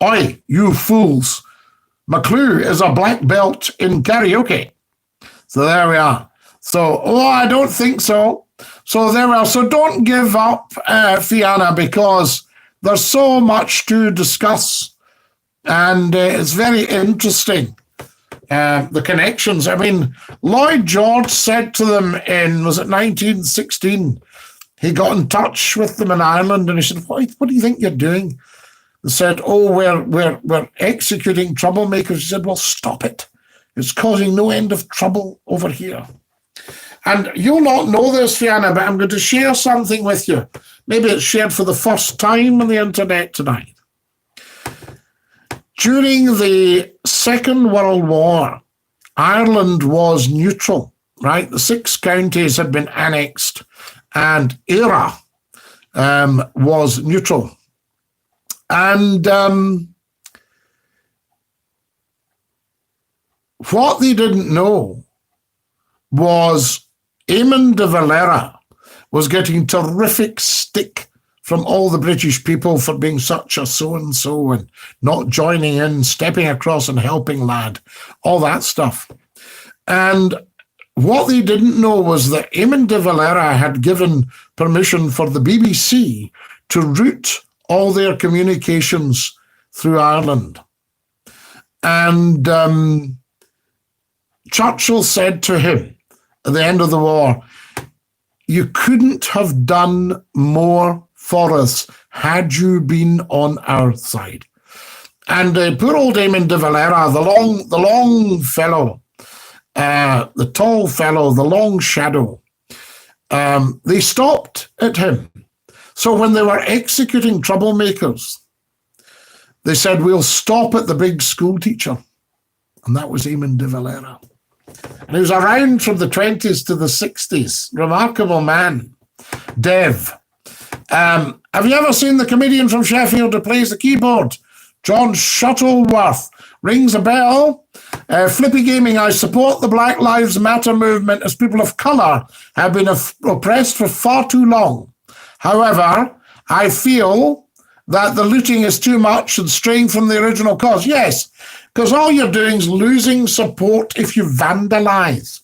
Oi, you fools. McClue is a black belt in karaoke. So there we are. So, I don't think so. So there we are. So don't give up, Fiona, because there's so much to discuss, and it's very interesting. the connections. I mean, Lloyd George said to them was it 1916? He got in touch with them in Ireland and he said, what do you think you're doing? They said, oh, we're executing troublemakers. He said, well, stop it. It's causing no end of trouble over here. And you'll not know this, Fianna, but I'm going to share something with you. Maybe it's shared for the first time on the internet tonight. During the Second World War, Ireland was neutral, right? The 6 counties had been annexed and Éire was neutral. And what they didn't know was Eamon de Valera was getting terrific stick from all the British people for being such a so-and-so and not joining in, stepping across and helping lad, all that stuff. And what they didn't know was that Eamon de Valera had given permission for the BBC to route all their communications through Ireland. And Churchill said to him at the end of the war, you couldn't have done more for us had you been on our side. And poor old Eamon de Valera, the long fellow, the tall fellow, the long shadow, they stopped at him. So when they were executing troublemakers, they said, we'll stop at the big school teacher. And that was Eamon de Valera. And he was around from the 20s to the 60s. Remarkable man. Dev. Have you ever seen the comedian from Sheffield who plays the keyboard? John Shuttleworth. Rings a bell. Flippy Gaming, I support the Black Lives Matter movement as people of colour have been oppressed for far too long. However, I feel that the looting is too much and straying from the original cause. Yes, because all you're doing is losing support if you vandalise.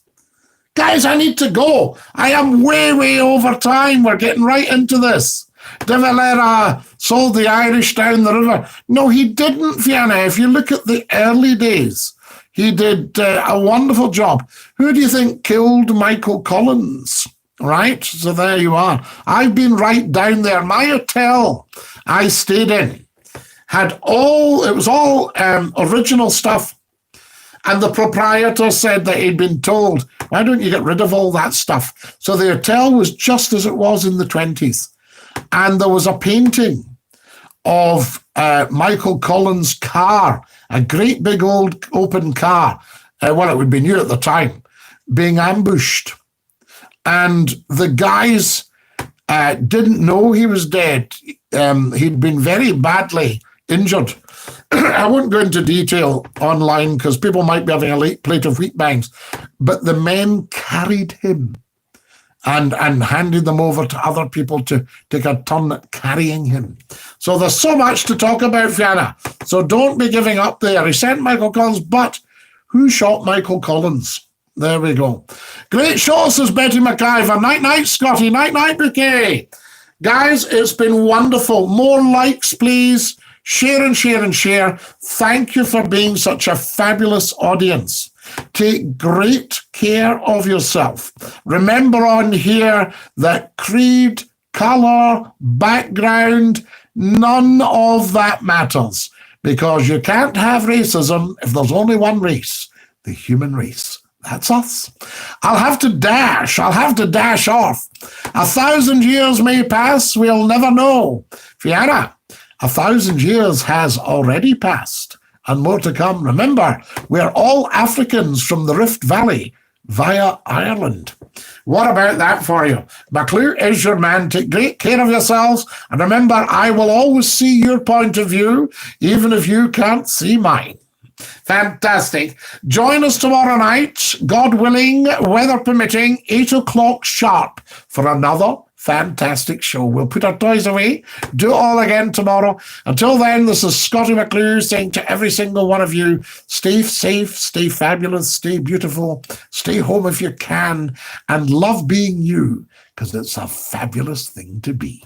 Guys, I need to go. I am way over time. We're getting right into this. De Valera sold the Irish down the river. No, he didn't, Fianna. If you look at the early days, he did a wonderful job. Who do you think killed Michael Collins? Right? So there you are. I've been right down there. My hotel I stayed in it was all original stuff. And the proprietor said that he'd been told, why don't you get rid of all that stuff? So the hotel was just as it was in the 20s. And there was a painting of Michael Collins' car, a great big old open car. Well, it would be new at the time, being ambushed. And the guys didn't know he was dead. He'd been very badly injured. I won't go into detail online because people might be having a late plate of wheat bangs, but the men carried him and handed them over to other people to take a turn at carrying him. So there's so much to talk about, Fianna. So don't be giving up there. He sent Michael Collins, but who shot Michael Collins? There we go. Great show, says Betty McIver. Night-night, Scotty. Night-night, Bouquet. Guys, it's been wonderful. More likes, please. Share and share and share. Thank you for being such a fabulous audience. Take great care of yourself. Remember on here that creed, colour, background, none of that matters, because you can't have racism if there's only one race, the human race. That's us. I'll have to dash off. 1,000 years may pass, we'll never know. Fianna, 1,000 years has already passed, and more to come. Remember, we're all Africans from the Rift Valley via Ireland. What about that for you? McClue is your man. Take great care of yourselves. And remember, I will always see your point of view, even if you can't see mine. Fantastic. Join us tomorrow night, God willing, weather permitting, 8 o'clock sharp for another fantastic show. We'll put our toys away, do it all again tomorrow. Until then, this is Scottie McClue saying to every single one of you, stay safe, stay fabulous, stay beautiful, stay home if you can, and love being you, because it's a fabulous thing to be.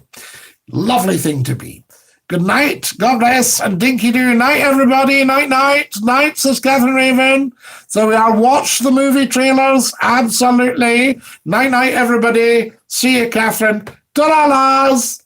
Lovely thing to be. Good night. God bless. And Dinky-Doo. Night, everybody. Night, night. Night, says Catherine Raven. So we are watch the movie trailers. Absolutely. Night, night, everybody. See you, Catherine. Ta-da, Lars.